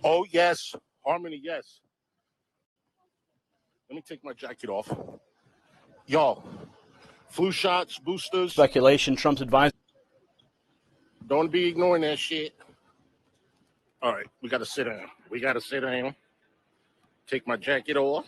Oh, yes. Harmony, yes. Let me take my jacket off. Y'all, flu shots, boosters. Speculation, Trump's advisor. Don't be ignoring that shit. All right, we got to sit down. Take my jacket off.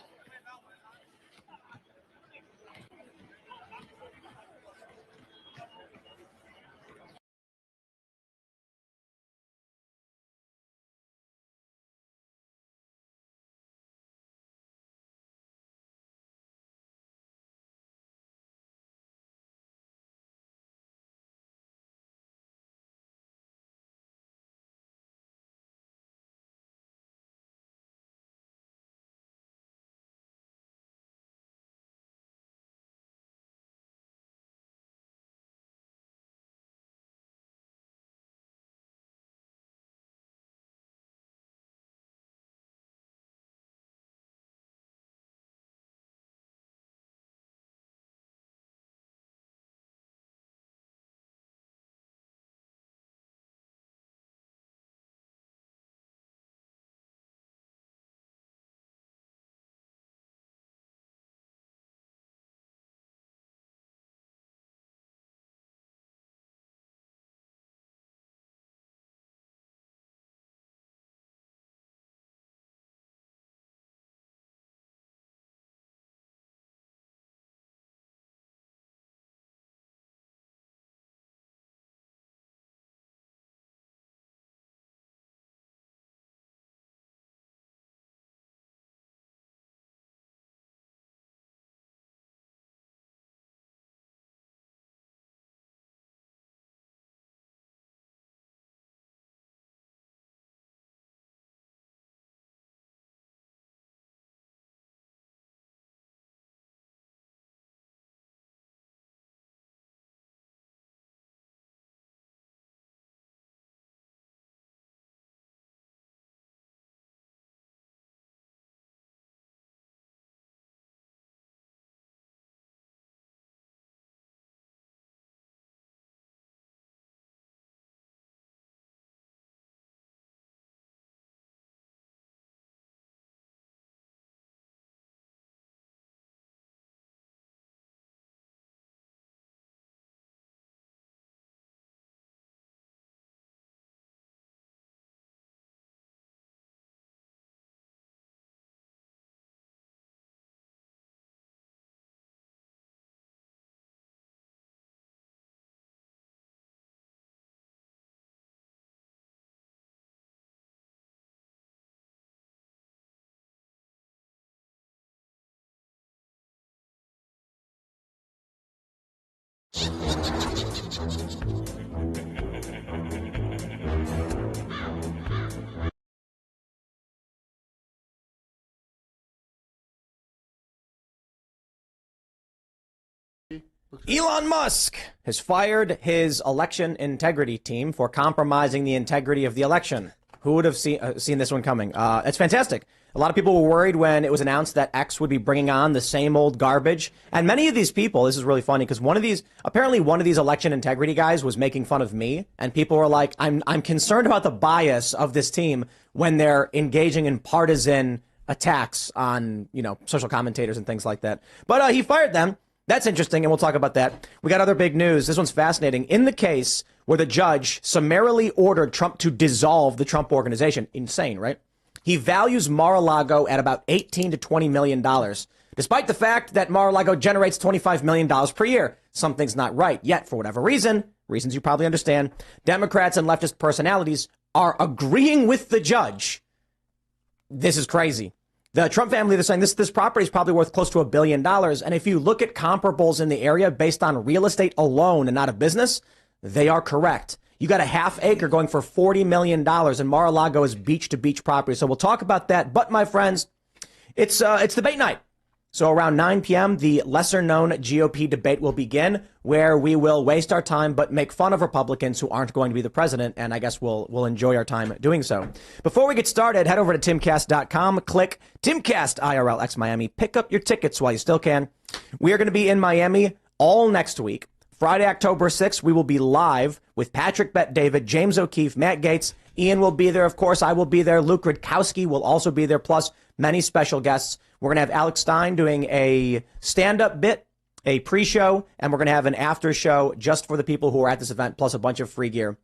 Elon Musk has fired his election integrity team for compromising the integrity of the election. Who would have seen this one coming? It's fantastic. A lot of people were worried when it was announced that X would be bringing on the same old garbage. And many of these people, this is really funny because apparently one of these election integrity guys was making fun of me. And people were like, I'm concerned about the bias of this team when they're engaging in partisan attacks on, social commentators and things like that. But he fired them. That's interesting, and we'll talk about that. We got other big news. This one's fascinating. In the case where the judge summarily ordered Trump to dissolve the Trump Organization, insane, right? He values Mar-a-Lago at about $18 to $20 million, despite the fact that Mar-a-Lago generates $25 million per year. Something's not right. Yet, for whatever reasons you probably understand, Democrats and leftist personalities are agreeing with the judge. This is crazy. The Trump family, they're saying this property is probably worth close to $1 billion. And if you look at comparables in the area based on real estate alone and not a business, they are correct. You got a half acre going for $40 million and Mar-a-Lago is beach to beach property. So we'll talk about that. But my friends, it's debate night. So around 9 p.m., the lesser known GOP debate will begin, where we will waste our time but make fun of Republicans who aren't going to be the president. And I guess we'll enjoy our time doing so. Before we get started, head over to timcast.com, click Timcast IRL X Miami, pick up your tickets while you still can. We are going to be in Miami all next week. Friday, October 6th, we will be live with Patrick Bet-David, James O'Keefe, Matt Gaetz, Ian will be there, of course. I will be there. Luke Rudkowski will also be there, plus many special guests. We're going to have Alex Stein doing a stand-up bit, a pre-show, and we're going to have an after show just for the people who are at this event, plus a bunch of free gear.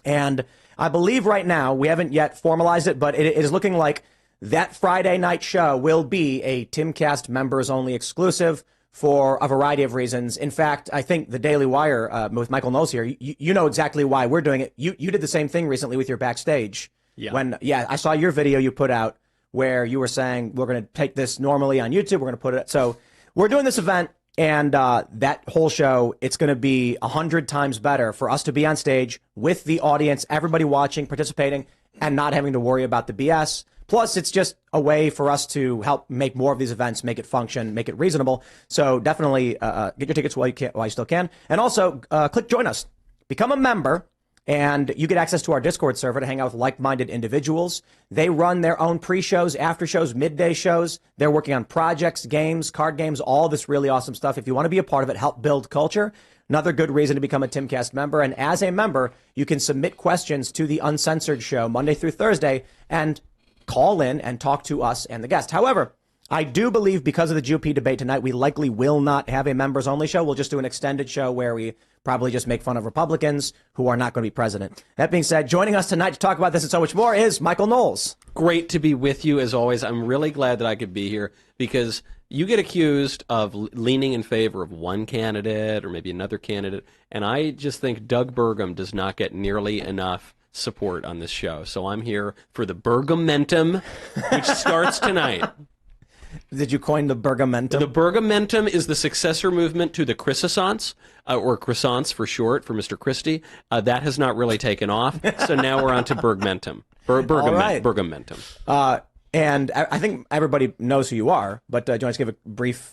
And I believe right now, we haven't yet formalized it, but it is looking like that Friday night show will be a Timcast members only exclusive for a variety of reasons. In fact, I think the Daily Wire with Michael Knowles here, you know exactly why we're doing it. You did the same thing recently with your backstage. Yeah. I saw your video you put out where you were saying we're going to take this normally on YouTube. We're going to put it. So we're doing this event. And that whole show, it's going to be 100 times better for us to be on stage with the audience, everybody watching, participating, and not having to worry about the BS. Plus, it's just a way for us to help make more of these events, make it function, make it reasonable. So definitely get your tickets while you still can. And also, click join us. Become a member. And you get access to our Discord server to hang out with like-minded individuals. They run their own pre-shows, after-shows, midday shows. They're working on projects, games, card games, all this really awesome stuff. If you want to be a part of it, help build culture, another good reason to become a Timcast member. And as a member, you can submit questions to the Uncensored Show Monday through Thursday and call in and talk to us and the guest. However, I do believe because of the GOP debate tonight, we likely will not have a members-only show. We'll just do an extended show where we probably just make fun of Republicans who are not going to be president. That being said, joining us tonight to talk about this and so much more is Michael Knowles. Great to be with you as always. I'm really glad that I could be here because you get accused of leaning in favor of one candidate or maybe another candidate, and I just think Doug Burgum does not get nearly enough support on this show. So I'm here for the Burgumentum, which starts tonight. Did you coin the Burgumentum? The Burgumentum is the successor movement to the Croissants, or croissants for short, for Mr. Christie. That has not really taken off, so now we're on to Burgumentum. Burgumentum. And I think everybody knows who you are, but do you want to give a brief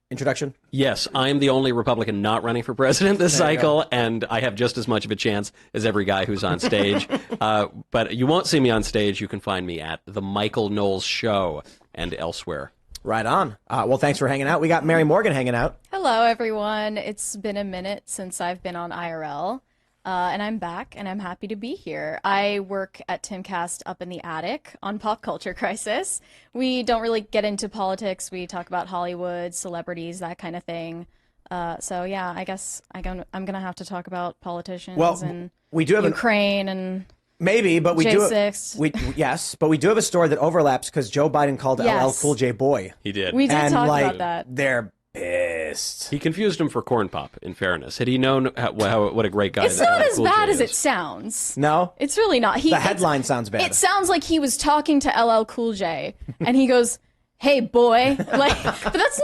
introduction? Yes, I'm the only Republican not running for president this cycle, and I have just as much of a chance as every guy who's on stage. But you won't see me on stage. You can find me at The Michael Knowles Show and elsewhere. Right on. Well, thanks for hanging out. We got Mary Morgan hanging out. Hello, everyone. It's been a minute since I've been on IRL, and I'm back, and I'm happy to be here. I work at Timcast up in the attic on Pop Culture Crisis. We don't really get into politics. We talk about Hollywood, celebrities, that kind of thing. So, yeah, I guess I'm going to have to talk about politicians and we do have Ukraine and... Maybe, but we J6. Yes, but we do have a story that overlaps because Joe Biden called LL Cool J boy. He did. We did and, talk like, about that. They're pissed. He confused him for Corn Pop, in fairness. Had he known what a great guy It's not as bad as it sounds. No? It's really not. The headline sounds bad. It sounds like he was talking to LL Cool J, and he goes, "Hey, boy," like, but that's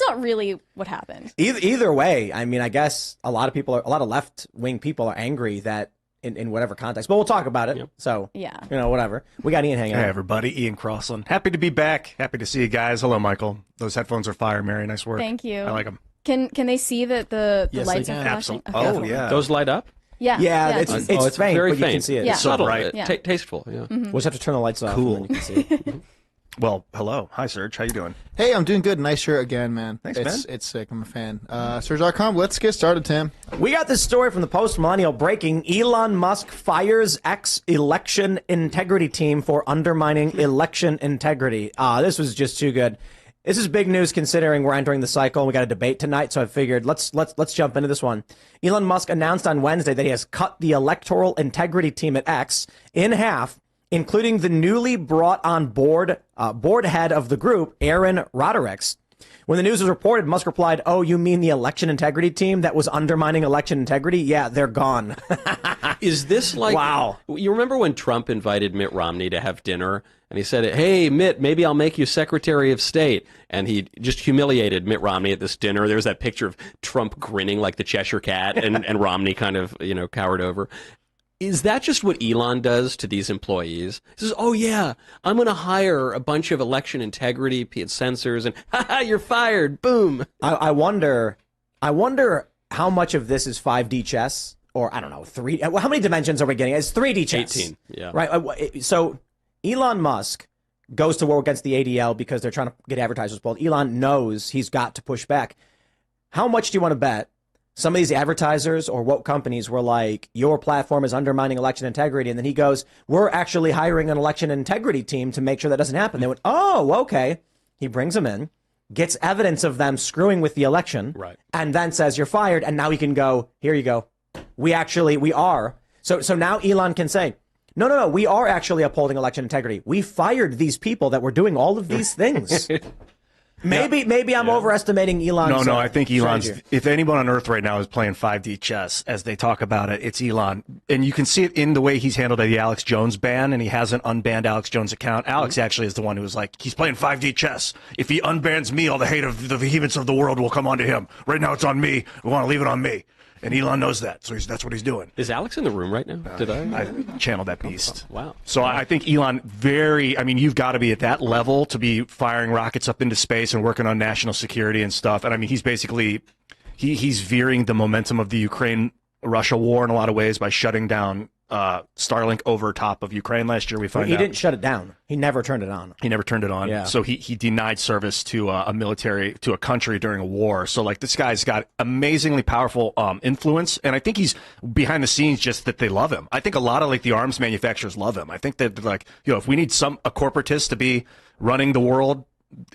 not really what happened. Either way, I mean, I guess a lot of left-wing people are angry that in whatever context, but we'll talk about it. Yep. So, yeah, whatever. We got Ian hanging out. Hey, everybody. Ian Crossland. Happy to be back. Happy to see you guys. Hello, Michael. Those headphones are fire, Mary. Nice work. Thank you. I like them. Can they see that the lights are flashing? Absolutely. Okay. Oh, yeah. Those light up? Yeah. Yeah, it's faint, very but faint. you can see it. Yeah. It's subtle, Right. Yeah. Tasteful. Yeah. Mm-hmm. We'll just have to turn the lights off. Cool. And then you can see it. Well, hello. Hi, Serge. How you doing? Hey, I'm doing good. Nice shirt again, man. Thanks, it's, man. It's sick. I'm a fan. Serge.com. Let's get started, Tim. We got this story from the Post-Millennial breaking. Elon Musk fires ex-election integrity team for undermining election integrity. This was just too good. This is big news considering we're entering the cycle and we got a debate tonight, so I figured let's jump into this one. Elon Musk announced on Wednesday that he has cut the electoral integrity team at X in half, including the newly brought on board head of the group, Aaron Roderick. When the news was reported, Musk replied, "Oh, you mean the election integrity team that was undermining election integrity? Yeah, they're gone." Is this like... Wow. You remember when Trump invited Mitt Romney to have dinner? And he said, "Hey, Mitt, maybe I'll make you Secretary of State." And he just humiliated Mitt Romney at this dinner. There's that picture of Trump grinning like the Cheshire Cat and Romney kind of, cowered over. Is that just what Elon does to these employees? He says, "Oh, yeah, I'm going to hire a bunch of election integrity censors, and you're fired. Boom." I wonder how much of this is 5D chess, or I don't know, how many dimensions are we getting? It's 3D chess. 18, yeah. Right. So Elon Musk goes to war against the ADL because they're trying to get advertisers pulled. Elon knows he's got to push back. How much do you want to bet some of these advertisers or woke companies were like, your platform is undermining election integrity. And then he goes, we're actually hiring an election integrity team to make sure that doesn't happen. They went, oh, okay. He brings them in, gets evidence of them screwing with the election, Right. and then says, you're fired. And now he can go, here you go. We are. So now Elon can say, no, we are actually upholding election integrity. We fired these people that were doing all of these things. Maybe I'm overestimating Elon's. No, I think Elon's. strategy. If anyone on Earth right now is playing 5D chess, as they talk about it, it's Elon, and you can see it in the way he's handled the Alex Jones ban, and he hasn't unbanned Alex Jones' account. Alex actually is the one who was like, he's playing 5D chess. If he unbans me, all the hate of the vehemence of the world will come onto him. Right now, it's on me. We want to leave it on me, and Elon knows that, so that's what he's doing. Is Alex in the room right now? Did I? I channeled that beast. Wow. So I think Elon you've got to be at that level to be firing rockets up into space and working on national security and stuff. And I mean, he's basically, he's veering the momentum of the Ukraine-Russia war in a lot of ways by shutting down Starlink over top of Ukraine last year. We find He out. didn't shut it down. He never turned it on. He never turned it on. Yeah. So he denied service to a country during a war. So like this guy's got amazingly powerful influence, and I think he's behind the scenes just that they love him. I think a lot of like the arms manufacturers love him. I think that like, if we need a corporatist to be running the world,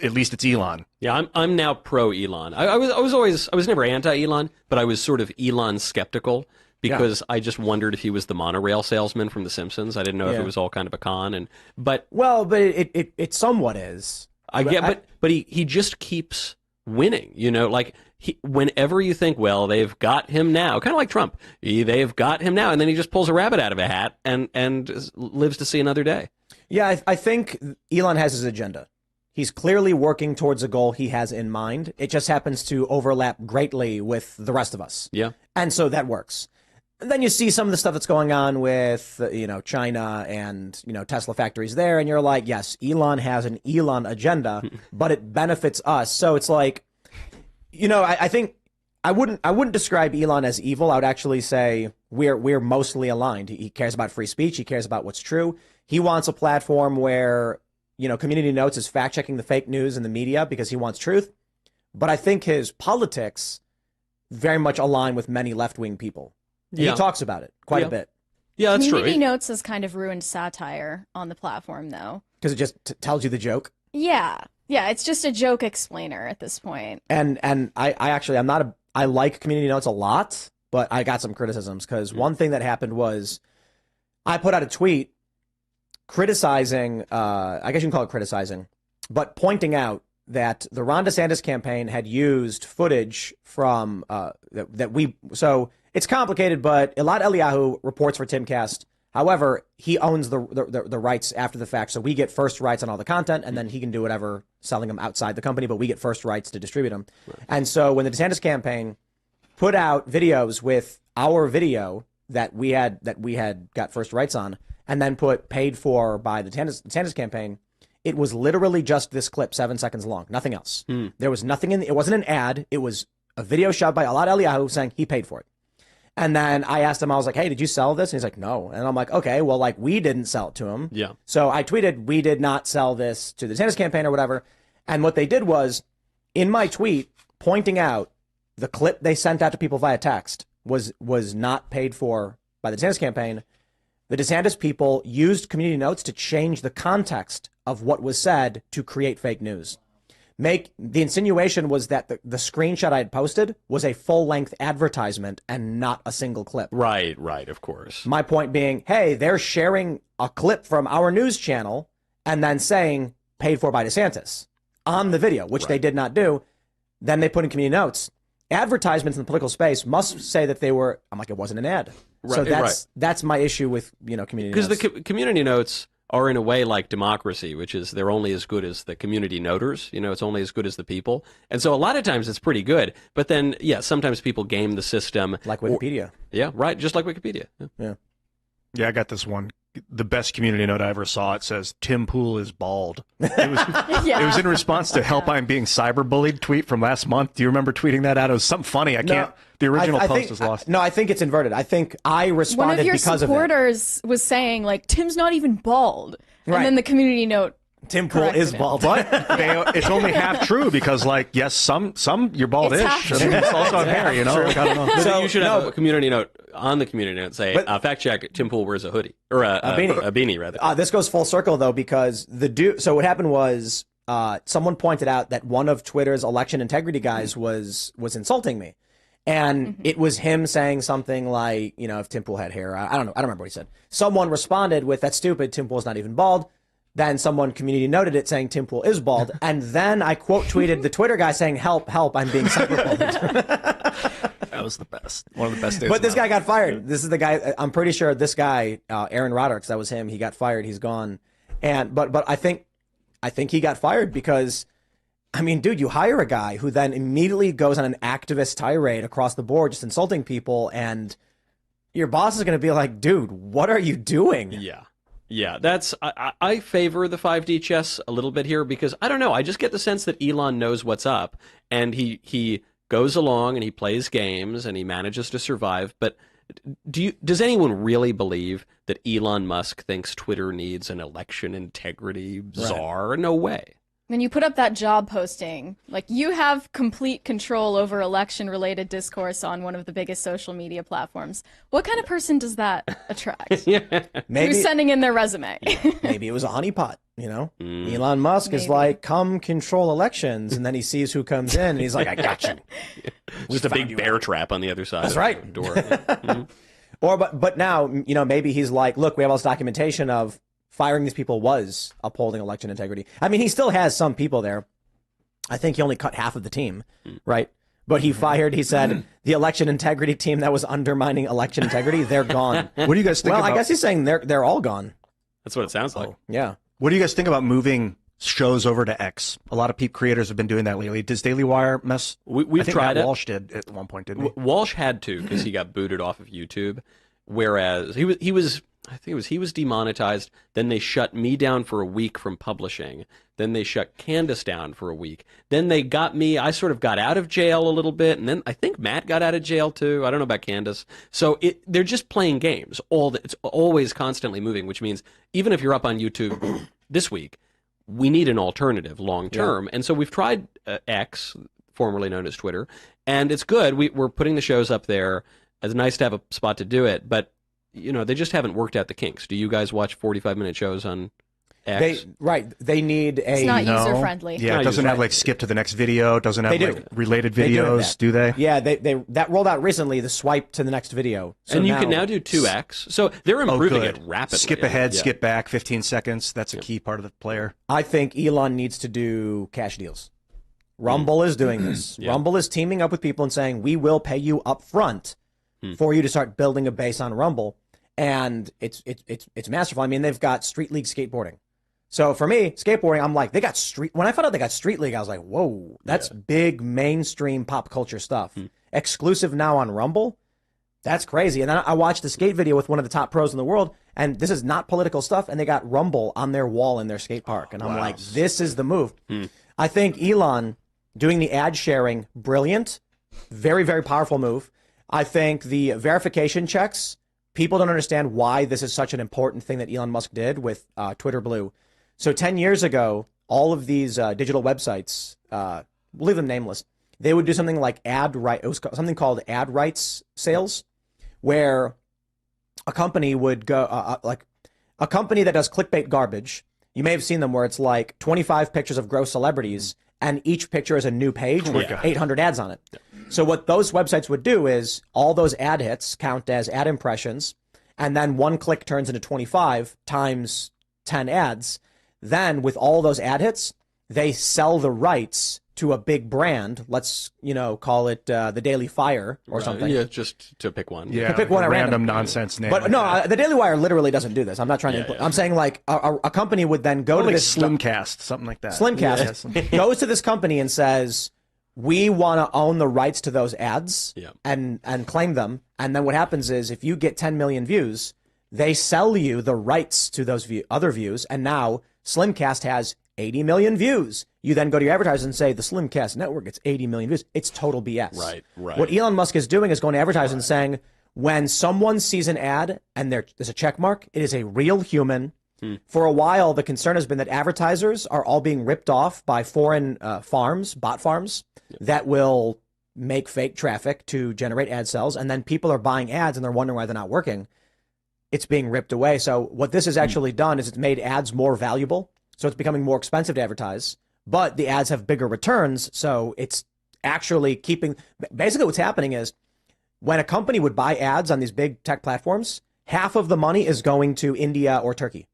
at least it's Elon. Yeah, I'm now pro Elon. I was never anti Elon, but I was sort of Elon skeptical because I just wondered if he was the monorail salesman from The Simpsons. I didn't know if it was all kind of a con. But it somewhat is. I get, but he just keeps winning. Like whenever you think, well, they've got him now, kind of like Trump, they've got him now, and then he just pulls a rabbit out of a hat and lives to see another day. Yeah, I think Elon has his agenda. He's clearly working towards a goal he has in mind. It just happens to overlap greatly with the rest of us. Yeah. And so that works. And then you see some of the stuff that's going on with, China and, Tesla factories there. And you're like, yes, Elon has an Elon agenda, but it benefits us. So it's like, I think I wouldn't describe Elon as evil. I would actually say we're mostly aligned. He cares about free speech. He cares about what's true. He wants a platform where, Community Notes is fact checking the fake news in the media because he wants truth. But I think his politics very much align with many left wing people. Yeah. He talks about it quite a bit. Yeah, that's true. Community Notes has kind of ruined satire on the platform, though. Because it just tells you the joke. Yeah, it's just a joke explainer at this point. And I actually, I like Community Notes a lot, but I got some criticisms because one thing that happened was I put out a tweet criticizing, I guess you can call it criticizing, but pointing out that the Ron DeSantis campaign had used footage from so it's complicated, but Elad Eliyahu reports for Timcast. However, he owns the rights after the fact, so we get first rights on all the content, and then he can do whatever selling them outside the company, but we get first rights to distribute them. Right. And so when the DeSantis campaign put out videos with our video that we had got first rights on, and then put paid for by the DeSantis campaign, it was literally just this clip, 7 seconds long, nothing else. There was nothing it wasn't an ad. It was a video shot by Elad Eliyahu saying he paid for it. And then I asked him, I was like, hey, did you sell this? And he's like, no. And I'm like, okay, well, like, we didn't sell it to him. Yeah. So I tweeted, we did not sell this to the DeSantis campaign or whatever. And what they did was, in my tweet, pointing out the clip they sent out to people via text was not paid for by the DeSantis campaign. The DeSantis people used Community Notes to change the context of what was said to create fake news. The insinuation was that the screenshot I had posted was a full-length advertisement and not a single clip. Right, of course. My point being, hey, they're sharing a clip from our news channel and then saying paid for by DeSantis on the video, which they did not do. Then they put in Community Notes. Advertisements in the political space must say that they were, I'm like, it wasn't an ad. Right, so that's my issue with, Community Notes. Because the Community Notes are in a way like democracy, which is they're only as good as the community noters. It's only as good as the people. And so a lot of times it's pretty good. But then, sometimes people game the system. Like Wikipedia. Just like Wikipedia. Yeah, I got this one. The best community note I ever saw. It says, Tim Pool is bald. It was in response to Help I'm Being Cyberbullied tweet from last month. Do you remember tweeting that out? It was something funny. The original post was lost. No, I think it's inverted. I think I responded because of it. One of your supporters was saying, like, Tim's not even bald. And then the community note Tim Pool is corrected him. bald. But it's only half true because, like, yes, some you're baldish. It's half and it's also hair, you know. Like, I don't know. So you should have a community note on the community note say, But- fact check, Tim Pool wears a hoodie. Or a beanie. A beanie, rather. This goes full circle though, because so what happened was someone pointed out that one of Twitter's election integrity guys was insulting me, and it was him saying something like, you know, if Tim Pool had hair, I don't know, I don't remember what he said. Someone responded with, "That's stupid. Tim Pool's not even bald." Then someone community noted it saying Tim Pool is bald, and then I quote tweeted the Twitter guy saying, "Help, help, I'm being cyberbullied." That was the best. One of the best days. But of this my guy got fired. This is the guy. I'm pretty sure this guy, Aaron Roderick, that was him. He got fired. He's gone. And but I think he got fired because, I mean, dude, you hire a guy who then immediately goes on an activist tirade across the board, just insulting people, and your boss is going to be like, "Dude, what are you doing?" Yeah. Yeah, I favor the 5D chess a little bit here because I don't know. I just get the sense that Elon knows what's up, and he goes along and he plays games and he manages to survive. But does anyone really believe that Elon Musk thinks Twitter needs an election integrity czar? No way. When you put up that job posting, like, you have complete control over election-related discourse on one of the biggest social media platforms. What kind of person does that attract? Maybe Who's sending in their resume? maybe it was a honeypot. You know, Elon Musk is Maybe. like, "Come control elections," and then he sees who comes in, and he's like, "I got you." Just a big bear trap on the other side. That's of right. the door. Yeah. Or but now, you know, maybe he's like, "Look, we have all this documentation of firing these people was upholding election integrity." I mean, he still has some people there. I think he only cut half of the team, right? But he fired, he said, the election integrity team that was undermining election integrity, they're gone. What do you guys think Well, about? I guess he's saying they're all gone. That's what it sounds like. Yeah. What do you guys think about moving shows over to X? A lot of peep creators have been doing that lately. Does Daily Wire mess? We've I think tried Matt it. Walsh did at one point, didn't he? Walsh had to because he got booted off of YouTube, whereas he was I think he was demonetized. Then they shut me down for a week from publishing. Then they shut Candace down for a week. Then they got me. I sort of got out of jail a little bit, and then I think Matt got out of jail too. I don't know about Candace. So they're just playing games. It's always constantly moving, which means even if you're up on YouTube this week, we need an alternative long term. And so we've tried X, formerly known as Twitter, and it's good. We're putting the shows up there. It's nice to have a spot to do it, but you know, they just haven't worked out the kinks. Do you guys watch 45-minute shows on X? They need a. It's not No. user-friendly. Yeah, it doesn't have like skip to the next video. It doesn't have They do. like related They do have videos, that. do they? Yeah, they that rolled out recently. The swipe to the next video, so and you can now do 2X. So they're improving good. it rapidly. Skip ahead, Yeah. skip back, 15 seconds. That's a key part of the player. I think Elon needs to do cash deals. Rumble is doing this. Yeah. Rumble is teaming up with people and saying, "We will pay you up front for you to start building a base on Rumble." And it's masterful. I mean, they've got Street League skateboarding. So for me, skateboarding, I'm like, they got Street. When I found out they got Street League, I was like, whoa, that's big mainstream pop culture stuff. Exclusive now on Rumble. That's crazy. And then I watched the skate video with one of the top pros in the world, and this is not political stuff, and they got Rumble on their wall in their skate park. And I'm like, this is the move. I think Elon doing the ad sharing, brilliant. Very, very powerful move. I think the verification checks, people don't understand why this is such an important thing that Elon Musk did with Twitter Blue. So 10 years ago, all of these digital websites, we'll leave them nameless, they would do something like it was something called ad rights sales, where a company would go, like a company that does clickbait garbage. You may have seen them where it's like 25 pictures of gross celebrities, and each picture is a new page with 800 ads on it. So what those websites would do is all those ad hits count as ad impressions, and then one click turns into 25 times 10 ads. Then with all those ad hits, they sell the rights to a big brand. Let's, call it the Daily Fire or something. Yeah, just to pick one. Yeah, pick one a at random random. nonsense name. But like no, that. the Daily Wire literally doesn't do this. I'm not trying to. I'm saying like a company would then go to like this Slimcast, something like that. Slimcast goes to this company and says, "We want to own the rights to those ads and claim them." And then what happens is, if you get 10 million views, they sell you the rights to those other views, and now Slimcast has 80 million views. You then go to your advertisers and say, the Slimcast network gets 80 million views. It's total BS. Right. What Elon Musk is doing is going to advertisers and saying, when someone sees an ad and there's a check mark, it is a real human. For a while, the concern has been that advertisers are all being ripped off by foreign farms, bot farms, that will make fake traffic to generate ad sales, and then people are buying ads and they're wondering why they're not working. It's being ripped away. So what this has actually done is it's made ads more valuable. So it's becoming more expensive to advertise, but the ads have bigger returns. So it's actually keeping, basically what's happening is when a company would buy ads on these big tech platforms, half of the money is going to India or Turkey,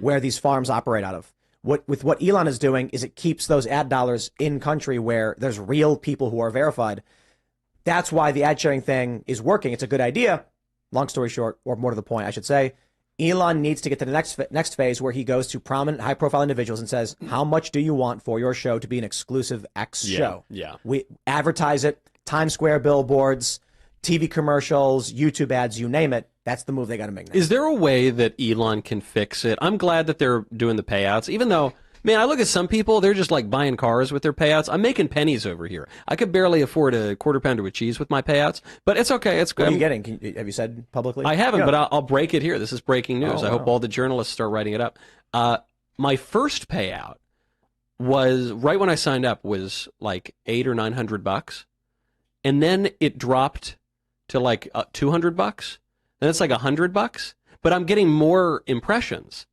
where these farms operate out of. What Elon is doing is it keeps those ad dollars in country where there's real people who are verified. That's why the ad sharing thing is working. It's a good idea. Long story short, or more to the point, I should say, Elon needs to get to the next phase where he goes to prominent, high-profile individuals and says, how much do you want for your show to be an exclusive X show? Yeah. We advertise it, Times Square billboards, TV commercials, YouTube ads, you name it. That's the move they got to make now. Is there a way that Elon can fix it? I'm glad that they're doing the payouts, even though, man, I look at some people, they're just like buying cars with their payouts. I'm making pennies over here. I could barely afford a quarter pounder with cheese with my payouts, but it's okay. It's good. What are you getting? Have you said publicly? I haven't, but I'll break it here. This is breaking news. Oh, I hope all the journalists start writing it up. My first payout was right when I signed up was like $800 or $900, and then it dropped to like $200. Then it's like $100, but I'm getting more impressions.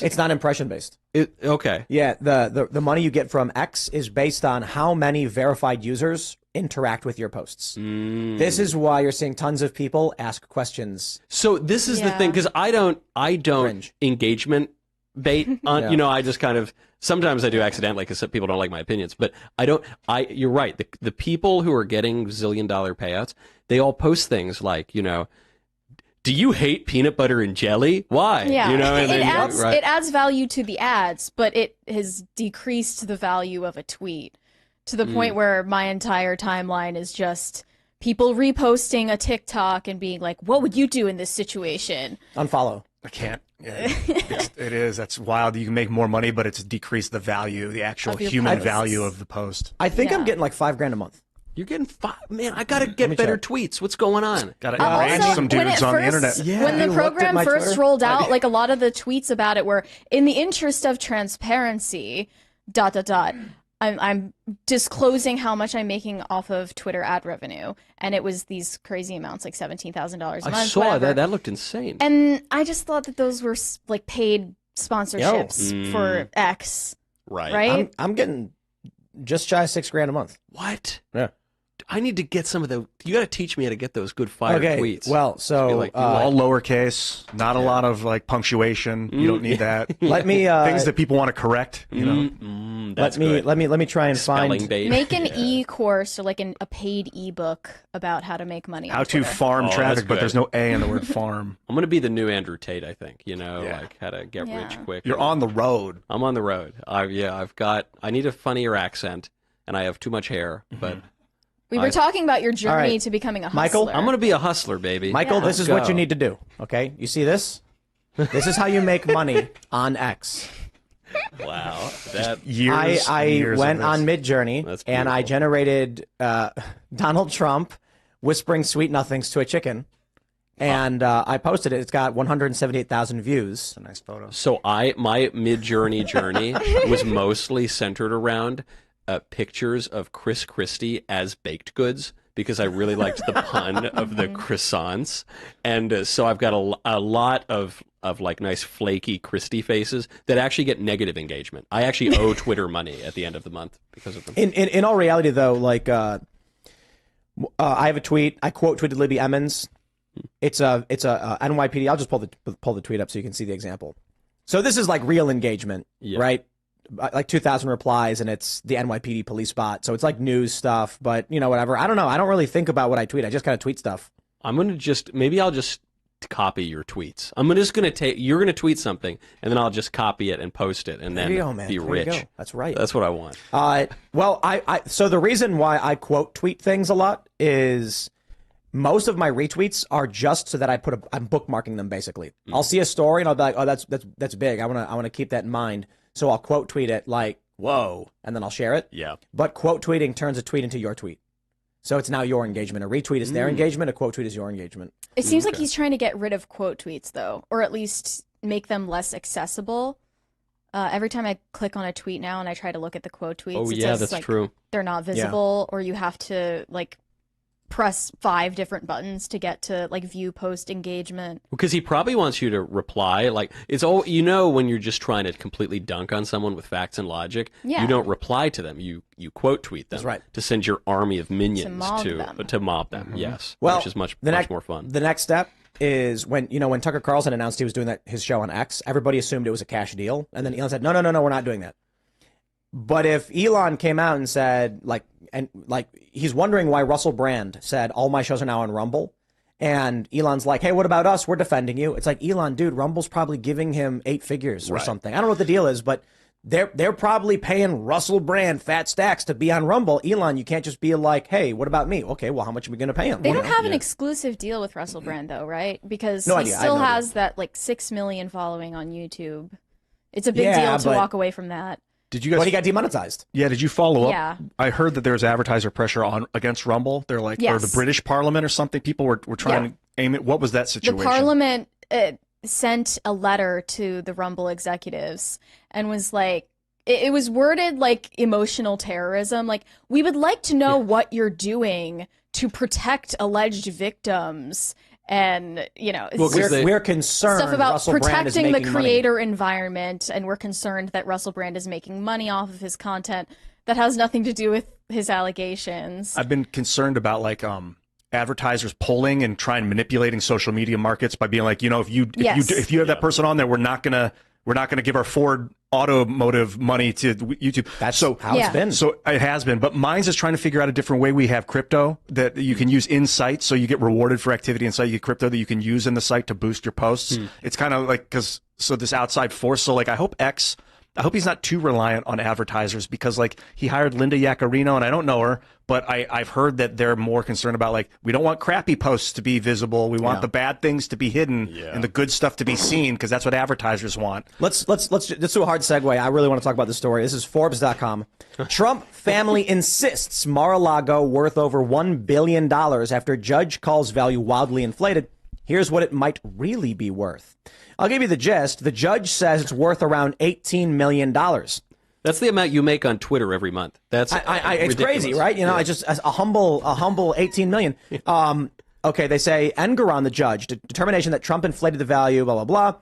It's not impression based. Okay. Yeah, the money you get from X is based on how many verified users interact with your posts. This is why you're seeing tons of people ask questions. So this is the thing, because I don't Cringe. engagement bait on. Yeah. You know, I just kind of sometimes I do accidentally because people don't like my opinions. But I don't. You're right. The people who are getting zillion-dollar payouts, they all post things like, you know, do you hate peanut butter and jelly? Why? Yeah, You know, and it then, adds right. it adds value to the ads, but it has decreased the value of a tweet to the point where my entire timeline is just people reposting a TikTok and being like, "What would you do in this situation?" Unfollow. I can't. Yeah, it is. That's wild. You can make more money, but it's decreased the value, the actual Of your human posts. value of the post. I think I'm Yeah. getting like $5,000 a month. You're getting man. I gotta get me better check. tweets. What's going on? Got to Also, enrage some when dudes it on the first- internet. Yeah, when you the looked at program my first Twitter? rolled out, like a lot of the tweets about it were in the interest of transparency. ... I'm disclosing how much I'm making off of Twitter ad revenue, and it was these crazy amounts, like $17,000 a month. I saw whatever. that. That looked insane. And I just thought that those were like paid sponsorships for X, right? I'm getting just shy of $6,000 a month. What? Yeah. I need to get some of the. You got to teach me how to get those good fire Okay. tweets. Well, so Be like, All lowercase, not a lot of like punctuation. You don't need that. let me Things that people want to correct. You know, that's let good. me try and Spelling find. bait. Make an e-course or like a paid ebook about how to make money on how to Twitter. farm Oh, that's traffic, but good. there's no A in the word farm. I'm gonna be the new Andrew Tate. I think. You know, Yeah. like how to get Yeah. rich quick. You're on the road. I'm on the road. I need a funnier accent, and I have too much hair. But We were talking about your journey right. to becoming a hustler. Michael, I'm gonna be a hustler, baby. Michael, Yeah. this is Let's what you go. need to do. Okay, you see this? This is how you make money on X. Wow. That. Years. I years went of on this. Midjourney That's and I beautiful. generated Donald Trump whispering sweet nothings to a chicken, and I posted it. It's got 178,000 views. A nice photo. So my mid-journey journey was mostly centered around pictures of Chris Christie as baked goods because I really liked the pun of the croissants, and so I've got a lot of like nice flaky Christie faces that actually get negative engagement. I actually owe Twitter money at the end of the month because of them. In all reality, though, like I have a tweet. I quote tweeted Libby Emmons. It's a NYPD. I'll just pull the tweet up so you can see the example. So this is like real engagement, Yeah. right? Like 2,000 replies, and it's the NYPD police bot. So it's like news stuff, but you know, whatever. I don't know. I don't really think about what I tweet. I just kind of tweet stuff. Maybe I'll just copy your tweets. You're gonna tweet something, and then I'll just copy it and post it, and There then you go, man. be There you rich. go. That's right. That's what I want. Well, so the reason why I quote tweet things a lot is most of my retweets are just so that I'm bookmarking them basically. I'll see a story and I'll be like, oh, that's big. I want to keep that in mind. So I'll quote tweet it like, whoa, and then I'll share it. Yeah. But quote tweeting turns a tweet into your tweet. So it's now your engagement. A retweet is their engagement. A quote tweet is your engagement. It seems like he's trying to get rid of quote tweets, though, or at least make them less accessible. Every time I click on a tweet now and I try to look at the quote tweets, Oh it yeah, says, that's like, true. they're not visible, or you have to like press 5 different buttons to get to like view post engagement. Because he probably wants you to reply. Like, it's all, when you're just trying to completely dunk on someone with facts and logic, Yeah. you don't reply to them. You quote tweet them. That's right. To send your army of minions mob to them. mob them. Yes. Well, which is much more fun. The next step is when Tucker Carlson announced he was doing his show on X, everybody assumed it was a cash deal, and then Elon said, no, we're not doing that. But if Elon came out and said, he's wondering why Russell Brand said all my shows are now on Rumble, and Elon's like, hey, what about us? We're defending you. It's like, Elon, dude, Rumble's probably giving him 8 figures or something. I don't know what the deal is, but they're probably paying Russell Brand fat stacks to be on Rumble. Elon, you can't just be like, hey, what about me? Okay, well, how much are we going to pay him? They don't have an exclusive deal with Russell Brand though, right? Because No he idea. I have still no idea. has that like 6 million following on YouTube. It's a big Yeah, deal to but- walk away from that. Did you guys? But he got demonetized. Yeah, did you follow up? Yeah. I heard that there was advertiser pressure against Rumble. They're like, or Yes. the British Parliament or something. People were trying to aim it. What was that The situation? Parliament sent a letter to the Rumble executives and was like, it was worded like emotional terrorism. Like, we would like to know what you're doing to protect alleged victims. And, Well, 'cause We're concerned stuff about Russell Brand is protecting the making money. creator environment, and we're concerned that Russell Brand is making money off of his content that has nothing to do with his allegations. I've been concerned about advertisers pulling and trying manipulating social media markets by being like, if you have that person on there, we're not gonna give our Ford Automotive money to YouTube. That's so how Yeah. it's been. So it has been, but mine's is trying to figure out a different way. We have crypto that you can use in site, so you get rewarded for activity inside. You get crypto that you can use in the site to boost your posts. It's kind of like this outside force. So I hope he's not too reliant on advertisers, because he hired Linda Yaccarino, and I don't know her, but I've heard that they're more concerned about we don't want crappy posts to be visible. We want the bad things to be hidden and the good stuff to be seen, because that's what advertisers want. Let's do a hard segue. I really want to talk about this story. This is Forbes.com. Trump family insists Mar-a-Lago worth over $1 billion after judge calls value wildly inflated. Here's what it might really be worth. I'll give you the gist. The judge says it's worth around $18 million. That's the amount you make on Twitter every month. That's It's ridiculous. crazy, right? I just a humble 18 million. Okay, they say Engoron, the judge, determination that Trump inflated the value, blah blah blah,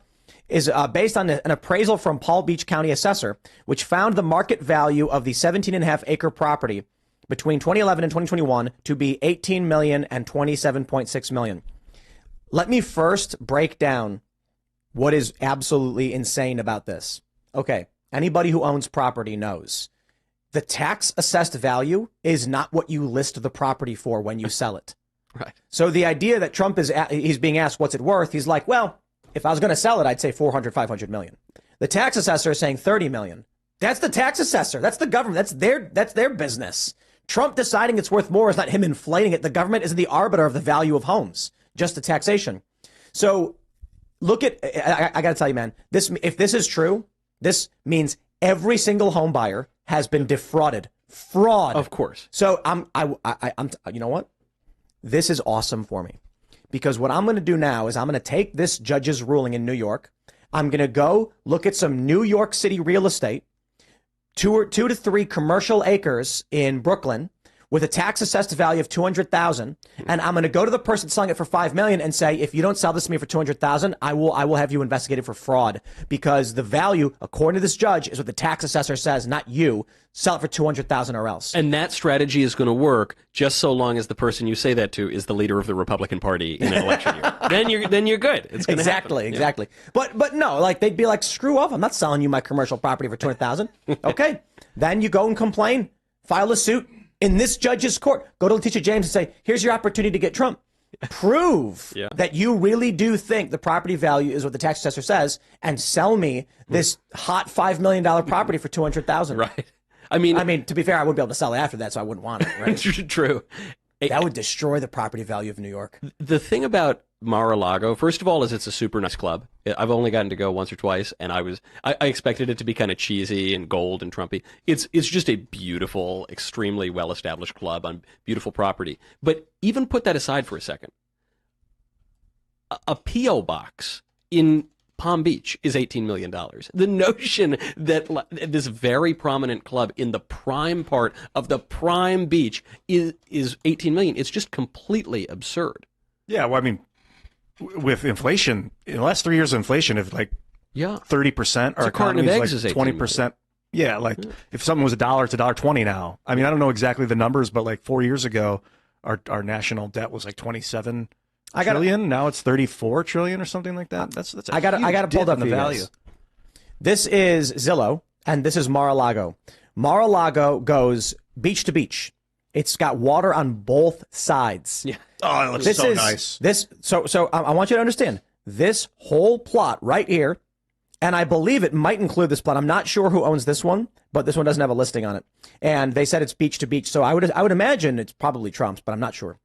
is based on an appraisal from Palm Beach County assessor, which found the market value of the 17.5-acre property between 2011 and 2021 to be 18 million and 27.6 million. Let me first break down what is absolutely insane about this. Okay, anybody who owns property knows the tax assessed value is not what you list the property for when you sell it. Right. So the idea that Trump he's being asked what's it worth, he's like, well, if I was going to sell it, I'd say 400, 500 million. The tax assessor is saying 30 million. That's the tax assessor. That's the government. That's their business. Trump deciding it's worth more is not him inflating it. The government isn't the arbiter of the value of homes, just the taxation. So look at, I got to tell you, man, if this is true, this means every single home buyer has been defrauded. Fraud. Of course. So I'm you know what? This is awesome for me, because what I'm going to do now is I'm going to take this judge's ruling in New York. I'm going to go look at some New York City real estate, 2 to 3 commercial acres in Brooklyn with a tax assessed value of 200,000, and I'm going to go to the person selling it for 5 million and say, if you don't sell this to me for 200,000, I will have you investigated for fraud, because the value, according to this judge, is what the tax assessor says, not you. Sell it for 200,000 or else. And that strategy is going to work just so long as the person you say that to is the leader of the Republican Party in an election year. Then you're good. It's going to Exactly, happen. exactly. But no, they'd be like, screw off. I'm not selling you my commercial property for 200,000. Okay. Then you go and complain, file a suit in this judge's court. Go to Letitia James and say, here's your opportunity to get Trump. Prove that you really do think the property value is what the tax assessor says, and sell me this hot $5 million property for 200,000. Right. I mean, to be fair, I wouldn't be able to sell it after that, so I wouldn't want it. Right? true. That would destroy the property value of New York. The thing about Mar-a-Lago, first of all, is it's a super nice club. I've only gotten to go once or twice, and I expected it to be kind of cheesy and gold and Trumpy. It's just a beautiful, extremely well-established club on beautiful property. But even put that aside for a second. A P.O. box in Palm Beach is $18 million. The notion that this very prominent club in the prime part of the prime beach is $18 million, it's just completely absurd. Yeah, well, I mean, with inflation, in the last 3 years of inflation, if like Yeah. 30%, our a carton of economy eggs is is like 18 20%. Yeah, like if something was $1, it's $1.20 now. I mean, I don't know exactly the numbers, but like 4 years ago, our national debt was like 27 trillion. Now it's 34 trillion or something like that. That's a I got huge it pulled dip up in for the you value. guys. This is Zillow, and this is Mar-a-Lago. Mar-a-Lago goes beach to beach. It's got water on both sides. Yeah. Oh, it looks This so is nice. So I want you to understand this whole plot right here, and I believe it might include this plot. I'm not sure who owns this one, but this one doesn't have a listing on it. And they said it's beach to beach, so I would imagine it's probably Trump's, but I'm not sure.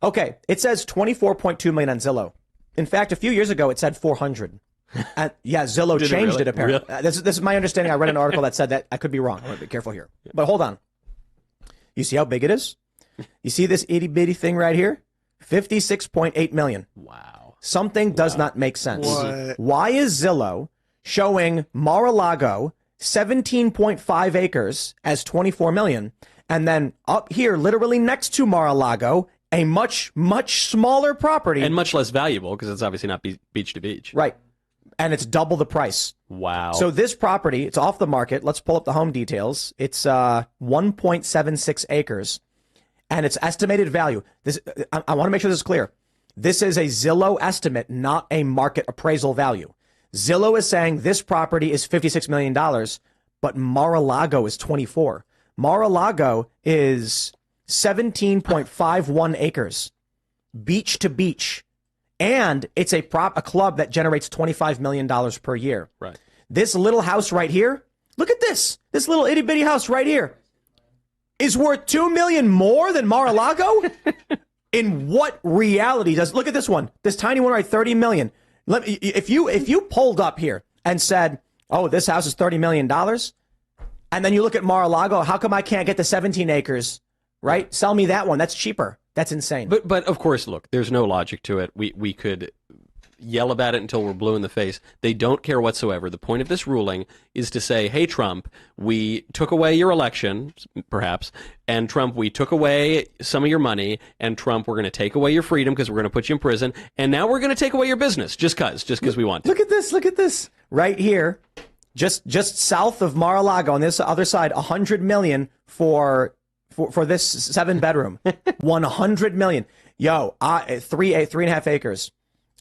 Okay, it says 24.2 million on Zillow. In fact, a few years ago it said 400. And yeah, Zillow Did it changed really? it apparently. Really? This is my understanding. I read an article that said that. I could be wrong. I want to be careful here. But hold on. You see how big it is? You see this itty bitty thing right here? 56.8 million. Wow. Something does not make sense. What? Why is Zillow showing Mar-a-Lago 17.5 acres as 24 million, and then up here, literally next to Mar-a-Lago, a much, much smaller property? And much less valuable because it's obviously not beach to beach. Right. And it's double the price. Wow. So this property, it's off the market. Let's pull up the home details. It's 1.76 acres, and its estimated value. This I want to make sure this is clear. This is a Zillow estimate, not a market appraisal value. Zillow is saying this property is $56 million, but Mar-a-Lago is 24. Mar-a-Lago is 17.51 acres, beach to beach. And it's a club that generates $25 million per year. Right. This little house right here, look at this. This little itty bitty house right here is worth $2 million more than Mar-a-Lago? In what reality does, look at this one. This tiny one right, 30 million. If you pulled up here and said, oh, this house is $30 million, and then you look at Mar-a-Lago, how come I can't get the 17 acres, right? Sell me that one. That's cheaper. That's insane. But of course, look, there's no logic to it. We could yell about it until we're blue in the face. They don't care whatsoever. The point of this ruling is to say, hey, Trump, we took away your election, perhaps, and Trump, we took away some of your money, and Trump, we're going to take away your freedom because we're going to put you in prison, and now we're going to take away your business just because we want to. Look at this. Right here, just south of Mar-a-Lago on this other side, 100 million for this 7-bedroom. 100 million. Yo, 3.5 acres.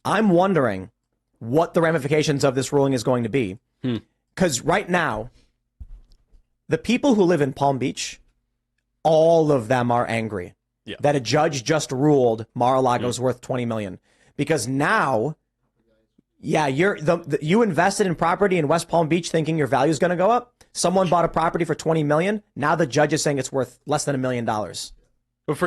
I'm wondering what the ramifications of this ruling is going to be. Because right now, the people who live in Palm Beach, all of them are angry that a judge just ruled Mar-a-Lago's worth 20 million. Because now, you invested in property in West Palm Beach thinking your value is going to go up. Someone bought a property for 20 million. Now the judge is saying it's worth less than $1 million. But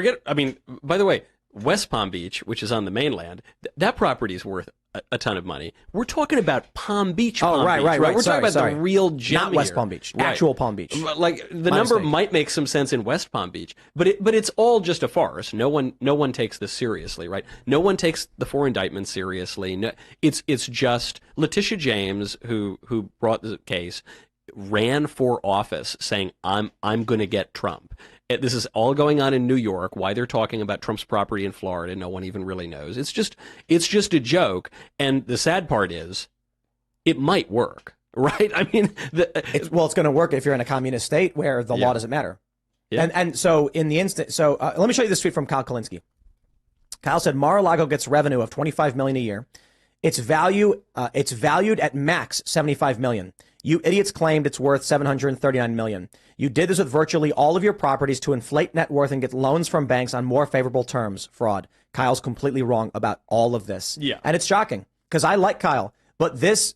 by the way, West Palm Beach, which is on the mainland, that property is worth a ton of money. We're talking about Palm Beach. Palm right. Beach, We're Sorry, talking about the real gem Not West here. Palm Beach. Right. Actual Palm Beach. Like the My number mistake. might make some sense in West Palm Beach, but it's all just a farce. No one takes this seriously, right? No one takes the 4 indictments seriously. No, it's just Letitia James who brought the case, ran for office saying I'm going to get Trump. This is all going on in New York. Why they're talking about Trump's property in Florida, no one even really knows. It's just a joke. And the sad part is, it might work, right? I mean, It's going to work if you're in a communist state where the law doesn't matter. Yeah. And so in the instant, let me show you this tweet from Kyle Kalinske. Kyle said Mar-a-Lago gets revenue of 25 million a year. It's valued at max 75 million. You idiots claimed it's worth 739 million. You did this with virtually all of your properties to inflate net worth and get loans from banks on more favorable terms. Fraud. Kyle's completely wrong about all of this. Yeah. And it's shocking because I like Kyle, but his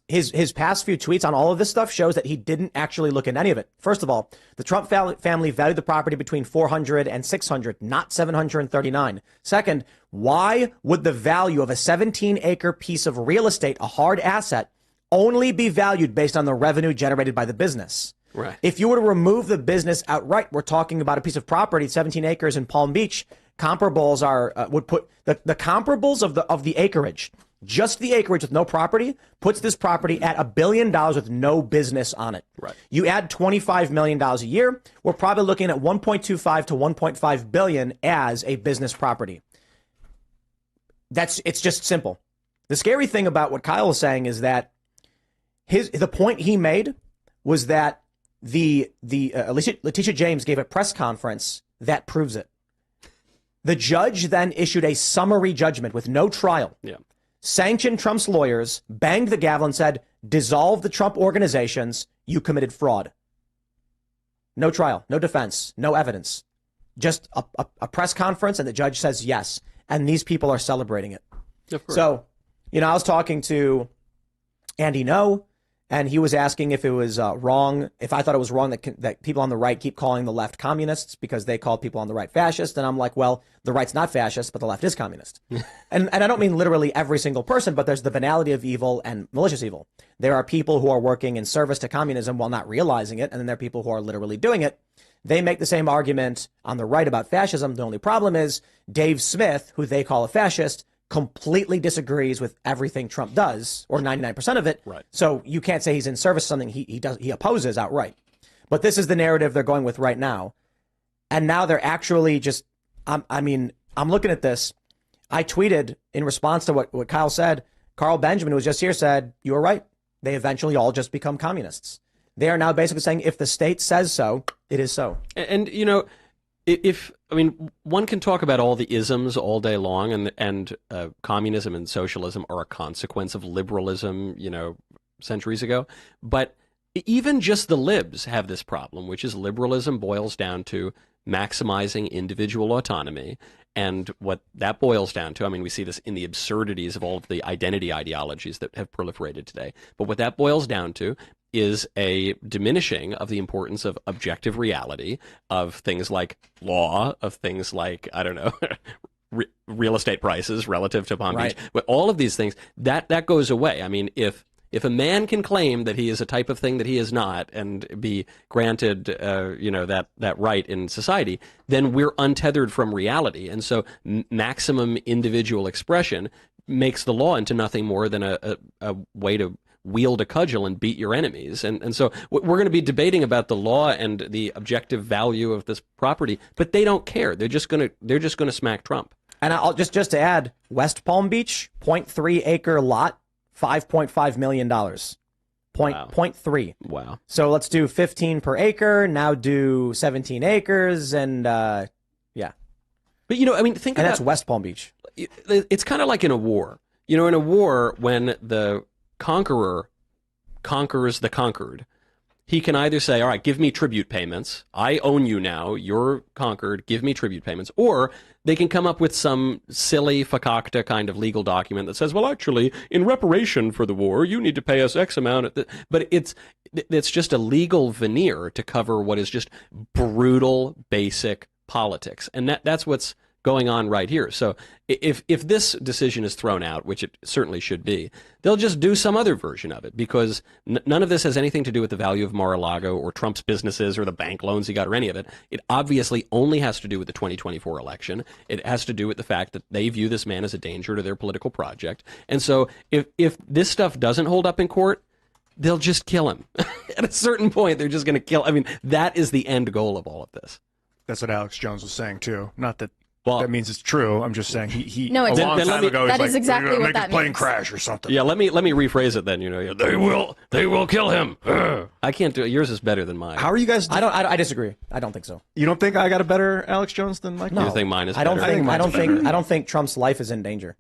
past few tweets on all of this stuff shows that he didn't actually look at any of it. First of all, the Trump family valued the property between 400 and 600, not 739. Second, why would the value of a 17-acre piece of real estate, a hard asset, only be valued based on the revenue generated by the business? Right. If you were to remove the business outright, we're talking about a piece of property, 17 acres in Palm Beach. Comparables would put the comparables of the acreage just the acreage with no property, puts this property at $1 billion with no business on it. Right. You add $25 million a year, we're probably looking at 1.25 to 1.5 billion as a business property. It's just simple. The scary thing about what Kyle was saying is that the point he made was that Letitia James gave a press conference that proves it. The judge then issued a summary judgment with no trial. Yeah. Sanctioned Trump's lawyers, banged the gavel and said, dissolve the Trump organizations, you committed fraud. No trial, no defense, no evidence. Just a press conference, and the judge says yes. And these people are celebrating it. Of course. So, I was talking to Andy No, and he was asking if it was wrong, if I thought it was wrong that people on the right keep calling the left communists because they call people on the right fascist. And I'm like, well, the right's not fascist, but the left is communist. and I don't mean literally every single person, but there's the banality of evil and malicious evil. There are people who are working in service to communism while not realizing it, and then there are people who are literally doing it. They make the same argument on the right about fascism. The only problem is Dave Smith, who they call a fascist, completely disagrees with everything Trump does, or 99% of it. Right. So you can't say he's in service to something he opposes outright. But this is the narrative they're going with right now. And now they're actually just, I'm looking at this. I tweeted in response to what Kyle said. Carl Benjamin, who was just here, said, you were right. They eventually all just become communists. They are now basically saying if the state says so, it is so. And one can talk about all the isms all day long, and communism and socialism are a consequence of liberalism, centuries ago. But even just the libs have this problem, which is liberalism boils down to maximizing individual autonomy. And what that boils down to, we see this in the absurdities of all of the identity ideologies that have proliferated today. But what that boils down to is a diminishing of the importance of objective reality, of things like law, of things like, real estate prices relative to Palm Beach. But all of these things, that goes away. If a man can claim that he is a type of thing that he is not and be granted, that right in society, then we're untethered from reality. And so maximum individual expression makes the law into nothing more than a way to wield a cudgel and beat your enemies. And so we're going to be debating about the law and the objective value of this property, but they don't care. They're just going to smack Trump. And I'll just to add, West Palm Beach, 0.3 acre lot, $5.5 million. Wow. 0.3. Wow. So let's do 15 per acre. Now do 17 acres, and yeah. But think and about that's West Palm Beach. It's kind of like in a war. In a war, when the conqueror conquers the conquered, he can either say, all right, give me tribute payments. I own you now. You're conquered. Give me tribute payments. Or they can come up with some silly fakakta kind of legal document that says, well, actually, in reparation for the war, you need to pay us X amount. But it's just a legal veneer to cover what is just brutal, basic politics. And that's what's going on right here. So if this decision is thrown out, which it certainly should be, they'll just do some other version of it, because none of this has anything to do with the value of Mar-a-Lago or Trump's businesses or the bank loans he got or any of it. It obviously only has to do with the 2024 election. It has to do with the fact that they view this man as a danger to their political project. And so if this stuff doesn't hold up in court, they'll just kill him. At a certain point, they're just going to kill. That is the end goal of all of this. That's what Alex Jones was saying too. Not that Well, that means it's true. I'm just saying he No, a it's- long Then let time me- ago. that he's is like, exactly "We're gonna what make that his plane means." crash or something. Yeah, let me rephrase it then. They will kill him. I can't do it. Yours is better than mine. How are you guys? I disagree. I don't think so. You don't think I got a better Alex Jones than Mike? You think mine is I don't better? think. I don't mine's better. think. I don't think Trump's life is in danger.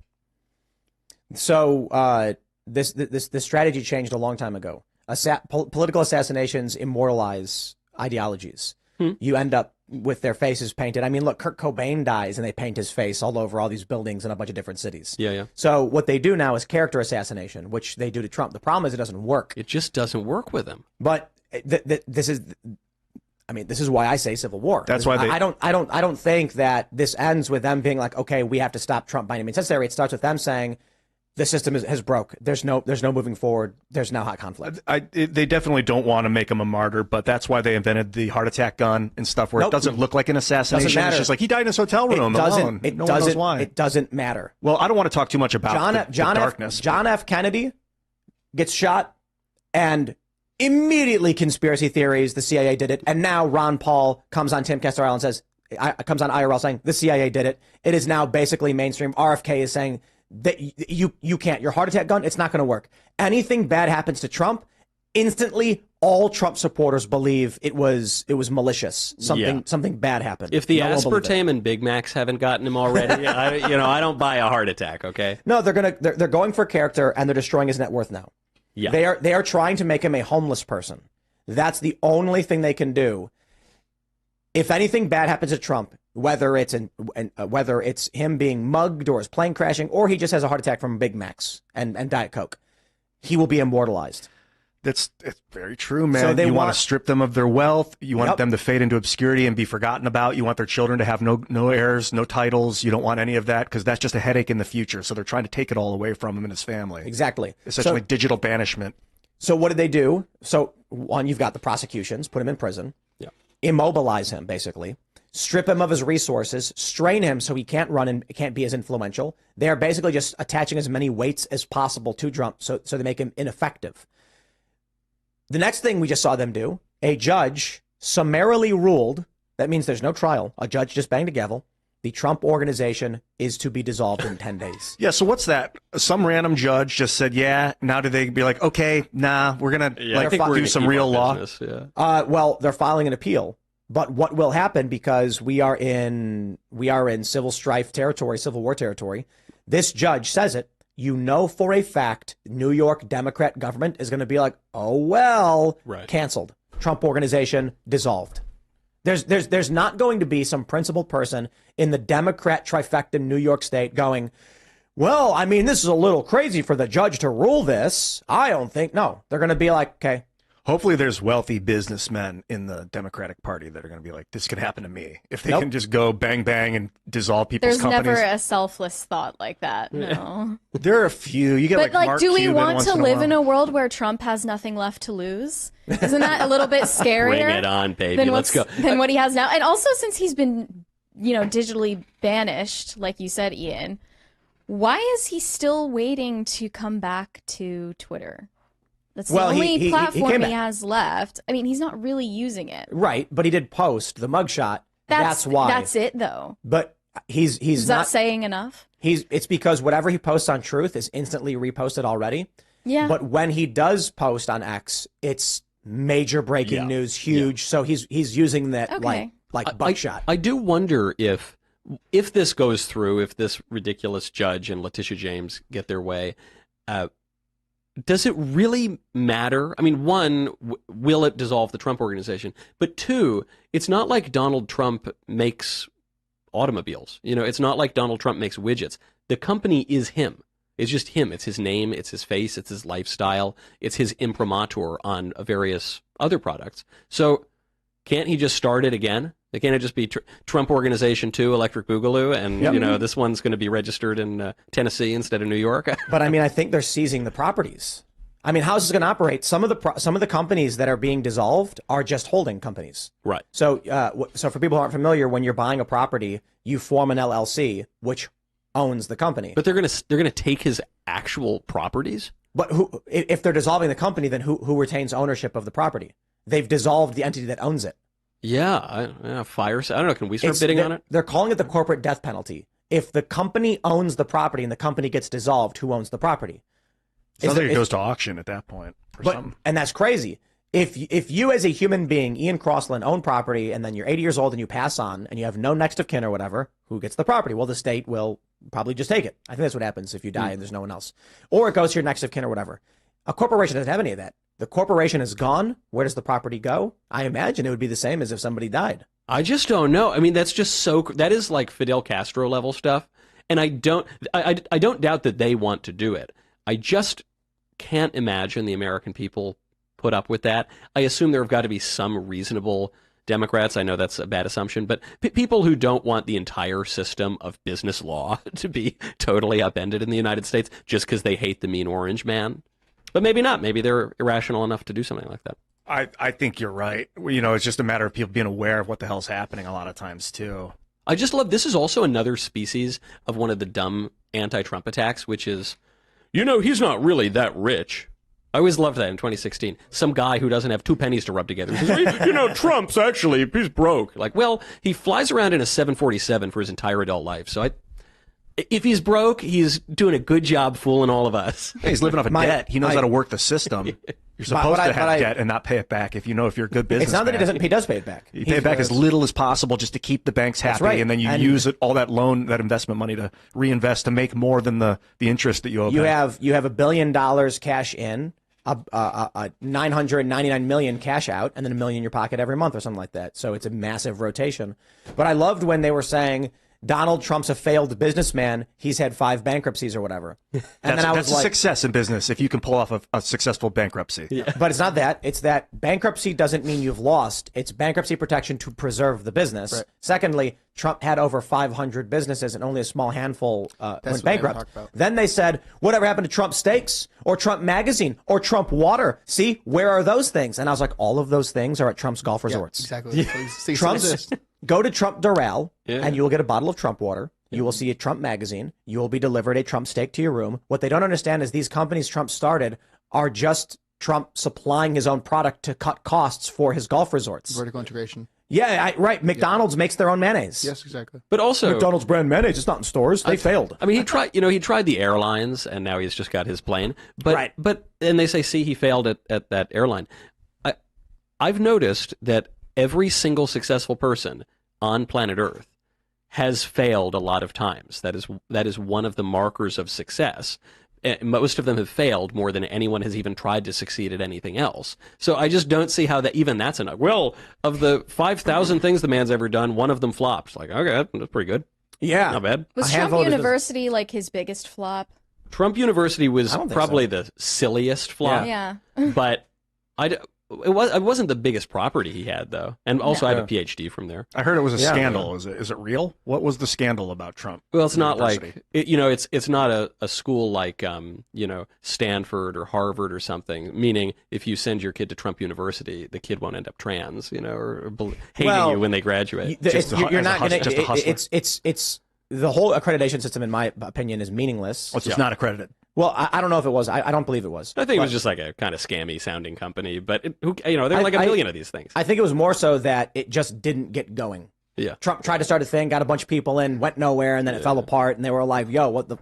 So this strategy changed a long time ago. Political assassinations immortalize ideologies. You end up with their faces painted. Look, Kurt Cobain dies and they paint his face all over all these buildings in a bunch of different cities. Yeah. So what they do now is character assassination, which they do to Trump. The problem is it doesn't work. It just doesn't work with him. But this is why I say civil war. That's why they- I don't think that this ends with them being like, okay, we have to stop Trump by any means necessary. It starts with them saying, the system has broke. There's no moving forward. There's now hot conflict. They definitely don't want to make him a martyr, but that's why they invented the heart attack gun and stuff where Nope. it doesn't look like an assassination. Doesn't matter. It's just like he died in his hotel room alone. No one knows why. It doesn't matter. Well, I don't want to talk too much about the darkness. John F. Kennedy gets shot, and immediately conspiracy theories, the CIA did it, and now Ron Paul comes on Timcast IRL and says, comes on IRL saying the CIA did it. It is now basically mainstream. RFK is saying that you can't. Your heart attack gun, it's not going to work. Anything bad happens to Trump, instantly all Trump supporters believe it was malicious. Something bad happened. If the No one believed it. aspartame and Big Macs haven't gotten him already, I don't buy a heart attack. Okay. No, they're going for character, and they're destroying his net worth now. Yeah. They are trying to make him a homeless person. That's the only thing they can do. If anything bad happens to Trump, whether it's him being mugged or his plane crashing, or he just has a heart attack from Big Macs and Diet Coke, he will be immortalized. It's very true, man. So they you want want to strip them of their wealth. You want Yep. them to fade into obscurity and be forgotten about. You want their children to have no heirs, no titles. You don't want any of that because that's just a headache in the future. So they're trying to take it all away from him and his family. Exactly. Essentially digital banishment. So what did they do? So one, you've got the prosecutions, put him in prison, immobilize him basically, strip him of his resources, strain him so he can't run and can't be as influential. They're basically just attaching as many weights as possible to Trump so they make him ineffective. The next thing we just saw them do, a judge summarily ruled, that means there's no trial, a judge just banged a gavel, the Trump organization is to be dissolved in 10 days. Yeah, so what's that? Some random judge just said, yeah, now do they be like, okay, nah, we're going to do some real law? Business, yeah. Well, they're filing an appeal. But what will happen, because we are in civil strife territory, civil war territory, this judge says it, you know for a fact, New York Democrat government is going to be like, oh, well, canceled. Trump organization dissolved. There's not going to be some principled person in the Democrat trifecta in New York State going, well, I mean, this is a little crazy for the judge to rule this. I don't think. No, they're going to be like, okay. Hopefully there's wealthy businessmen in the Democratic Party that are going to be like, this could happen to me. If they Nope. can just go bang, bang and dissolve people's There's companies. never a selfless thought like that. No. There are a few. You get But like, Mark do we Cuban want once to in a live while. in a world where Trump has nothing left to lose? Isn't that a little bit scarier? Bring it on, baby. Than Let's go. Than what he has now. And also, since he's been, digitally banished, like you said, Ian, why is he still waiting to come back to Twitter? That's the only platform came he back. has left. I mean, he's not really using it. Right, but he did post the mugshot. That's why. That's it, though. But he's Is not that saying enough? It's because whatever he posts on Truth is instantly reposted already. Yeah. But when he does post on X, it's major breaking news, huge. So he's using that Okay. like buckshot. I do wonder if this goes through, if this ridiculous judge and Letitia James get their way, does it really matter? I mean, one, will it dissolve the Trump organization? But two, it's not like Donald Trump makes automobiles. It's not like Donald Trump makes widgets. The company is him. It's just him. It's his name. It's his face. It's his lifestyle. It's his imprimatur on various other products. So can't he just start it again? Can't it just be Trump Organization 2, Electric Boogaloo, and this one's going to be registered in Tennessee instead of New York? But I mean, I think they're seizing the properties. I mean, how's this going to operate? Some of the companies that are being dissolved are just holding companies. Right. So, so for people who aren't familiar, when you're buying a property, you form an LLC, which owns the company. But they're gonna take his actual properties. But if they're dissolving the company, then who retains ownership of the property? They've dissolved the entity that owns it. Yeah, fire. I don't know. Can we start bidding on it? They're calling it the corporate death penalty. If the company owns the property and the company gets dissolved, who owns the property? Sounds like it goes to auction at that point. And that's crazy. If you as a human being, Ian Crossland, own property and then you're 80 years old and you pass on and you have no next of kin or whatever, who gets the property? Well, the state will probably just take it. I think that's what happens if you die and there's no one else. Or it goes to your next of kin or whatever. A corporation doesn't have any of that. The corporation is gone. Where does the property go? I imagine it would be the same as if somebody died. I just don't know. I mean, that's just that is like Fidel Castro level stuff. And I don't doubt that they want to do it. I just can't imagine the American people put up with that. I assume there have got to be some reasonable Democrats. I know that's a bad assumption, but people who don't want the entire system of business law to be totally upended in the United States just because they hate the mean orange man. But maybe not. Maybe they're irrational enough to do something like that. I think you're right. It's just a matter of people being aware of what the hell's happening a lot of times, too. I just love this is also another species of one of the dumb anti-Trump attacks, which is, he's not really that rich. I always loved that in 2016. Some guy who doesn't have 2 pennies to rub together says, Trump's actually, he's broke. Like, well, he flies around in a 747 for his entire adult life. So if he's broke, he's doing a good job fooling all of us. He's living off of debt. He knows how to work the system. You're supposed to have debt and not pay it back if you're a good businessman. It's not that he doesn't. He does pay it back. You pay it back as little as possible just to keep the banks happy, right. and then you use all that loan, that investment money to reinvest to make more than the interest that you owe. You have $1 billion cash in, a 999 million cash out, and then $1 million in your pocket every month or something like that. So it's a massive rotation. But I loved when they were saying Donald Trump's a failed businessman. He's had 5 bankruptcies or whatever. And that's then I was a success in business if you can pull off a successful bankruptcy. Yeah. But it's not that. It's that bankruptcy doesn't mean you've lost. It's bankruptcy protection to preserve the business. Right. Secondly, Trump had over 500 businesses and only a small handful went bankrupt. Then they said, whatever happened to Trump Steaks or Trump Magazine or Trump Water? See, where are those things? And I was like, all of those things are at Trump's golf resorts. Exactly. Trump's, go to Trump Doral and you will get a bottle of Trump water. You will see a Trump magazine. You will be delivered a Trump steak to your room. What they don't understand is these companies Trump started are just Trump supplying his own product to cut costs for his golf resorts. Vertical integration. Yeah, right. McDonald's makes their own mayonnaise. Yes, exactly. But also McDonald's brand mayonnaise. It's not in stores. They failed. I mean, he tried the airlines, and now he's just got his plane. But and they say, see, he failed at that airline. I've noticed that every single successful person on planet Earth has failed a lot of times. That is one of the markers of success. Most of them have failed more than anyone has even tried to succeed at anything else. So I just don't see how that's enough. Well, of the 5,000 things the man's ever done, one of them flopped. Like, okay, that's pretty good. Yeah. Not bad. Was Trump University like his biggest flop? Trump University was probably the silliest flop. Yeah. But it wasn't the biggest property he had, though. And also I have a PhD from there. I heard it was a scandal. Is it real? What was the scandal about Trump? Well, it's not like it's not a school like Stanford or Harvard or something. Meaning, if you send your kid to Trump University, the kid won't end up trans, or hating you when they graduate. You're not going to. It's the whole accreditation system, in my opinion, is meaningless. Well, it's not accredited. Well, I don't know if it was. I don't believe it was. I think it was just like a kind of scammy sounding company, but there are like a million of these things. I think it was more so that it just didn't get going. Yeah. Trump tried to start a thing, got a bunch of people in, went nowhere, and then it fell apart, and they were like, yo, what the.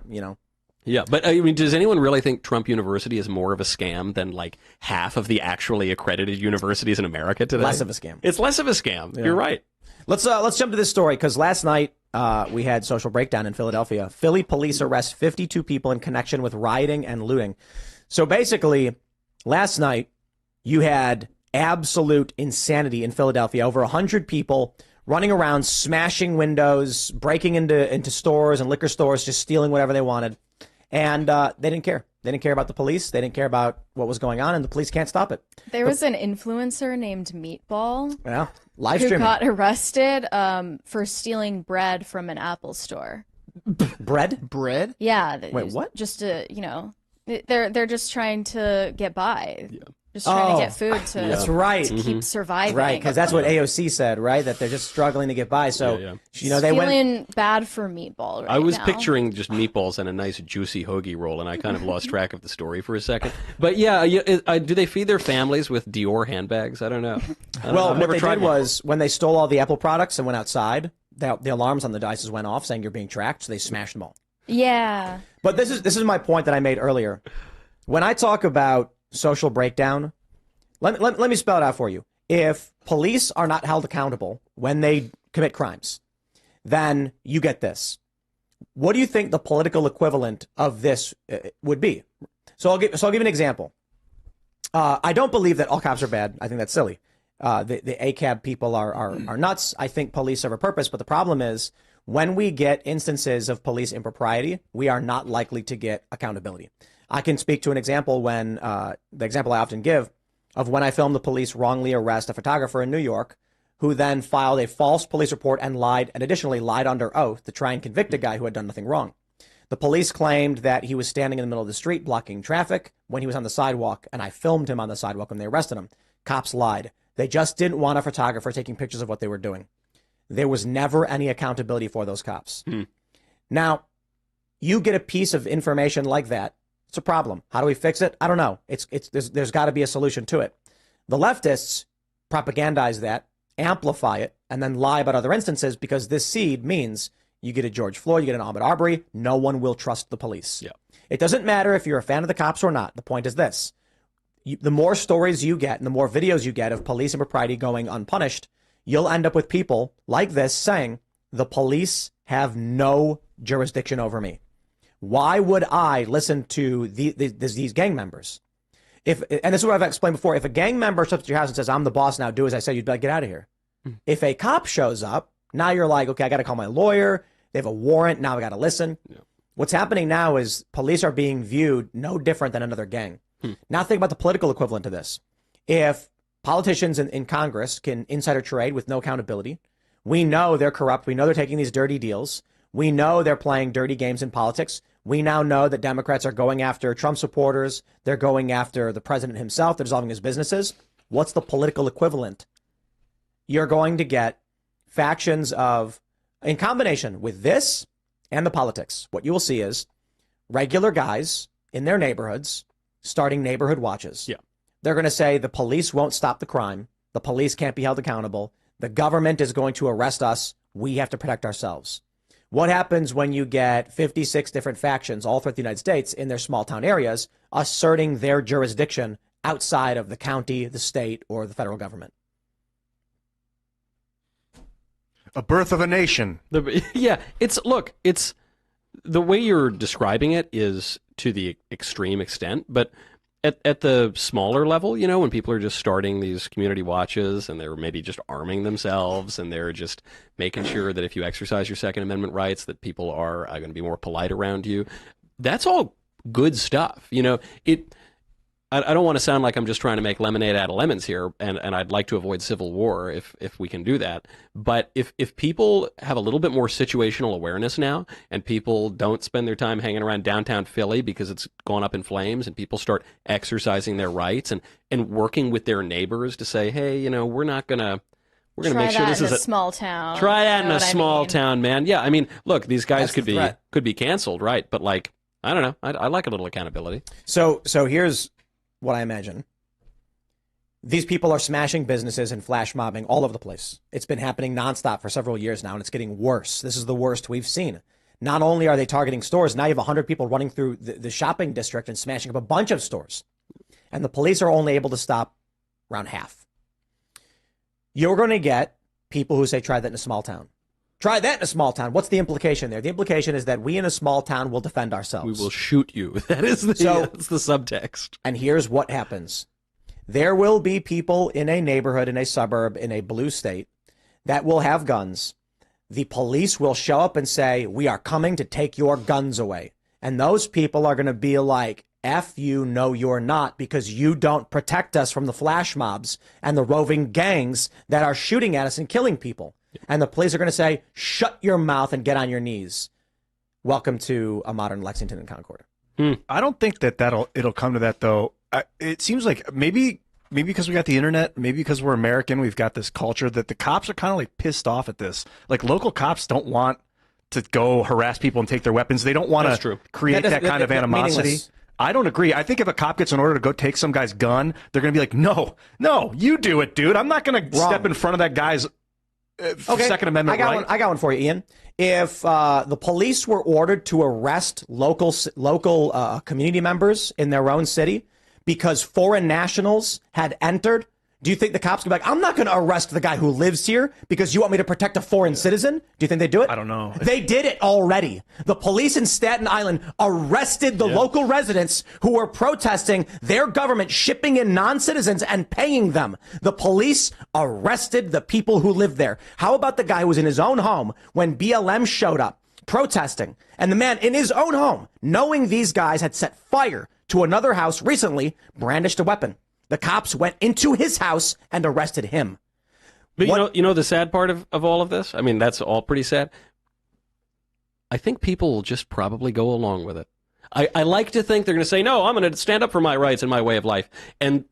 Yeah, but I mean, does anyone really think Trump University is more of a scam than like half of the actually accredited universities in America today? Less of a scam. It's less of a scam. Yeah. You're right. Let's jump to this story, because last night we had social breakdown in Philadelphia. Philly police arrest 52 people in connection with rioting and looting. So basically, last night you had absolute insanity in Philadelphia. Over 100 people running around, smashing windows, breaking into stores and liquor stores, just stealing whatever they wanted. And they didn't care. They didn't care about the police. They didn't care about what was going on, and the police can't stop it. There was an influencer named Meatball. Yeah, live who streaming. got arrested for stealing bread from an Apple store. Bread? Bread? Yeah. Wait, what? Just to, they're just trying to get by. Yeah. Just trying to get food to that's right. keep surviving. Right, because that's what AOC said, right? That they're just struggling to get by. So, they feeling bad for Meatball right I was now. picturing just meatballs and a nice juicy hoagie roll, and I kind of lost track of the story for a second. But do they feed their families with Dior handbags? I don't know. Well, what they did was when they stole all the Apple products and went outside, the alarms on the devices went off saying you're being tracked, so they smashed them all. Yeah. But this is my point that I made earlier. When I talk about social breakdown, let me spell it out for you. If police are not held accountable when they commit crimes, then you get this. What do you think the political equivalent of this would be? So I'll give you an example. I don't believe that all cops are bad. I think that's silly. The ACAB people are nuts. I think police serve a purpose, but the problem is when we get instances of police impropriety, we are not likely to get accountability. I can speak to an example the example I often give of when I filmed the police wrongly arrest a photographer in New York who then filed a false police report and additionally lied under oath to try and convict a guy who had done nothing wrong. The police claimed that he was standing in the middle of the street blocking traffic when he was on the sidewalk, and I filmed him on the sidewalk when they arrested him. Cops lied. They just didn't want a photographer taking pictures of what they were doing. There was never any accountability for those cops. Now, you get a piece of information like that. It's a problem. How do we fix it? I don't know. There's got to be a solution to it. The leftists propagandize that, amplify it, and then lie about other instances because this seed means you get a George Floyd, you get an Ahmaud Arbery, no one will trust the police. Yeah. It doesn't matter if you're a fan of the cops or not. The point is this. The more stories you get and the more videos you get of police impropriety going unpunished, you'll end up with people like this saying, the police have no jurisdiction over me. Why would I listen to these gang members? And this is what I've explained before. If a gang member shows up at your house and says, I'm the boss now, do as I say, you'd be like, get out of here. If a cop shows up, now you're like, okay, I got to call my lawyer. They have a warrant. Now I got to listen. Yeah. What's happening now is police are being viewed no different than another gang. Now think about the political equivalent to this. If politicians in Congress can insider trade with no accountability, we know they're corrupt. We know they're taking these dirty deals. We know they're playing dirty games in politics. We now know that Democrats are going after Trump supporters. They're going after the president himself. They're dissolving his businesses. What's the political equivalent? You're going to get factions in combination with this and the politics. What you will see is regular guys in their neighborhoods starting neighborhood watches. Yeah. They're going to say the police won't stop the crime. The police can't be held accountable. The government is going to arrest us. We have to protect ourselves. What happens when you get 56 different factions all throughout the United States in their small town areas asserting their jurisdiction outside of the county, the state, or the federal government? A birth of a nation. It's the way you're describing it is to the extreme extent, but at the smaller level, you know, when people are just starting these community watches and they're maybe just arming themselves and they're just making sure that if you exercise your Second Amendment rights, that people are going to be more polite around you. That's all good stuff. You know, I don't want to sound like I'm just trying to make lemonade out of lemons here, and I'd like to avoid civil war if we can do that. But if people have a little bit more situational awareness now, and people don't spend their time hanging around downtown Philly because it's gone up in flames, and people start exercising their rights and working with their neighbors to say, hey, you know, we're going to make sure this is a small town. Try that in a small town, man. Yeah, I mean, look, these guys could be canceled, right? But like, I don't know. I like a little accountability. So here's what I imagine. These people are smashing businesses and flash mobbing all over the place. It's been happening nonstop for several years now, and it's getting worse. This is the worst we've seen. Not only are they targeting stores, now you have 100 people running through the shopping district and smashing up a bunch of stores. And the police are only able to stop around half. You're going to get people who say, try that in a small town. Try that in a small town. What's the implication there? The implication is that we in a small town will defend ourselves. We will shoot you. That's the subtext. And here's what happens. There will be people in a neighborhood, in a suburb, in a blue state that will have guns. The police will show up and say, we are coming to take your guns away. And those people are going to be like, F you, no, you're not, because you don't protect us from the flash mobs and the roving gangs that are shooting at us and killing people. And the police are going to say, shut your mouth and get on your knees. Welcome to a modern Lexington and Concord. I don't think it'll come to that, though. It seems like maybe because we got the internet, maybe because we're American, we've got this culture that the cops are kind of like pissed off at this. Like local cops don't want to go harass people and take their weapons. They don't want to create that kind of animosity. Meaningless. I don't agree. I think if a cop gets an order to go take some guy's gun, they're going to be like, no, you do it, dude. I'm not going to step in front of that guy's Second Amendment right. I got one for you, Ian. If the police were ordered to arrest local community members in their own city because foreign nationals had entered, do you think the cops could be like, I'm not going to arrest the guy who lives here because you want me to protect a foreign citizen? Do you think they do it? I don't know. They did it already. The police in Staten Island arrested the local residents who were protesting their government shipping in non-citizens and paying them. The police arrested the people who lived there. How about the guy who was in his own home when BLM showed up protesting, and the man in his own home, knowing these guys had set fire to another house recently, brandished a weapon. The cops went into his house and arrested him. But What- you know the sad part of all of this? I mean, that's all pretty sad. I think people will just probably go along with it. I like to think they're going to say, no, I'm going to stand up for my rights and my way of life.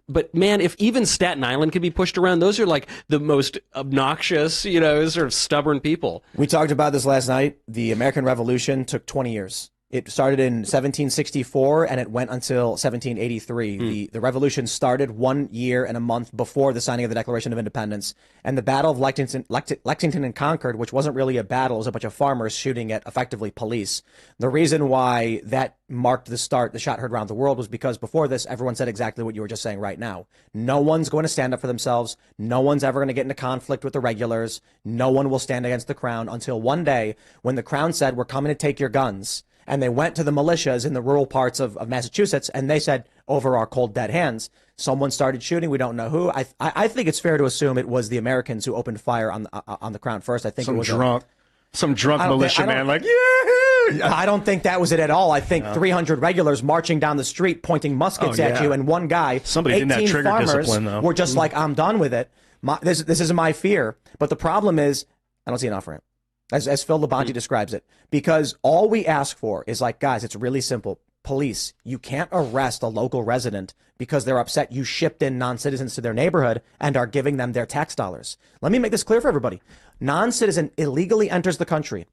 But man, if even Staten Island can be pushed around, those are like the most obnoxious, you know, sort of stubborn people. We talked about this last night. The American Revolution took 20 years. It started in 1764 and it went until 1783. The revolution started 1 year and a month before the signing of the Declaration of Independence. And the Battle of Lexington and Concord, which wasn't really a battle, it was a bunch of farmers shooting at effectively police. The reason why that marked the start, the shot heard around the world, was because before this, everyone said exactly what you were just saying right now. No one's going to stand up for themselves. No one's ever going to get into conflict with the regulars. No one will stand against the crown until one day when the crown said, we're coming to take your guns. And they went to the militias in the rural parts of Massachusetts, and they said, over our cold, dead hands. Someone started shooting. We don't know who. I think it's fair to assume it was the Americans who opened fire on the crown first. I think it was some drunk militia man like, yeah. I don't think that was it at all. I think 300 regulars marching down the street pointing muskets at you, and one guy, somebody didn't have trigger discipline, though. Were just like, I'm done with it. This is my fear. But the problem is, I don't see an off ramp. As Phil Labonte describes it, because all we ask for is like, guys, it's really simple. Police, you can't arrest a local resident because they're upset you shipped in non-citizens to their neighborhood and are giving them their tax dollars. Let me make this clear for everybody. Non-citizen illegally enters the country,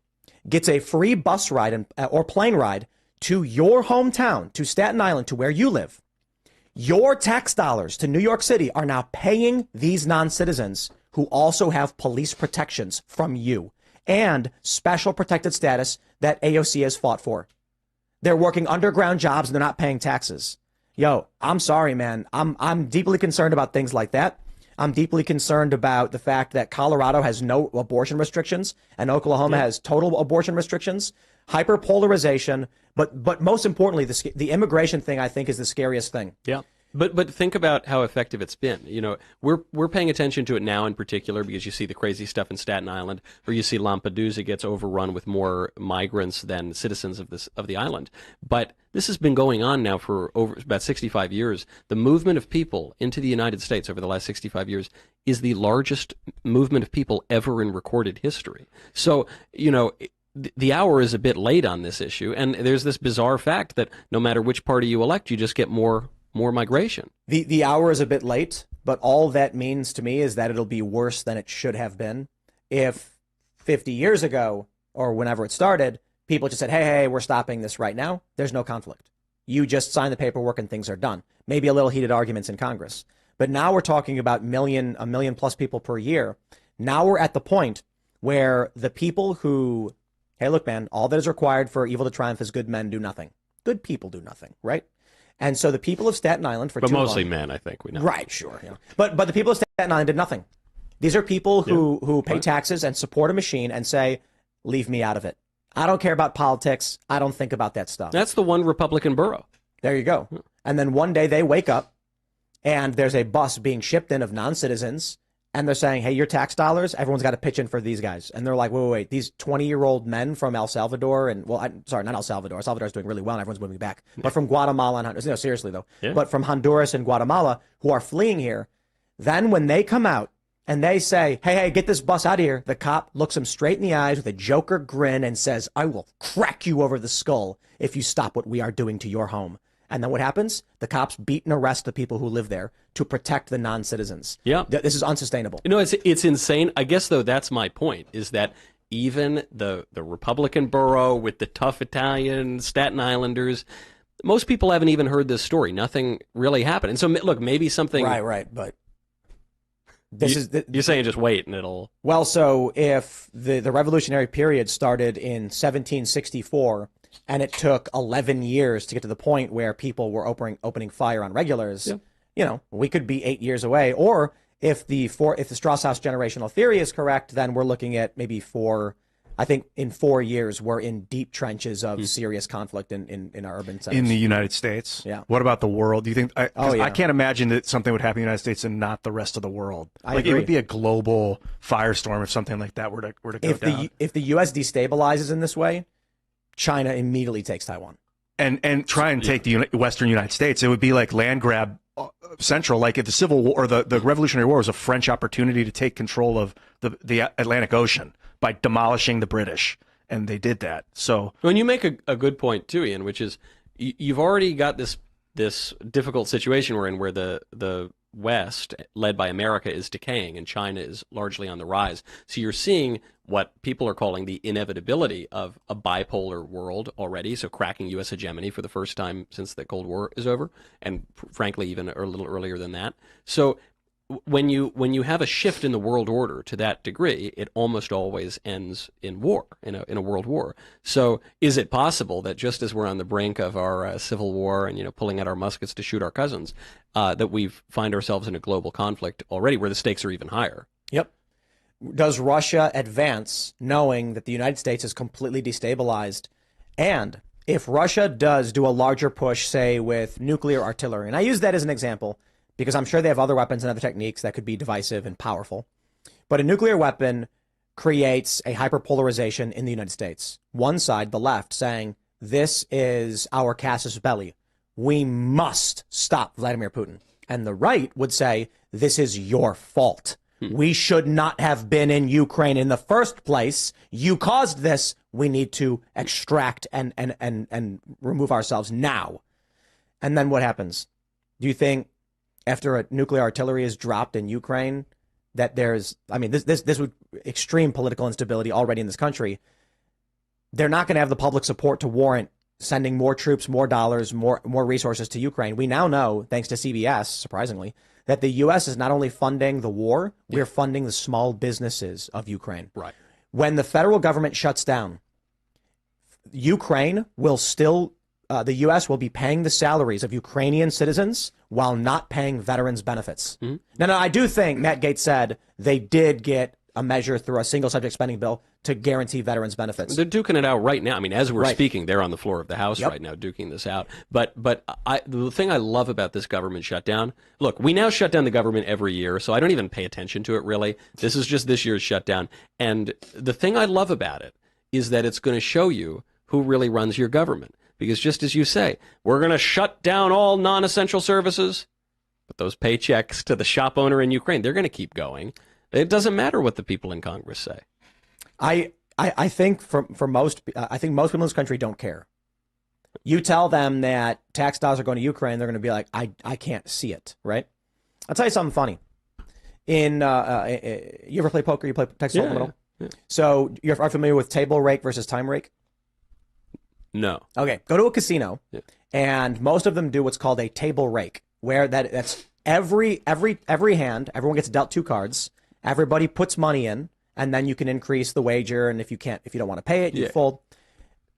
gets a free bus ride or plane ride to your hometown, to Staten Island, to where you live. Your tax dollars to New York City are now paying these non-citizens who also have police protections from you and special protected status that AOC has fought for. They're working underground jobs and they're not paying taxes. Yo, I'm sorry, man. I'm deeply concerned about things like that. I'm deeply concerned about the fact that Colorado has no abortion restrictions and Oklahoma has total abortion restrictions. Hyperpolarization, but most importantly, the immigration thing I think is the scariest thing. Yeah. But think about how effective it's been. You know, we're paying attention to it now in particular because you see the crazy stuff in Staten Island, or you see Lampedusa gets overrun with more migrants than citizens of the island. But this has been going on now for over about 65 years. The movement of people into the United States over the last 65 years is the largest movement of people ever in recorded history. So, you know, the hour is a bit late on this issue, and there's this bizarre fact that no matter which party you elect, you just get more migration. The hour is a bit late, but all that means to me is that it'll be worse than it should have been. If 50 years ago, or whenever it started, people just said, hey, we're stopping this right now, there's no conflict. You just sign the paperwork and things are done. Maybe a little heated arguments in Congress. But now we're talking about a million plus people per year. Now we're at the point where the people who, hey, look, man, all that is required for evil to triumph is good men do nothing. Good people do nothing, right? And so the people of Staten Island for but too long, mostly men, I think we know. Right, sure. Yeah. But the people of Staten Island did nothing. These are people who pay taxes and support a machine and say, leave me out of it. I don't care about politics. I don't think about that stuff. That's the one Republican borough. There you go. And then one day they wake up and there's a bus being shipped in of non-citizens and they're saying, hey, your tax dollars, everyone's got to pitch in for these guys. And they're like, wait, these 20-year-old men from El Salvador and, sorry, not El Salvador. El Salvador's doing really well and everyone's moving back. But from Guatemala and Honduras, no, seriously though, but from Honduras and Guatemala who are fleeing here, then when they come out and they say, hey, get this bus out of here, the cop looks them straight in the eyes with a Joker grin and says, I will crack you over the skull if you stop what we are doing to your home. And then what happens? The cops beat and arrest the people who live there to protect the non-citizens. Yeah. This is unsustainable. You know, it's insane. I guess, though, that's my point, is that even the Republican borough with the tough Italian Staten Islanders, most people haven't even heard this story. Nothing really happened. And so, look, maybe something... Right, but... You're saying just wait and it'll... Well, so if the revolutionary period started in 1764... and it took 11 years to get to the point where people were opening fire on regulars. Yeah. You know, we could be 8 years away. Or if the Strauss-House generational theory is correct, then we're looking at maybe I think in 4 years, we're in deep trenches of serious conflict in our urban centers. In the United States? Yeah. What about the world? Do you think, yeah. I can't imagine that something would happen in the United States and not the rest of the world. I It agree. would be a global firestorm if something like that were to go down. If the U.S. destabilizes in this way, China immediately takes Taiwan. and try and take the Western United States. It would be like land grab central. Like if the Civil War or the Revolutionary War was a French opportunity to take control of the Atlantic Ocean by demolishing the British, and they did that. So when you make a good point too, Ian, which is you've already got this difficult situation we're in, where the West, led by America, is decaying and China is largely on the rise. So you're seeing what people are calling the inevitability of a bipolar world already, so cracking U.S. hegemony for the first time since the Cold War is over, and frankly even a little earlier than that. So when you have a shift in the world order to that degree, it almost always ends in war, in a world war. So is it possible that just as we're on the brink of our civil war and pulling out our muskets to shoot our cousins, that we find ourselves in a global conflict already where the stakes are even higher? Yep. Does Russia advance knowing that the United States is completely destabilized? And if Russia does do a larger push, say with nuclear artillery, and I use that as an example because I'm sure they have other weapons and other techniques that could be divisive and powerful, but a nuclear weapon creates a hyperpolarization in the United States. One side, the left, saying this is our casus belli. We must stop Vladimir Putin. And the right would say this is your fault. We should not have been in Ukraine in the first place. You caused this. We need to extract and remove ourselves now. And then what happens? Do you think after a nuclear artillery is dropped in Ukraine that this would extreme political instability already in this country? They're not going to have the public support to warrant sending more troops, more dollars, more resources to Ukraine. We now know, thanks to CBS, surprisingly, that the U.S. is not only funding the war, we're funding the small businesses of Ukraine. Right. When the federal government shuts down, Ukraine will still, the U.S. will be paying the salaries of Ukrainian citizens while not paying veterans benefits. Mm-hmm. Now, I do think Matt Gaetz said they did get a measure through a single subject spending bill to guarantee veterans benefits. They're duking it out right now. I mean, as we're speaking, they're on the floor of the House right now duking this out. But the thing I love about this government shutdown, look, we now shut down the government every year, so I don't even pay attention to it really. This is just this year's shutdown. And the thing I love about it is that it's going to show you who really runs your government. Because just as you say, we're going to shut down all non-essential services, but those paychecks to the shop owner in Ukraine, they're going to keep going. It doesn't matter what the people in Congress say. I think for most, I think most people in this country don't care. You tell them that tax dollars are going to Ukraine, they're going to be like, I can't see it, right? I'll tell you something funny. You ever play poker? You play Texas Hold'em? Yeah. So are familiar with table rake versus time rake? No. Okay, go to a casino, and most of them do what's called a table rake, where that's every hand, everyone gets dealt 2 cards. Everybody puts money in, and then you can increase the wager. And if you don't want to pay it, you fold.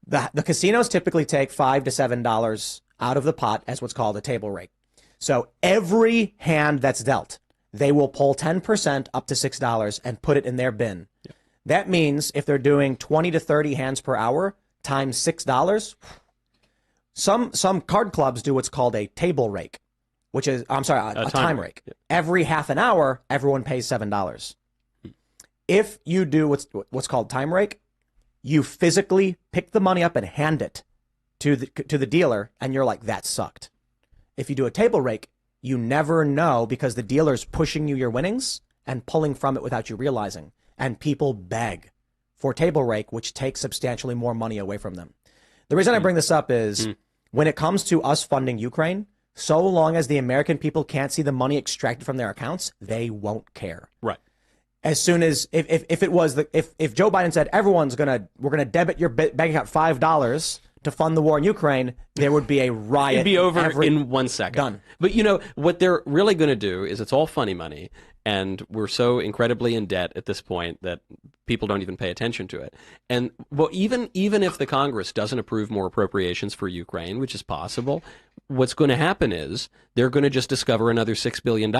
The casinos typically take $5 to $7 out of the pot as what's called a table rake. So every hand that's dealt, they will pull 10% up to $6 and put it in their bin. Yeah. That means if they're doing 20 to 30 hands per hour times $6, some card clubs do what's called a table rake. Which is, a time rake. Yeah. Every half an hour, everyone pays $7. If you do what's called time rake, you physically pick the money up and hand it to the dealer, and you're like, that sucked. If you do a table rake, you never know because the dealer's pushing you your winnings and pulling from it without you realizing. And people beg for table rake, which takes substantially more money away from them. The reason I bring this up is when it comes to us funding Ukraine, so long as the American people can't see the money extracted from their accounts, they won't care. Right. As soon as if Joe Biden said we're gonna debit your bank account $5 to fund the war in Ukraine, there would be a riot. It'd be over in 1 second. Done. But what they're really going to do is it's all funny money, and we're so incredibly in debt at this point that people don't even pay attention to it. And even if the Congress doesn't approve more appropriations for Ukraine, which is possible, what's going to happen is they're going to just discover another $6 billion.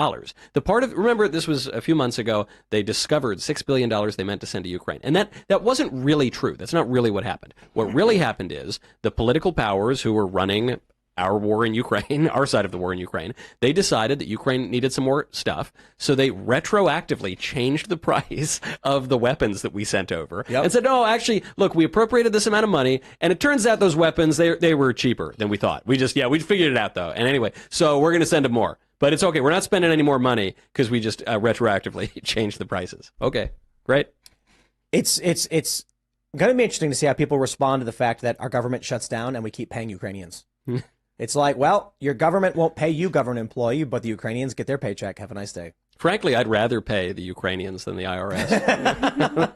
Remember, this was a few months ago, they discovered $6 billion they meant to send to Ukraine. And that wasn't really true. That's not really what happened. What really happened is the political powers who were running our war in Ukraine, our side of the war in Ukraine, they decided that Ukraine needed some more stuff, so they retroactively changed the price of the weapons that we sent over and said, no, actually, look, we appropriated this amount of money, and it turns out those weapons, they were cheaper than we thought. We figured it out, though. And anyway, so we're going to send them more. But it's okay. We're not spending any more money because we just retroactively changed the prices. Okay, great. It's going to be interesting to see how people respond to the fact that our government shuts down and we keep paying Ukrainians. It's like, well, your government won't pay you, government employee, but the Ukrainians get their paycheck. Have a nice day. Frankly, I'd rather pay the Ukrainians than the IRS.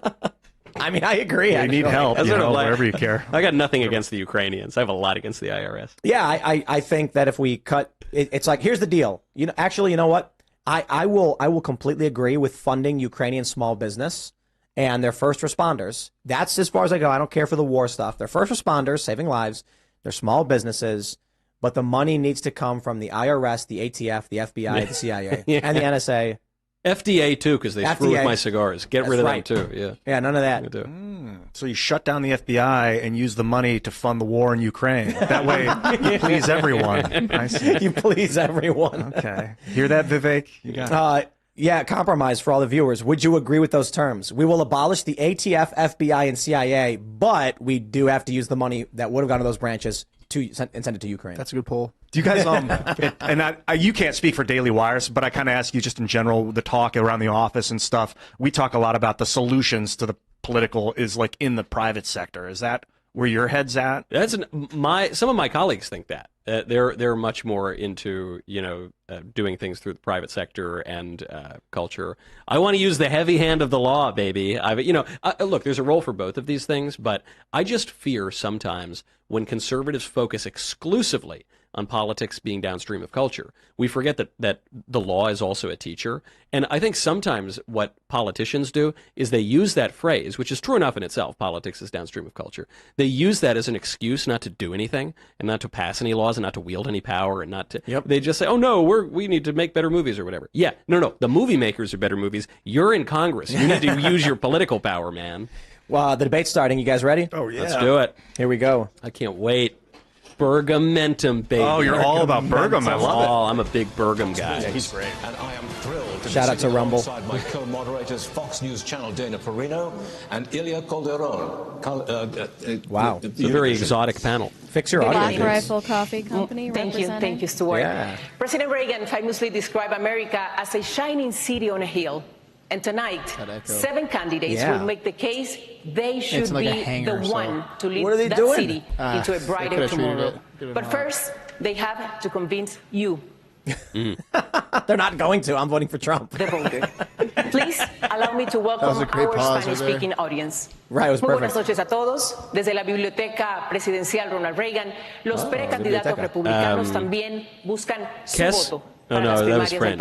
I mean, I agree. They need help, wherever you care. I got nothing against the Ukrainians. I have a lot against the IRS. Yeah, I think that if we cut, it's like, here's the deal. You know what? I will completely agree with funding Ukrainian small business and their first responders. That's as far as I go. I don't care for the war stuff. They're first responders, saving lives. They're small businesses. But the money needs to come from the IRS, the ATF, the FBI, the CIA, and the NSA. FDA, too, because they screw with my cigars. Get rid of them, too. Yeah, none of that. So you shut down the FBI and use the money to fund the war in Ukraine. That way you please everyone. I see. You please everyone. Okay. Hear that, Vivek? You got it. Yeah, compromise for all the viewers. Would you agree with those terms? We will abolish the ATF, FBI, and CIA, but we do have to use the money that would have gone to those branches and send it to Ukraine. That's a good poll. Do you guys, and you can't speak for Daily Wires, but I kind of ask you just in general, the talk around the office and stuff, we talk a lot about the solutions to the political is like in the private sector. Is that where your head's at? Some of my colleagues think that. They're much more into doing things through the private sector and culture. I want to use the heavy hand of the law, baby. Look, there's a role for both of these things, but I just fear sometimes when conservatives focus exclusively on politics being downstream of culture, we forget that the law is also a teacher. And I think sometimes what politicians do is they use that phrase, which is true enough in itself, politics is downstream of culture. They use that as an excuse not to do anything and not to pass any laws and not to wield any power and not to, they just say, oh no, we need to make better movies or whatever. Yeah, no, the movie makers are better movies. You're in Congress. You need to use your political power, man. Well, the debate's starting. You guys ready? Oh, yeah. Let's do it. Here we go. I can't wait. Bergamentum, baby. Oh, you're all about Bergam. I love it. I'm a big Bergam guy. Yeah, he's great. And I am thrilled to Shout out to Rumble. alongside my co-moderators, Fox News Channel Dana Perino and Ilya Calderon. Wow. It's a very exotic panel. Fix your Black audio. Rifle Coffee Company. Thank you, Stuart. Yeah. President Reagan famously described America as a shining city on a hill. And tonight, 7 candidates will make the case they should like a be hanger, the so- one to lead What are they that doing? city into a they brighter could've treated tomorrow. it. Could've But been first, they have to convince you, They're not going to. I'm voting for Trump. the voter. Please allow me to welcome was a great our pause Spanish-speaking audience. Right, it was Muy perfect. buenas noches a todos. Desde la Biblioteca Presidencial Ronald Reagan, los precandidatos biblioteca. republicanos también buscan su Kes? voto. Oh para no, las that was primarias del French.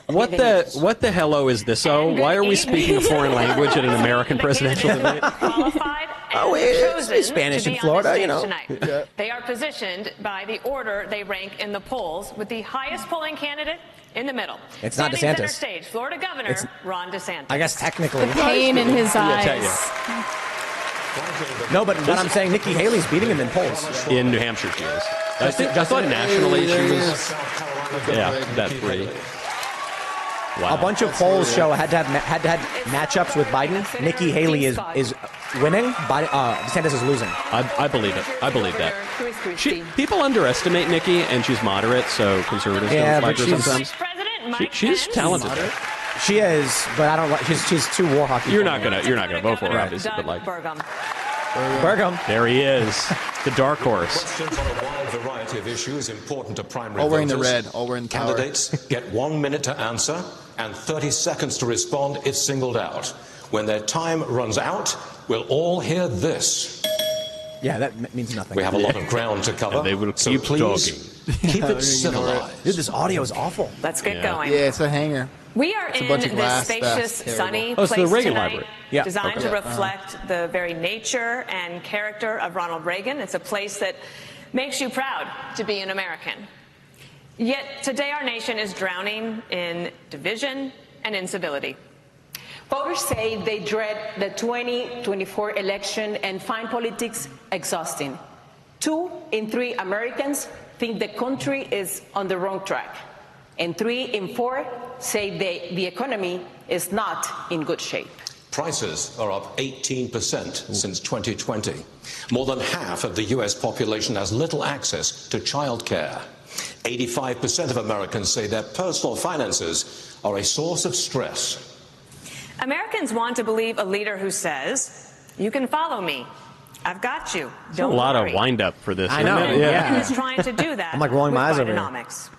partido. What the hello is this? Oh, why are we speaking a foreign language at an American presidential debate? Qualified and Oh, it's chosen Spanish to in be Florida, on the you know. stage tonight. They are positioned by the order they rank in the polls, with the highest polling candidate in the middle. It's not Standing DeSantis. Center stage, Florida Governor Ron DeSantis. I guess technically. Pain in his eyes. No, but I'm saying Nikki Haley's beating him in polls. In New Hampshire, she is. I thought nationally she was. Yeah, that's pretty. Wow. A bunch of polls show had to have matchups with Biden. Nikki Haley is winning. DeSantis is losing. I believe it. I believe that. Chris Christie. People underestimate Nikki, and she's moderate, so conservatives Yeah, don't like but her she's- sometimes. Vice President Mike She's Pence. talented. Though. She is, but I don't like. She's too war hockey. You're for not me. gonna vote for her, obviously, Doug but like, Burgum. Burgum. there he is, the dark horse. Questions on a wide variety of issues important to primary All wearing the voters. red, all wearing the power. Candidates get 1 minute to answer and 30 seconds to respond if singled out. When their time runs out, we'll all hear this. Yeah, that means nothing. We have a lot of ground to cover, And they will so keep please keep it civilized. Dude, this audio is awful. Let's get going. Yeah, it's a hanger. We are a in bunch of this glass spacious, stuff. sunny Oh, it's the place Reagan tonight, Library. Yeah. designed Okay. to reflect the very nature and character of Ronald Reagan. It's a place that makes you proud to be an American. Yet today our nation is drowning in division and incivility. Voters say they dread the 2024 election and find politics exhausting. 2 in 3 Americans think the country is on the wrong track. And 3 in 4 say the economy is not in good shape. Prices are up 18% since 2020. More than half of the U.S. population has little access to childcare. 85% of Americans say their personal finances are a source of stress. Americans want to believe a leader who says, "You can follow me. I've got you. Don't a lot worry." of wind up for this. I know. Biden is trying to do that. I'm like rolling my eyes over here. Bidenomics.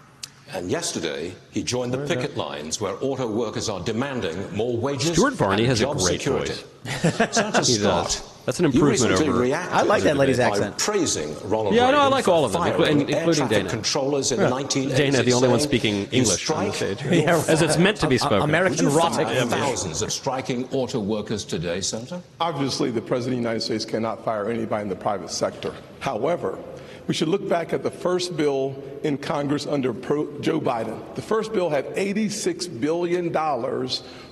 And yesterday, he joined the picket lines where auto workers are demanding more wages. Stuart Varney and has a job great security. voice. Senator He Scott, does. That's an you improvement recently over. reacted I like to the that lady's debate by accent. praising Ronald Yeah, I know, I Reagan like for all of them, firing air including traffic Dana. controllers in the 1980s. Dana, the only one saying, speaking "You English on the strike, stage, you'll as it's fire." meant to be spoken. Would American you erotic. fire thousands of striking auto workers today, Senator? Obviously, the President of the United States cannot fire anybody in the private sector. However, we should look back at the first bill in Congress under Joe Biden. The first bill had $86 billion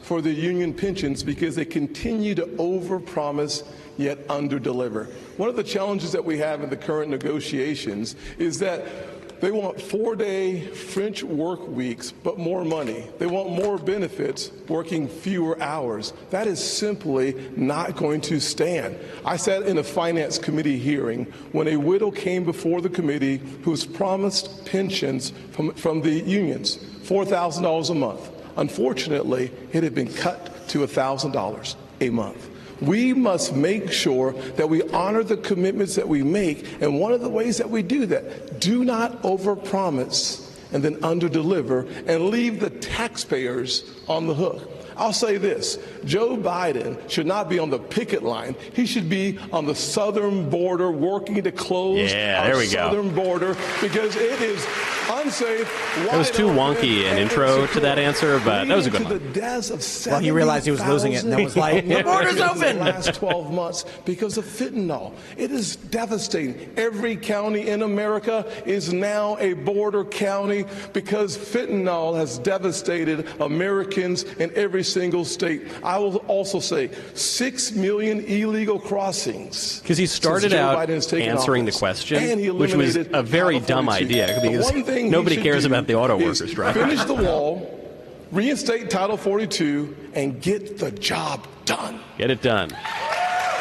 for the union pensions because they continue to overpromise yet underdeliver. One of the challenges that we have in the current negotiations is that they want 4-day French work weeks, but more money. They want more benefits, working fewer hours. That is simply not going to stand. I sat in a finance committee hearing when a widow came before the committee who was promised pensions from the unions, $4,000 a month. Unfortunately, it had been cut to $1,000 a month. We must make sure that we honor the commitments that we make, and one of the ways that we do that, do not overpromise and then underdeliver and leave the taxpayers on the hook. I'll say this, Joe Biden should not be on the picket line. He should be on the southern border working to close our southern border because it is unsafe. It was too wonky an intro to that answer, but that was a good one. Well, he realized he was losing it and then was like, the border's open! The last 12 months because of fentanyl. It is devastating. Every county in America is now a border county because fentanyl has devastated Americans in every single state. I will also say 6 million illegal crossings. Because he started out answering the question, which was a very dumb idea because nobody cares about the auto workers strike. Finish the wall, reinstate Title 42, and get the job done. Get it done.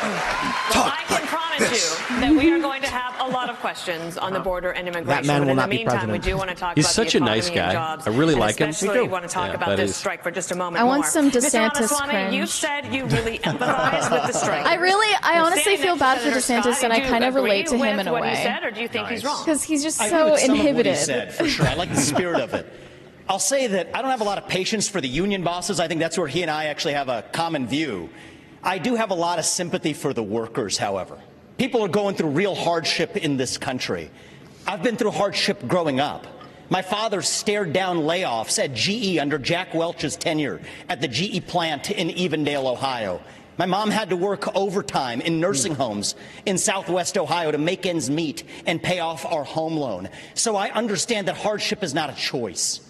I can promise you that we are going to have a lot of questions on the border and immigration. That man will in the not be meantime, president. we do want to talk He's about such the a nice economy and guy. jobs. I really And like him. especially we want to talk about this strike for just a moment I want more. some Mr. DeSantis Ramaswamy, cringe. you said you really empathize with the strike. I honestly feel bad for DeSantis, and I kind of relate to him in a what he way. said, or do you think he's wrong? Because he's just I agree so with some of what he inhibited. said, for sure. I like the spirit of it. I'll say that I don't have a lot of patience for the union bosses. I think that's where he and I actually have a common view. I do have a lot of sympathy for the workers, however. People are going through real hardship in this country. I've been through hardship growing up. My father stared down layoffs at GE under Jack Welch's tenure at the GE plant in Evendale, Ohio. My mom had to work overtime in nursing homes in Southwest Ohio to make ends meet and pay off our home loan. So I understand that hardship is not a choice.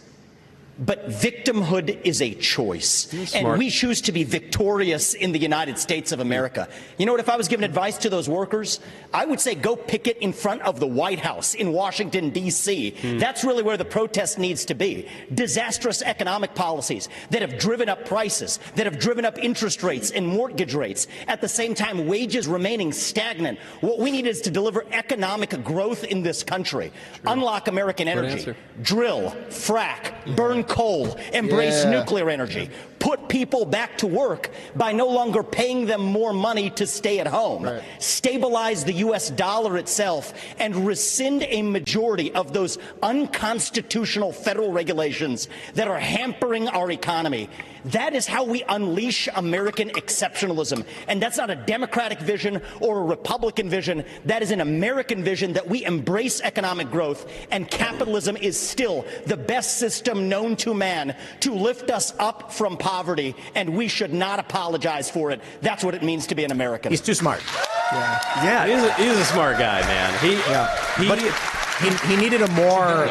But victimhood is a choice, and we choose to be victorious in the United States of America. You know what, if I was giving advice to those workers, I would say go picket in front of the White House in Washington, D.C. That's really where the protest needs to be. Disastrous economic policies that have driven up prices, that have driven up interest rates and mortgage rates, at the same time wages remaining stagnant. What we need is to deliver economic growth in this country. Unlock American energy. Drill, frack, burn coal, embrace nuclear energy, put people back to work by no longer paying them more money to stay at home, stabilize the U.S. dollar itself, and rescind a majority of those unconstitutional federal regulations that are hampering our economy. That is how we unleash American exceptionalism. And that's not a Democratic vision or a Republican vision. That is an American vision that we embrace economic growth, and capitalism is still the best system known to man to lift us up from poverty, and we should not apologize for it. That's what it means to be an American. He's too smart. Yeah, he's a smart guy, man. But he needed a more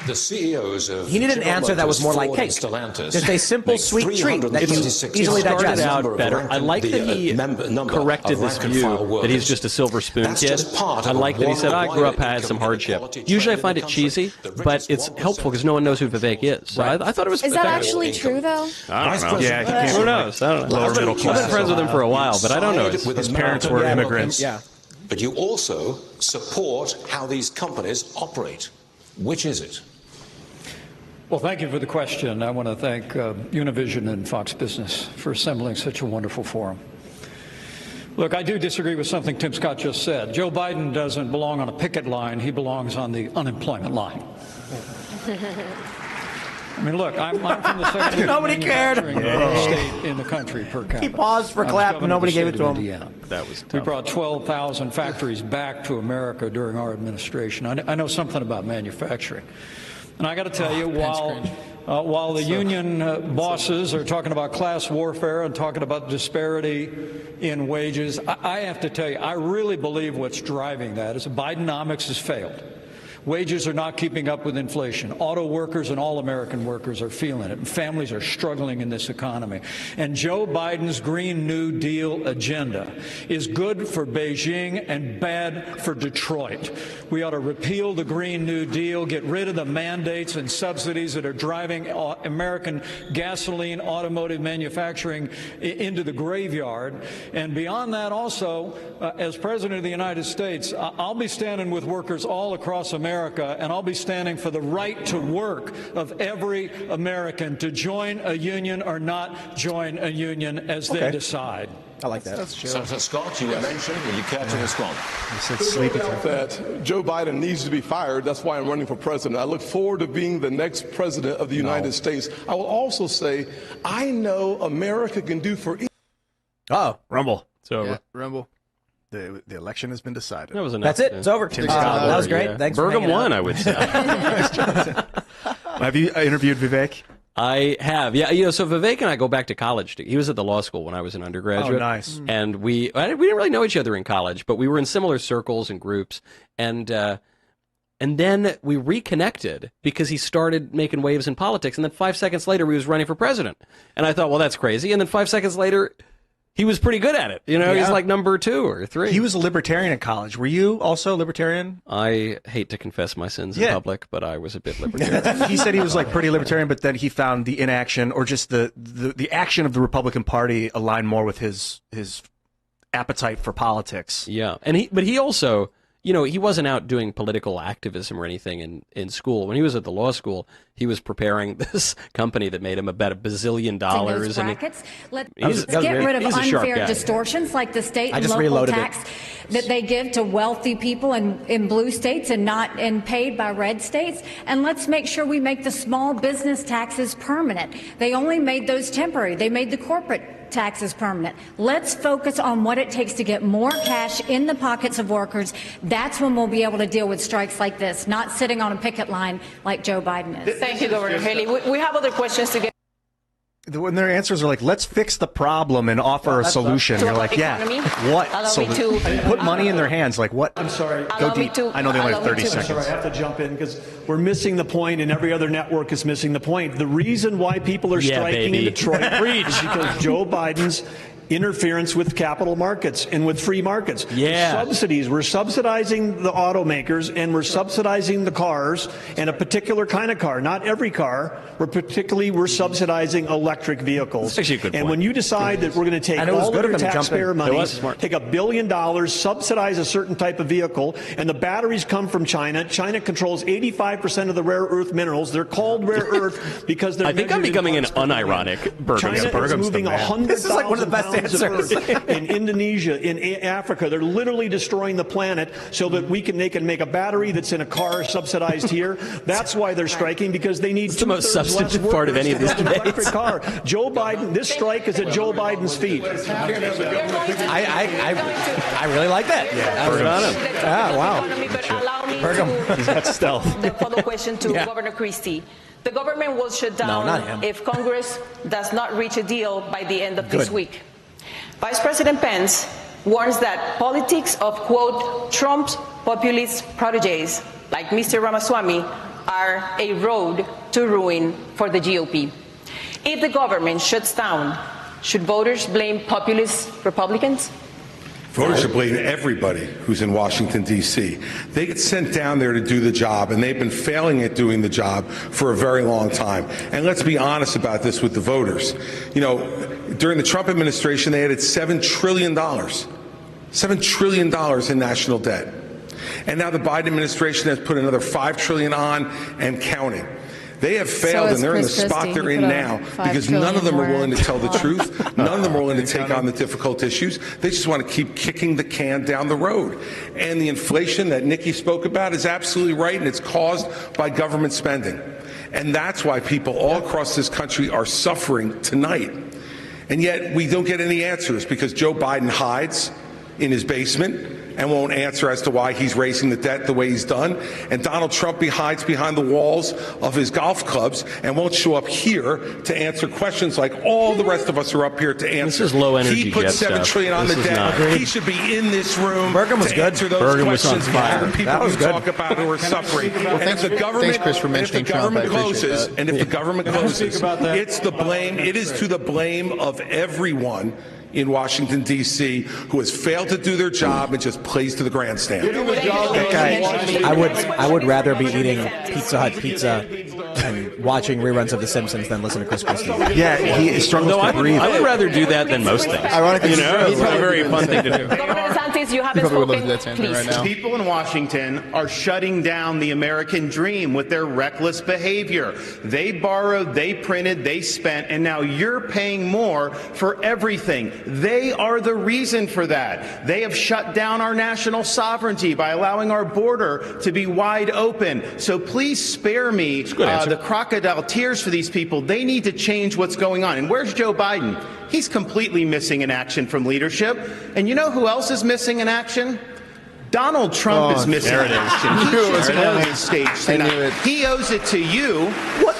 The CEOs of He needed an answer that was more like cake. Just a simple, sweet treat that you easily digest. Started out better. I like that he corrected this view that he's just a silver spoon kid. I like that he said, I grew up, I had some hardship. Usually I find it cheesy, but it's helpful because no one knows who Vivek is. So I thought it was Is that actually true, though? I don't know. Yeah, who knows? I don't know. Lower middle I've been class. friends with him for a while, but I don't know. His parents were immigrants. Yeah. But you also support how these companies operate. Which is it? Well, thank you for the question. I want to thank Univision and Fox Business for assembling such a wonderful forum. Look, I do disagree with something Tim Scott just said. Joe Biden doesn't belong on a picket line. He belongs on the unemployment line. I mean, look, I'm from the second Nobody cared. state in the country per capita. He paused for clap, and nobody gave it to him. Indiana. That was tough. We brought 12,000 factories back to America during our administration. I know something about manufacturing. And I got to tell you, while the union bosses are talking about class warfare and talking about disparity in wages, I have to tell you, I really believe what's driving that is Bidenomics has failed. Wages are not keeping up with inflation. Auto workers and all American workers are feeling it. And families are struggling in this economy. And Joe Biden's Green New Deal agenda is good for Beijing and bad for Detroit. We ought to repeal the Green New Deal, get rid of the mandates and subsidies that are driving American gasoline automotive manufacturing into the graveyard. And beyond that also, as President of the United States, I'll be standing with workers all across America, and I'll be standing for the right to work of every American to join a union or not join a union as they decide. I like that. Senator Scott, you were mentioned. Will you care to respond? He said sleepy time. That Joe Biden needs to be fired. That's why I'm running for president. I look forward to being the next president of the United States. I will also say, I know America can do for each. Oh, Rumble. So Yeah, Rumble. The election has been decided. that was enough. That's it. It's over. That was great. Thanks for Burgum hanging out. won, I would say. Have you interviewed Vivek? I have, yeah. So Vivek and I go back to college. He was at the law school when I was an undergraduate. Oh, nice. And we didn't really know each other in college, but we were in similar circles and groups. And then we reconnected because he started making waves in politics. And then 5 seconds later, he was running for president. And I thought, well, that's crazy. And then 5 seconds later, he was pretty good at it. You know, he's like number 2 or 3. He was a libertarian in college. Were you also a libertarian? I hate to confess my sins in public, but I was a bit libertarian. He said he was like pretty libertarian, but then he found the inaction or just the action of the Republican Party aligned more with his appetite for politics. Yeah, but he also, you know, he wasn't out doing political activism or anything in school. When he was at the law school, he was preparing this company that made him about $1 bazillion. Let's get rid of unfair distortions like the state and local tax that they give to wealthy people in blue states and paid by red states. And let's make sure we make the small business taxes permanent. They only made those temporary. They made the corporate taxes permanent. Let's focus on what it takes to get more cash in the pockets of workers. That's when we'll be able to deal with strikes like this, not sitting on a picket line like Joe Biden is. Thank you, Governor Haley. We have other questions to get. When their answers are like, let's fix the problem and offer a solution. You're like, yeah, what solution? Put money in their hands. Like, what? I'm sorry. Go deep. I know they only have 30 seconds. I have to jump in because we're missing the point, and every other network is missing the point. The reason why people are striking in Detroit is because Joe Biden's interference with capital markets and with free markets. Subsidies. We're subsidizing the automakers and we're subsidizing the cars and a particular kind of car. Not every car. We're subsidizing electric vehicles. That's actually a good point. And when you decide that we're going to take all of your taxpayer money, take $1 billion, subsidize a certain type of vehicle, and the batteries come from China. China controls 85% of the rare earth minerals. They're called rare earth because they're I think I'm becoming an unironic Burgum. China is moving 100,000 pounds of earth in Indonesia, in Africa. They're literally destroying the planet so that they can make a battery that's in a car subsidized here. That's why they're striking, because they need the most substantive part of any of these debates. Electric car. Joe Biden. This strike is at Joe Biden's feet. I really like that. Burgum on him. Wow. Allow me He's got stealth. the follow question to Governor Christie. The government will shut down if Congress does not reach a deal by the end of this week. Vice President Pence warns that politics of, quote, Trump's populist protégés, like Mr. Ramaswamy, are a road to ruin for the GOP. If the government shuts down, should voters blame populist Republicans? Voters should blame everybody who's in Washington, D.C. They get sent down there to do the job, and they've been failing at doing the job for a very long time. And let's be honest about this with the voters. You know, during the Trump administration, they added $7 trillion. $7 trillion in national debt. And now the Biden administration has put another $5 trillion on and counting. They have failed, and they're in the spot they're in now because none of them are willing to tell the truth. None of them are willing to take on the difficult issues. They just want to keep kicking the can down the road. And the inflation that Nikki spoke about is absolutely right, and it's caused by government spending. And that's why people all across this country are suffering tonight. And yet we don't get any answers because Joe Biden hides in his basement and won't answer as to why he's raising the debt the way he's done. And Donald Trump hides behind the walls of his golf clubs and won't show up here to answer questions like all the rest of us are up here to answer. This is low energy. He put $7 trillion on the debt. He should be in this room to answer those questions by the people who talk about who are suffering. Well, and if the government, thanks, Chris, for mentioning Trump. closes, it's the blame. It is to the blame of everyone in Washington, D.C., who has failed to do their job and just plays to the grandstand. I would rather be eating Pizza Hut pizza and watching reruns of The Simpsons than listen to Chris Christie. Yeah, he struggles to breathe. I would rather do that than most things. Ironically, it's not a very fun thing to do. Governor DeSantis, you haven't spoken. Please. Right people in Washington are shutting down the American dream with their reckless behavior. They borrowed, they printed, they spent, and now you're paying more for everything. They are the reason for that. They have shut down our national sovereignty by allowing our border to be wide open. So please spare me the crocodile tears for these people. They need to change what's going on. And where's Joe Biden? He's completely missing in action from leadership. And you know who else is missing in action? Donald Trump is missing in action. He should own the stage tonight. He owes it to you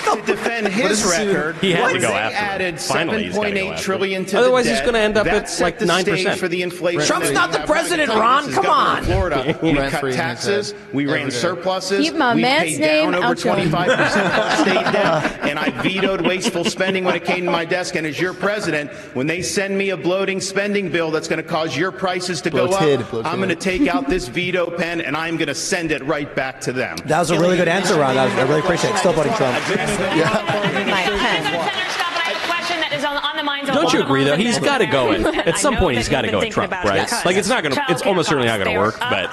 to defend his record. He had to go they after added $7.8 trillion to Otherwise, the he's debt. going to end up That at set like the 9%. stage for the inflation. Trump's not the president, Ron. Come on. Florida, we cut taxes. We ran surpluses. Keep my we man's paid name down over out your 25% of state debt, and I vetoed wasteful spending when it came to my desk. And as your president, when they send me a bloating spending bill that's going to cause your prices to go up, I'm going to take out this veto pen and I'm going to send it right back to them. That was a really good answer, Ron. I really appreciate it. Still voting Trump. Don't you agree, though? He's got to go in. At some point, he's got to go at Trump, right? Like, it's not going to, it's almost certainly not going to work, but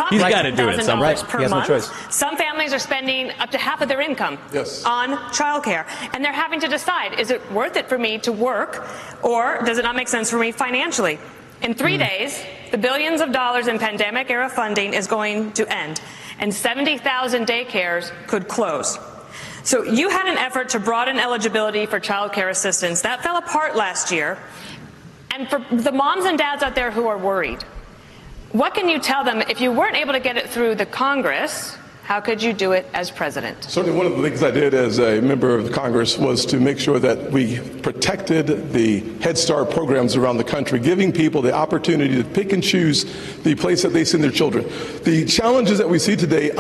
he's got to do it at some point. Per month. Some families are spending up to half of their income on childcare, and they're having to decide, is it worth it for me to work, or does it not make sense for me financially? In 3 days, the billions of dollars in pandemic-era funding is going to end, and 70,000 daycares could close. So you had an effort to broaden eligibility for child care assistance. That fell apart last year. And for the moms and dads out there who are worried, what can you tell them if you weren't able to get it through the Congress? How could you do it as president? Certainly one of the things I did as a member of Congress was to make sure that we protected the Head Start programs around the country, giving people the opportunity to pick and choose the place that they send their children. The challenges that we see today.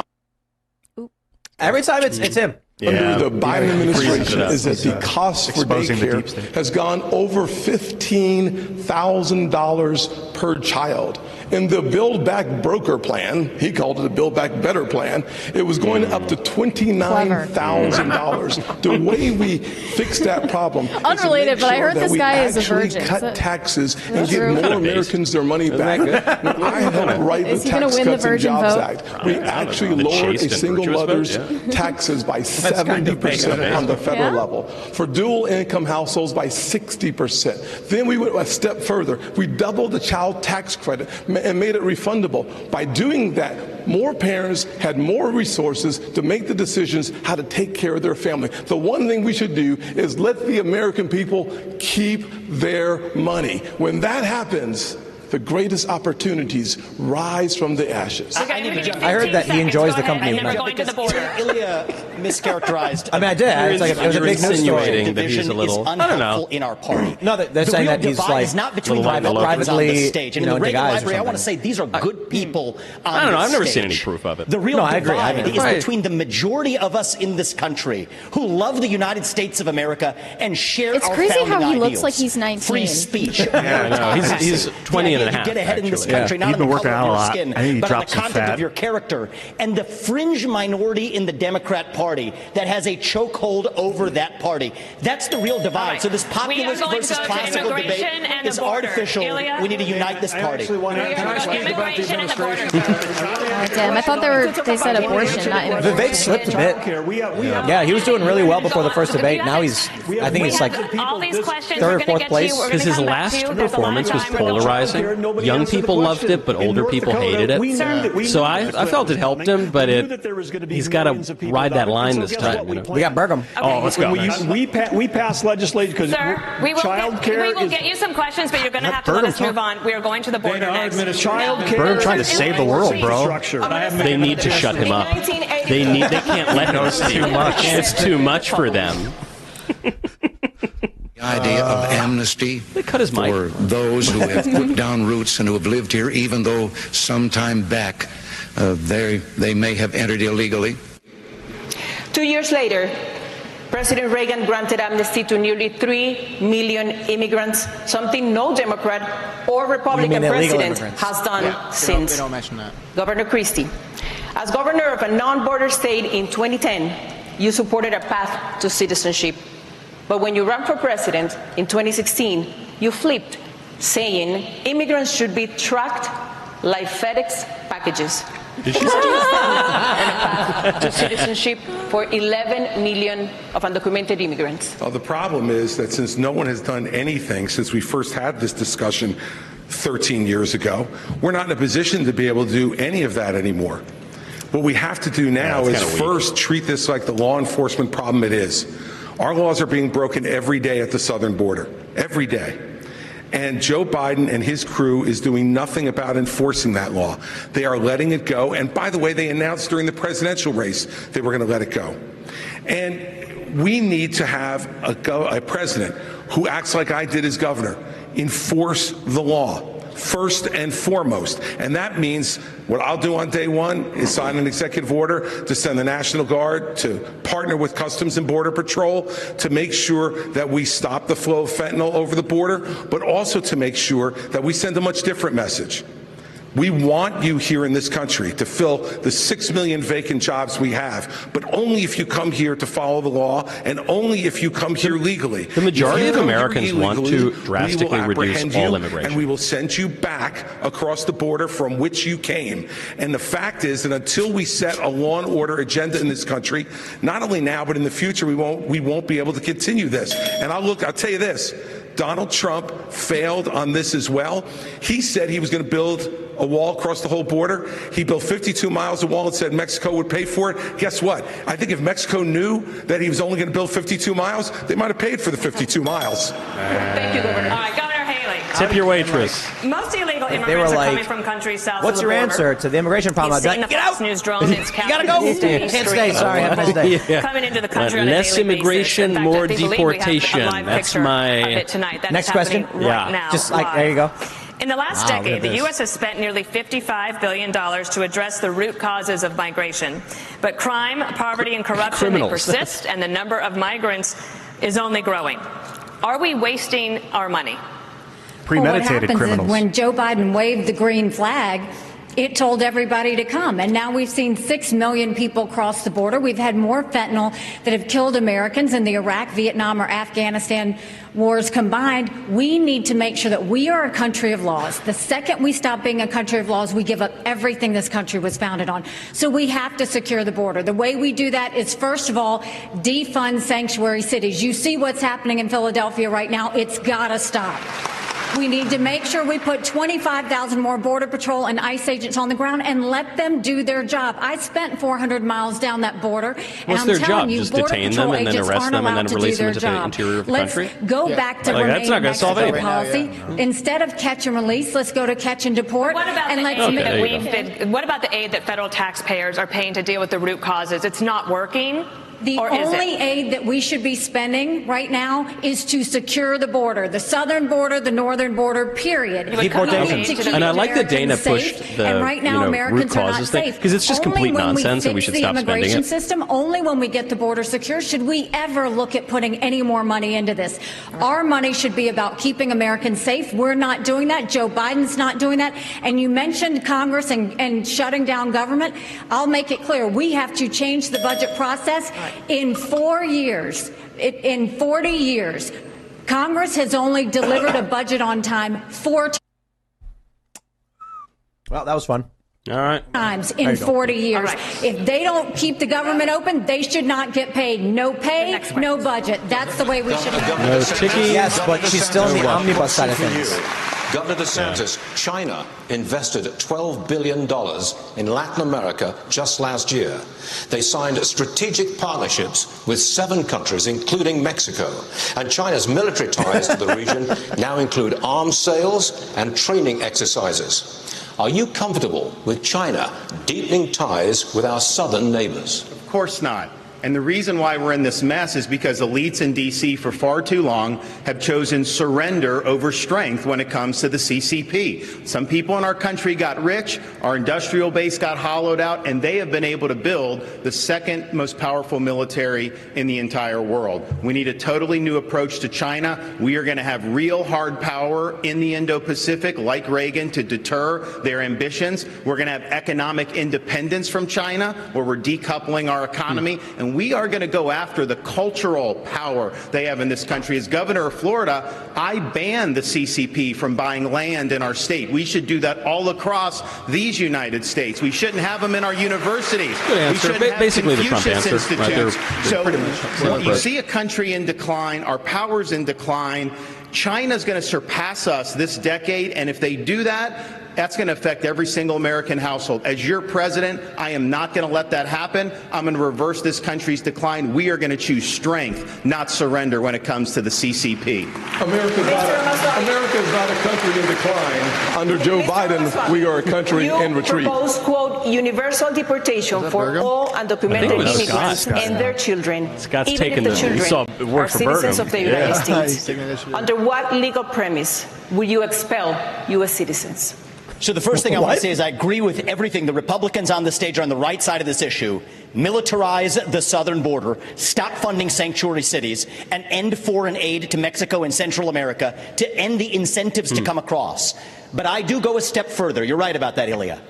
Every time it's him. Under the Biden administration is that the cost for daycare has gone over $15,000 per child. In the Build Back Broker plan, he called it a Build Back Better plan, it was going up to $29,000. The way we fix that problem Unrelated, but I heard this guy is a virgin. Cut taxes and give more Americans their money back. I helped write the Tax Cuts and Jobs Act. We actually lowered a single mother's taxes by 70% on the federal level. For dual income households by 60%. Then we went a step further. We doubled the child tax credit and made it refundable. By doing that, more parents had more resources to make the decisions how to take care of their family. The one thing we should do is let the American people keep their money. When that happens, the greatest opportunities rise from the ashes. I heard that he enjoys the company of and then we're going to the border. Ilya, mischaracterized. I mean, I did. It was a big news story. That he's a little, I don't know. In our party. No, they're saying that he's like is not between privately on the stage. And in the Reagan Library, I want to say these are good people on I don't know. I've never stage. seen any proof of it. The real divide is Right. between the majority of us in this country who love the United States of America and share It's our crazy founding how he ideals. looks like he's 19. Free speech. Yeah, I know. He's 20 and a half. Get ahead in this actually. country, not He's on the been working color out of a your lot. skin, I think he but on the dropped some content fat. of your character. And the fringe minority in the Democrat Party that has a chokehold over that party. That's the real divide. Right. So this populist We are going versus to go to classical debate immigration and the is border. artificial. Ilya? We need to unite this party. Can I speak about the administration? Damn, I thought they said abortion, not immigration. Vivek slipped a bit. Yeah, he was doing really well before the first debate. Now he's, I think he's like all these questions third we're or gonna fourth get place. to. We're Because gonna his come back last to. There's a lot of performance was time. We're gonna- polarizing. Young people loved it, but older people hated it. So I felt it helped him, but he's got to ride that line this time. You know? We got Burgum. Oh, let's go. We passed legislation because Sir, we will is get you some questions, but you're going to have to let us move on. We are going to the border next. child care. Burgum trying to save the world, bro. They need to shut him up. They can't let him speak. It's too much for them. The idea of amnesty cut his mic. for those who have put down roots and who have lived here, even though sometime back they may have entered illegally. 2 years later, President Reagan granted amnesty to nearly 3 million immigrants, something no Democrat or Republican president has done since. They don't mention that. Governor Christie, as governor of a non-border state in 2010, you supported a path to citizenship. But when you ran for president in 2016, you flipped, saying immigrants should be tracked like FedEx packages. Did she and a path to citizenship for 11 million of undocumented immigrants. Well, the problem is that since no one has done anything since we first had this discussion 13 years ago, we're not in a position to be able to do any of that anymore. What we have to do now is first treat this like the law enforcement problem it is. Our laws are being broken every day at the southern border, every day. And Joe Biden and his crew is doing nothing about enforcing that law. They are letting it go. And by the way, they announced during the presidential race they were going to let it go. And we need to have a president who acts like I did as governor, enforce the law. First and foremost. And that means what I'll do on day one is sign an executive order to send the National Guard to partner with Customs and Border Patrol to make sure that we stop the flow of fentanyl over the border, but also to make sure that we send a much different message. We want you here in this country to fill the 6 million vacant jobs we have, but only if you come here to follow the law and only if you come here legally. The majority of Americans want to drastically reduce all immigration. And we will send you back across the border from which you came. And the fact is that until we set a law and order agenda in this country, not only now but in the future, we won't be able to continue this. And I'll tell you this. Donald Trump failed on this as well. He said he was going to build a wall across the whole border. He built 52 miles of wall and said Mexico would pay for it. Guess what? I think if Mexico knew that he was only going to build 52 miles, they might have paid for the 52 miles. Thank you, Governor. All right, Governor Haley. Tip your waitress. Most illegal If they immigrants were are like, coming from countries south what's of the your border. answer to the immigration problem? He's I'd seen be the like, Fox News drones. It's you gotta go. Can't stay. Sorry, I have to stay. Yeah. Coming into the country on a Less daily immigration, basis. In fact, more I believe we have a deportation. live That's picture my of it tonight. That next is question. happening right now, Just like live. there you go. In the last decade, the U.S. has spent nearly $55 billion to address the root causes of migration. But crime, poverty, and corruption they persist, and the number of migrants is only growing. Are we wasting our money? Premeditated what criminals. Is when Joe Biden waved the green flag, it told everybody to come. And now we've seen 6 million people cross the border. We've had more fentanyl that have killed Americans in the Iraq, Vietnam, or Afghanistan wars combined. We need to make sure that we are a country of laws. The second we stop being a country of laws, we give up everything this country was founded on. So we have to secure the border. The way we do that is, first of all, defund sanctuary cities. You see what's happening in Philadelphia right now. It's got to stop. We need to make sure we put 25,000 more Border Patrol and ICE agents on the ground and let them do their job. I spent 400 miles down that border, and What's I'm their telling job? you, Just Border detain Patrol them and then agents arrest aren't them and allowed then to release do them their into the job. interior of the Let's country? go back to Like, remain that's not gonna solve Mexico anything. policy. Instead of catch and release, let's go to catch and deport. What about and the let's aid make- that what about the aid that federal taxpayers are paying to deal with the root causes? It's not working. The only aid that we should be spending right now is to secure the border, the southern border, the northern border, period. And I like that Dana pushed the and right now, Americans root are not causes thing, safe. because it's just complete nonsense and we should stop the spending immigration it. system, only when we get the border secure should we ever look at putting any more money into this. Our money should be about keeping Americans safe. We're not doing that. Joe Biden's not doing that. And you mentioned Congress and shutting down government. I'll make it clear. We have to change the budget process. In 4 years, in 40 years, Congress has only delivered a budget on time 4 times. Well, that was fun. All right. Times in 40 years. If they don't keep the government open, they should not get paid. No pay, no budget. That's the way we should have No ticky. Yes, but she's still in the omnibus side of things. Governor DeSantis, China invested $12 billion in Latin America just last year. They signed strategic partnerships with 7 countries, including Mexico. And China's military ties to the region now include arms sales and training exercises. Are you comfortable with China deepening ties with our southern neighbors? Of course not. And the reason why we're in this mess is because elites in D.C. for far too long have chosen surrender over strength when it comes to the CCP. Some people in our country got rich, our industrial base got hollowed out, and they have been able to build the second most powerful military in the entire world. We need a totally new approach to China. We are going to have real hard power in the Indo-Pacific, like Reagan, to deter their ambitions. We're going to have economic independence from China, where we're decoupling our economy. And we are going to go after the cultural power they have in this country. As governor of Florida, I banned the CCP from buying land in our state. We should do that all across these United States. We shouldn't have them in our universities. Good answer. We shouldn't have Basically the Trump Confucius answer. Right, institutes. they're pretty much You see a country in decline, our power's in decline. China's going to surpass us this decade, and if they do that, that's going to affect every single American household. As your president, I am not going to let that happen. I'm going to reverse this country's decline. We are going to choose strength, not surrender when it comes to the CCP. America is not a country in decline. Under Joe Biden, we are a country in retreat. You propose, quote, universal deportation for all undocumented immigrants and their children, Scott's even taking if the children are citizens of the United States. Under what legal premise will you expel U.S. citizens? So the first thing I want to say is I agree with everything. The Republicans on the stage are on the right side of this issue. Militarize the southern border, stop funding sanctuary cities, and end foreign aid to Mexico and Central America to end the incentives to come across. But I do go a step further. You're right about that, Ilya.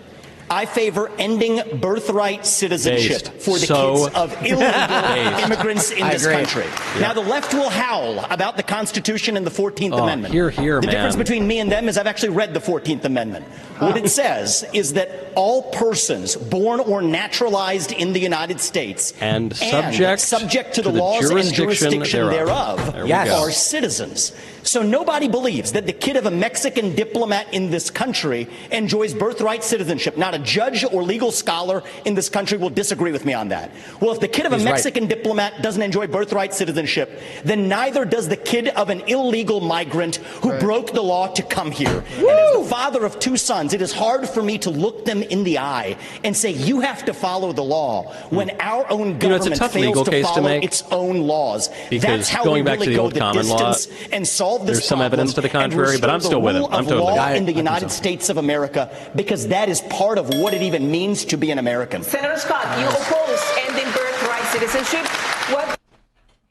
I favor ending birthright citizenship for the kids of illegal immigrants in this country. Yeah. Now, the left will howl about the Constitution and the 14th Amendment. Hear, the difference between me and them is I've actually read the 14th Amendment. What it says is that all persons born or naturalized in the United States and subject to the laws and jurisdiction thereof yes. are citizens. So nobody believes that the kid of a Mexican diplomat in this country enjoys birthright citizenship. Not a judge or legal scholar in this country will disagree with me on that. Well, if the kid of a Mexican diplomat doesn't enjoy birthright citizenship, then neither does the kid of an illegal migrant who broke the law to come here. And as the father of 2 sons, it is hard for me to look them in the eye and say, you have to follow the law when our own government fails to follow its own laws. That's how we really go the distance and solve this There's some evidence to the contrary, but I'm still with him. I'm totally law in the United States of America, because that is part of what it even means to be an American. Senator Scott, you oppose ending birthright citizenship. What?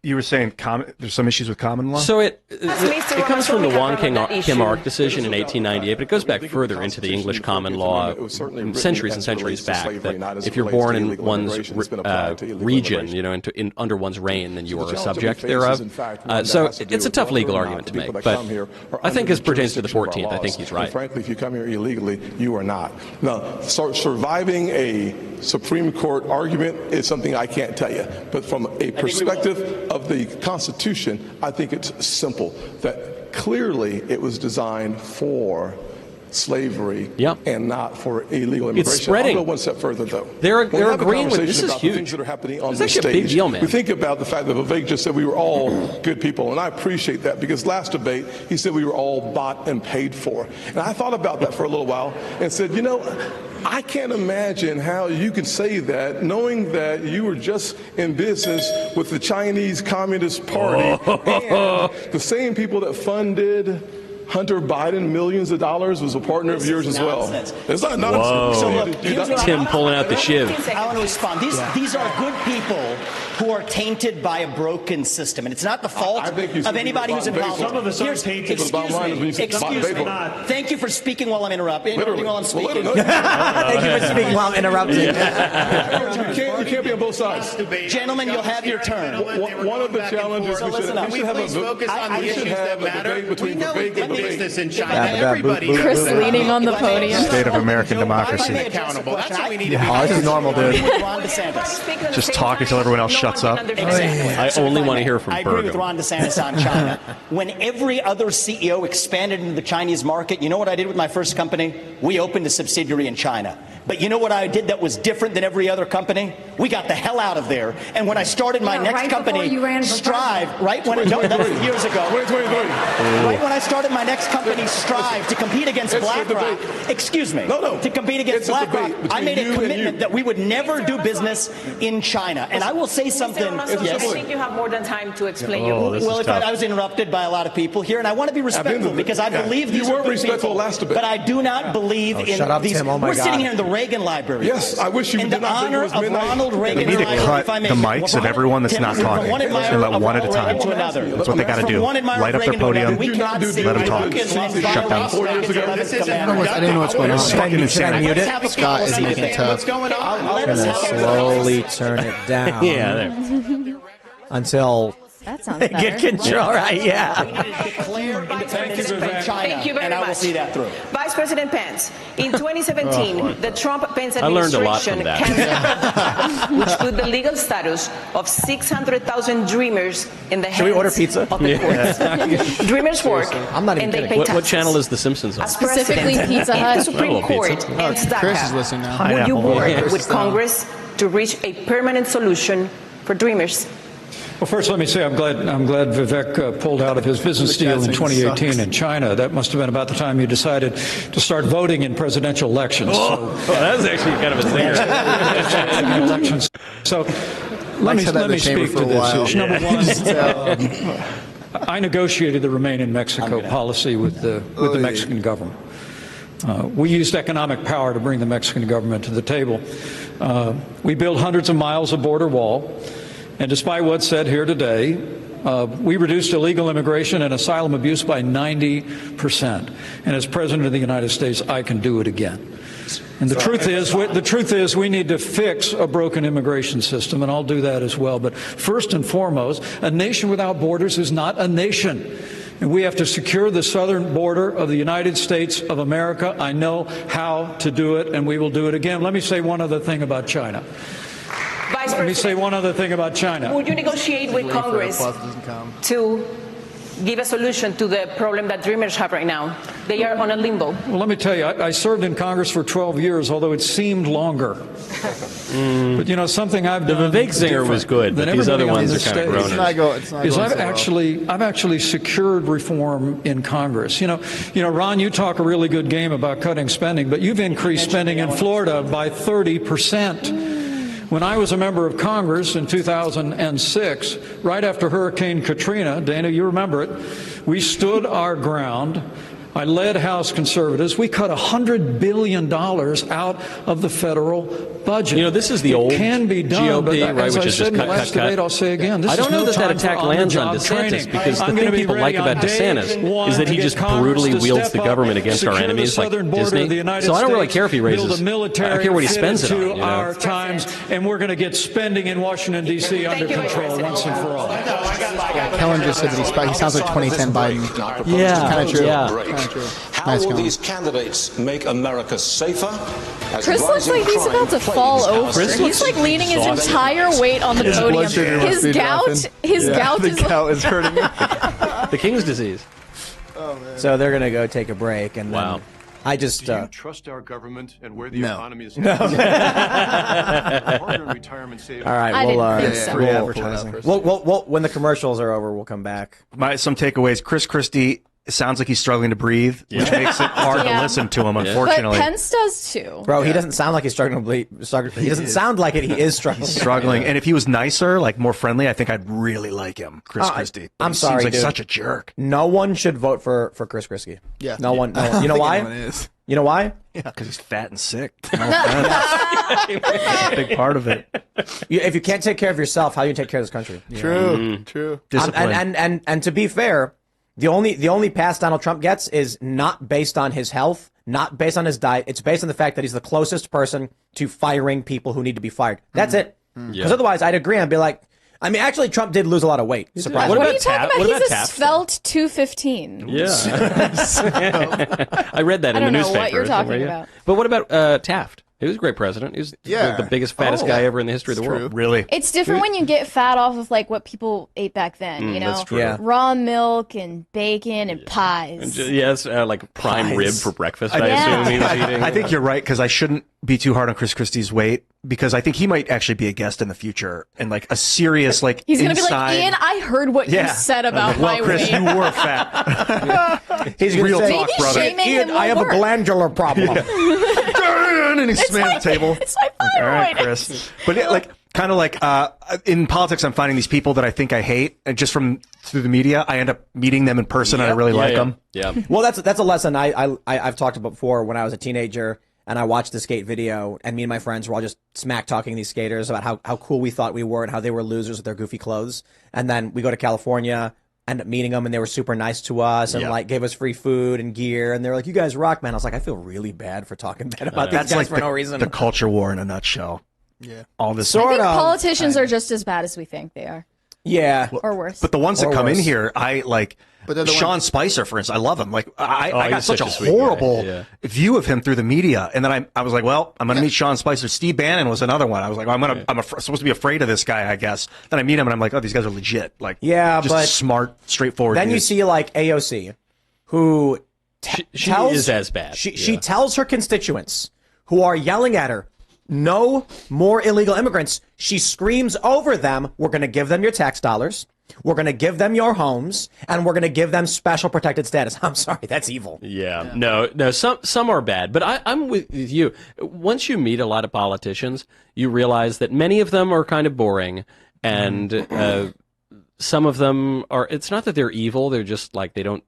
You were saying there's some issues with common law? So it comes from the Wong Kim Ark decision in 1898, but it goes back further into the English common law centuries and centuries back, that if you're born in one's region, you know, under one's reign, then you are a subject thereof. So it's a tough legal argument to make, but I think as pertains to the 14th, I think he's right. Frankly, if you come here illegally, you are not. Now, surviving a Supreme Court argument is something I can't tell you, but from a perspective of the Constitution, I think it's simple that clearly it was designed for slavery Yep. and not for illegal immigration. It's spreading. I'll go one step further, though. They're When we have a agreeing with conversation this is about the huge. things that are happening on It's this actually a big stage, deal, man. we think about the fact that Vivek just said we were all good people, and I appreciate that because last debate he said we were all bought and paid for. And I thought about that for a little while and said, you know, I can't imagine how you can say that knowing that you were just in business with the Chinese Communist Party and the same people that funded Hunter Biden millions of dollars was a partner of yours as well. It's not nonsense. Whoa. Look, Tim pulling out the shiv. I want to respond. These are good people who are tainted by a broken system, and it's not the fault of anybody who's involved. Some of us are tainted, but the bottom line is when you say Excuse me. Thank you for speaking while I'm interrupting. While I'm speaking. Thank you for speaking while I'm interrupting. You can't be on both sides. Gentlemen, you'll have your turn. One of the challenges we should have a focus on the issues that matter. We know we did business in China. Everybody knows Chris that. leaning on the podium. State of American democracy. Accountable. That's what we need to be. Oh, this is normal, dude. Ron DeSantis. Just talk until everyone else shuts up. I only want to hear from I agree with Burgum. Ron DeSantis on China. When every other CEO expanded into the Chinese market, you know what I did with my first company? We opened a subsidiary in China. But you know what I did that was different than every other company? We got the hell out of there. And when I started my next right company, before you ran for Strive, right when it, no, that was years ago. 2023. Right when I started my next company, Strive, to compete against BlackRock. Excuse me. No. To compete against It's a BlackRock, debate I made a between you and commitment you. that we would never do business in China. And I will say something. I think you have more than time to explain your move. Well, I was interrupted by a lot of people here, and I want to be respectful because I believe these You are weren't good respectful people, last debate. but I do not believe in shut up, these. Tim. Oh, my We're sitting God. here in the Reagan Library. Yes, I wish you in did the not think it honor was of midnight. Ronald Reagan. They need to and cut if I may, the mics of everyone that's not talking. From one admirer And let of one at a Ronald time. Reagan to another. That's what they got to From do. one admirer Light of up their Reagan to another, podium. we cannot sit Let them here talk. and Shut down. 4 years ago. This is I didn't know what's going on. Fucking insanity. Mute it. Scott is making it tough. What's going on? Let us have a Slowly turn it down. Yeah, there. Until That sounds they better. get control. Right? Yeah. declare independence from China, Thank you very and I will much. see that through. Vice President Pence, in 2017, the Trump-Pence I learned a lot from administration that. canceled, which put the legal status of 600,000 dreamers in the hands Should we order pizza? of the courts. Dreamers work, I'm not even and they kidding. pay What taxes. channel is The Simpsons on? Specifically Pizza If Hut. the Supreme Oh, Court pizza. ends Chris is DACA, listening now. would you Pineapple. work Chris with is down. Congress to reach a permanent solution for dreamers? Well, first, let me say I'm glad Vivek pulled out of his business deal in 2018 in China. That must have been about the time you decided to start voting in presidential elections. Oh, that was actually kind of a zinger. Elections. So let me speak to this issue. Number one, I negotiated the Remain in Mexico policy with the Mexican government. We used economic power to bring the Mexican government to the table. We built hundreds of miles of border wall. And despite what's said here today, we reduced illegal immigration and asylum abuse by 90%. And as President of the United States, I can do it again. And the truth is we need to fix a broken immigration system, and I'll do that as well. But first and foremost, a nation without borders is not a nation. And we have to secure the southern border of the United States of America. I know how to do it, and we will do it again. Let me say one other thing about China. Let me say one other thing about China. Would you negotiate with Congress to give a solution to the problem that dreamers have right now? They are on a limbo. Well, let me tell you, I served in Congress for 12 years, although it seemed longer. But you know, something I've done. The Vivek zinger was good, but these other ones are kind of groaners. I've actually secured reform in Congress. You know, Ron, you talk a really good game about cutting spending, but you've increased spending in Florida by 30%. When I was a member of Congress in 2006, right after Hurricane Katrina, Dana, you remember it, we stood our ground. I led House conservatives. We cut $100 billion out of the federal budget. You know, this is the old can be done, GOP, but right, as which I is said just in the cut, last cut, debate, cut. I'll say again, this I don't is know no that time attack for lands on on-the-job DeSantis training. because the I'm thing gonna be people like ready on about day DeSantis one is that he to just get Congress brutally to wields step the up, government against our secure the enemies like southern border of Disney. the United So I don't really States, care if he raises. build a military I don't care what he spends it fitted on. to our times, and we're going to get spending in Washington, D.C. under control once and for all. Kellen just said that he sounds like 2010 Biden. Yeah, Kind of true. yeah. Kind of true. How Nice, will Kellen. these candidates make America safer? As Chris looks rising like he's crime about to plagues fall our over. cities. He's like leaning his entire weight on the His blood podium. sugar must His be gout, dropping. his gout the is gout is hurting me. The King's disease. So they're going to go take a break, and then Wow. I just do you trust our government and where the No. economy is No. headed? Hard-earned retirement savings. All right, I we'll, didn't think so. Free we'll- advertising. we'll when the commercials are over, we'll come back. Some takeaways. Chris Christie sounds like he's struggling to breathe, which makes it hard to Yeah. listen to him, But unfortunately. Pence does too. Bro, he doesn't sound like he's struggling to bleed. He doesn't sound like it. He is struggling. Struggling. And if he was nicer, like more friendly, I think I'd really like him, Chris Christie. But I'm he sorry, seems like dude. such a jerk. No one should vote for Chris Christie. Yeah. No one. I don't You know think why? anyone is. You know why? Yeah, because he's fat and sick. No offense. That's a big part of it. If you can't take care of yourself, how do you take care of this country? True. True. Discipline. And to be fair, the only pass Donald Trump gets is not based on his health, not based on his diet. It's based on the fact that he's the closest person to firing people who need to be fired. That's it. Because otherwise, I'd agree. I'd be like, I mean, actually, Trump did lose a lot of weight. Surprisingly. What are you talking about? He's a svelte 215. Yeah. I read that I in the don't know newspaper. what you're talking Somewhere, yeah. about. But what about Taft? He was a great president. He was the biggest, fattest guy ever in the history of the world. Really? It's different when you get fat off of like what people ate back then, you know? That's true. Yeah. Raw milk and bacon and pies. Yes, like prime Pies. rib for breakfast, I Yeah. assume he was eating. I think you're right, because I shouldn't be too hard on Chris Christie's weight, because I think he might actually be a guest in the future and like a serious like He's gonna inside... be like, Ian, I heard what you said about well, my Chris, weight. you were fat. He's gonna Real say, talk, Maybe brother. shaming Ian, him I have won't a work. glandular problem. And he slammed the table. It's my All thyroid. right, Chris. But like, kind of like in politics, I'm finding these people that I think I hate, and just through the media, I end up meeting them in person, and I really like them. Yeah. Well, that's a lesson I've talked about before. When I was a teenager and I watched the skate video, and me and my friends were all just smack talking these skaters about how cool we thought we were and how they were losers with their goofy clothes. And then we go to California, end up meeting them, and they were super nice to us and like gave us free food and gear. And they were like, "You guys rock, man." I was like, I feel really bad for talking bad about these That's guys like for no reason. the culture war in a nutshell. Yeah. All this I Sort think of. politicians are just as bad as we think they are. Yeah. Or worse. But the ones that Or come in worse. here, I like. But they're the Sean Spicer, for instance, I love him. Like I got he's such such a a sweet guy. horrible Yeah. view of him through the media, and then I was like, well, I'm going to meet Sean Spicer. Steve Bannon was another one. I was like, I'm supposed to be afraid of this guy, I guess. Then I meet him, and I'm like, oh, these guys are legit. Like, Yeah, just but smart, straightforward. Then you dudes. see like AOC, who She tells is as bad. She tells her constituents who are yelling at her, "No more illegal immigrants." She screams over them, "We're going to give them your tax dollars. We're going to give them your homes, and we're going to give them special protected status." I'm sorry, that's evil. Yeah. No, some are bad, but I'm with you. Once you meet a lot of politicians, you realize that many of them are kind of boring, and some of them are, it's not that they're evil, they're just like, they don't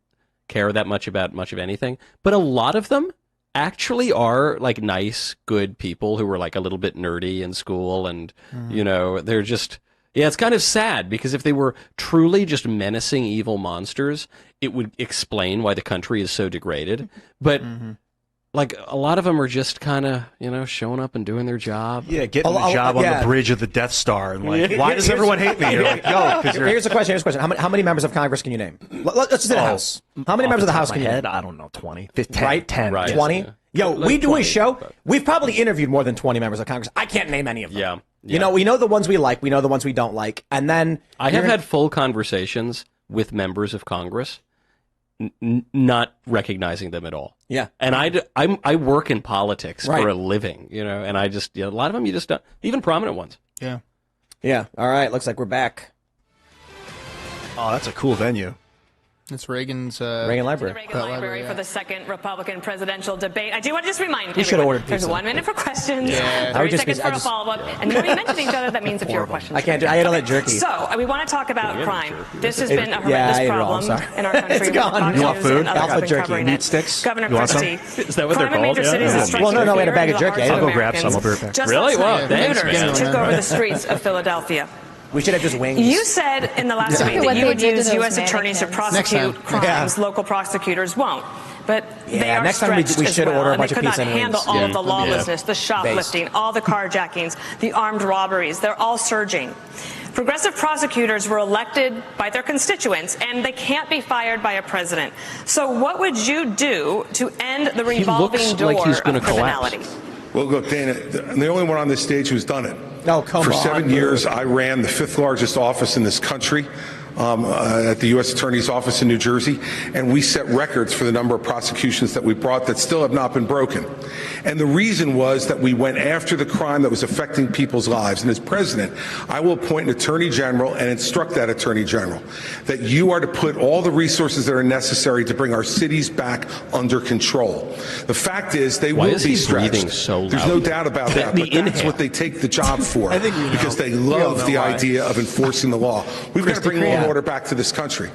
care that much about much of anything, but a lot of them actually are like nice, good people who were like a little bit nerdy in school, and you know, they're just, yeah, it's kind of sad, because if they were truly just menacing evil monsters, it would explain why the country is so degraded. But like, a lot of them are just kind of, you know, showing up and doing their job. Yeah, getting a job on the bridge of the Death Star, and like, why does everyone hate me? You're like, yo, because Here's a question. How many members of Congress can you name? Let's just say the House. How many members of the House can you name? I don't know, 20, 15, Right? 10, Right. 20? Yeah. Yo, Like we do 20, a show. but- We've probably interviewed more than 20 members of Congress. I can't name any of them. Yeah. You know, we know the ones we like. We know the ones we don't like. And then I have had full conversations with members of Congress, not recognizing them at all. Yeah. And I work in politics Right. for a living, you know, and I just, a lot of them you just don't, even prominent ones. Yeah. Yeah. All right. Looks like we're back. Oh, that's a cool venue. It's Reagan's Reagan Library. Reagan Library for the second Republican presidential debate. I do want to just remind We should have everyone, ordered there's pizza. 1 minute for questions, Yeah. I 30 would just seconds be- for I a just- follow-up, and when we mention each other, that means a fewer questions. I can't do. I ate all that jerky. So, we want to talk about crime. This has It- been a yeah, horrendous I ate it all. I'm problem sorry. in our country. It's with gone. Fox You want News food? and others Alpha have been jerky. covering Meat it. sticks? Governor You want some? Christie. Is that what they're Crime in major called? cities Yeah. is striking Well, no, we had a bag of fear into the jerky. hearts I'll of go grab some. I'll be right Americans. back. Just Really? last Wow, night, thanks, looters man. took over the streets of Philadelphia. We should have just wings. You said in the last debate What that you they would did to use those U.S. attorneys to mannequins. Next prosecute time. crimes Yeah. local prosecutors won't. But they Yeah, are next time we stretched should as well, order a and bunch they of could not pizza and handle wings. all Yeah. of the lawlessness, the shoplifting, all the carjackings, the armed robberies. They're all surging. Progressive prosecutors were elected by their constituents, and they can't be fired by a president. So what would you do to end the revolving looks door like he's gonna of criminality? collapse. Well, look, Dana, I'm the only one on this stage who's done it. No, come For on. 7 years, I ran the 5th largest office in this country. at the U.S. Attorney's Office in New Jersey, and we set records for the number of prosecutions that we brought that still have not been broken. And the reason was that we went after the crime that was affecting people's lives. And as president, I will appoint an attorney general and instruct that attorney general that you are to put all the resources that are necessary to bring our cities back under control. The fact is, they will be stretched. So there's no doubt about that. But that's what they take the job for, because they love the idea of enforcing the law. We've got to bring law and order back to this country,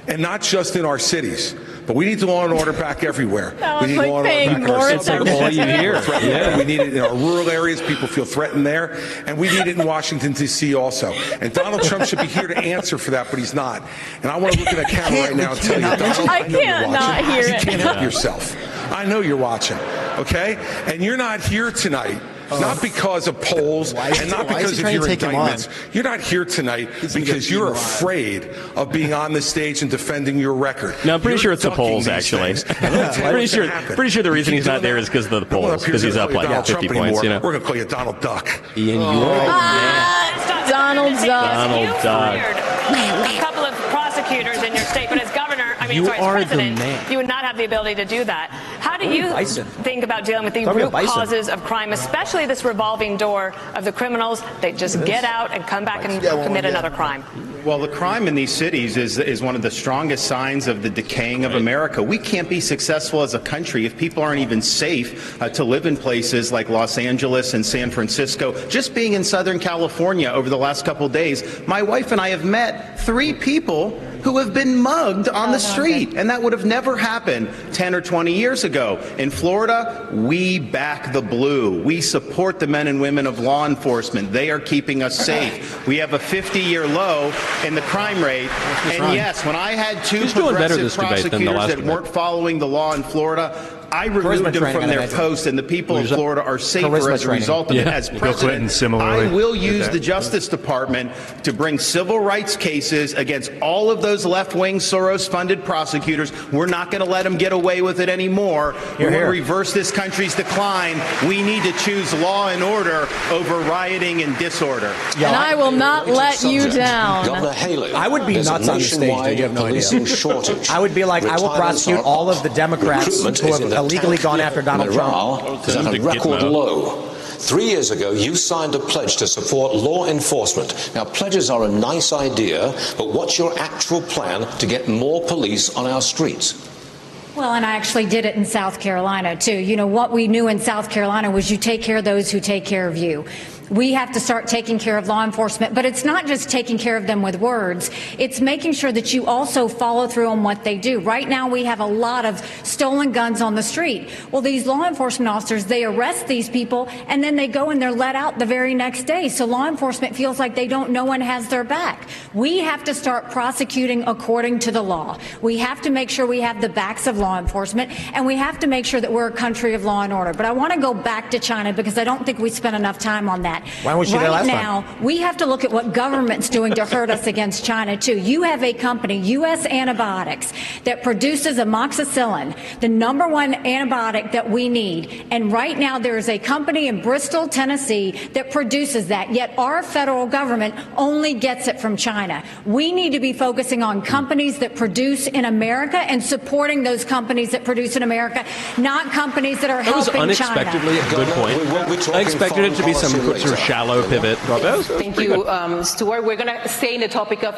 and not just in our cities. But we need law and order back everywhere. We need law and order back in our suburbs. All you hear. Yeah. We need it in our rural areas. People feel threatened there. And we need it in Washington, D.C. also. And Donald Trump should be here to answer for that, but he's not. And I want to look at that camera right now and tell you, Donald, I can't not hear it. You can't help yourself. I know you're watching, okay? And you're not here tonight. Not because of polls and not because of your indictments. You're not here tonight because you're afraid of being on the stage and defending your record. No, I'm pretty sure it's the polls, actually. Pretty sure the reason he's not there is because of the polls, because he's up like 50 points. You know? We're going to call you Donald Duck. Ian, you are Donald Duck. Donald Duck. A couple of prosecutors in your state, but as governor, as president, you would not have the ability to do that. How do you think about dealing with the root causes of crime, especially this revolving door of the criminals? They just get out and come back and commit another crime. Well, the crime in these cities is one of the strongest signs of the decaying of America. We can't be successful as a country if people aren't even safe to live in places like Los Angeles and San Francisco. Just being in Southern California over the last couple of days, my wife and I have met 3 people who have been mugged on the street, and that would have never happened 10 or 20 years ago. In Florida, we back the blue. We support the men and women of law enforcement. They are keeping us safe. We have a 50-year low in the crime rate. And yes, when I had 2 progressive prosecutors that weren't following the law in Florida, I removed them from their post, and the people of Florida are safer as a result of it. As president, I will use the Justice Department to bring civil rights cases against all of those left-wing Soros-funded prosecutors. We're not going to let them get away with it anymore. We will reverse this country's decline. We need to choose law and order over rioting and disorder. And I will not let you down. Governor Haley, I would be nuts on the stage, dude. You have no idea. Shortage. I would be like, I will prosecute all of the Democrats who have illegally gone after Donald Trump. Is at a record low. 3 years ago, you signed a pledge to support law enforcement. Now, pledges are a nice idea, but what's your actual plan to get more police on our streets? Well, and I actually did it in South Carolina, too. You know, what we knew in South Carolina was you take care of those who take care of you. We have to start taking care of law enforcement, but it's not just taking care of them with words. It's making sure that you also follow through on what they do. Right now, we have a lot of stolen guns on the street. Well, these law enforcement officers, they arrest these people, and then they go and they're let out the very next day. So law enforcement feels like no one has their back. We have to start prosecuting according to the law. We have to make sure we have the backs of law enforcement, and we have to make sure that we're a country of law and order. But I want to go back to China because I don't think we spent enough time on that. Why was she there last time? Right now, we have to look at what government's doing to hurt us against China, too. You have a company, U.S. Antibiotics, that produces amoxicillin, the #1 antibiotic that we need. And right now, there is a company in Bristol, Tennessee, that produces that. Yet our federal government only gets it from China. We need to be focusing on companies that produce in America and supporting those companies that produce in America, not companies that are helping China. That was unexpectedly a good point. I expected it to be some sort of shallow pivot. Thank you, Stuart. We're going to stay in the topic of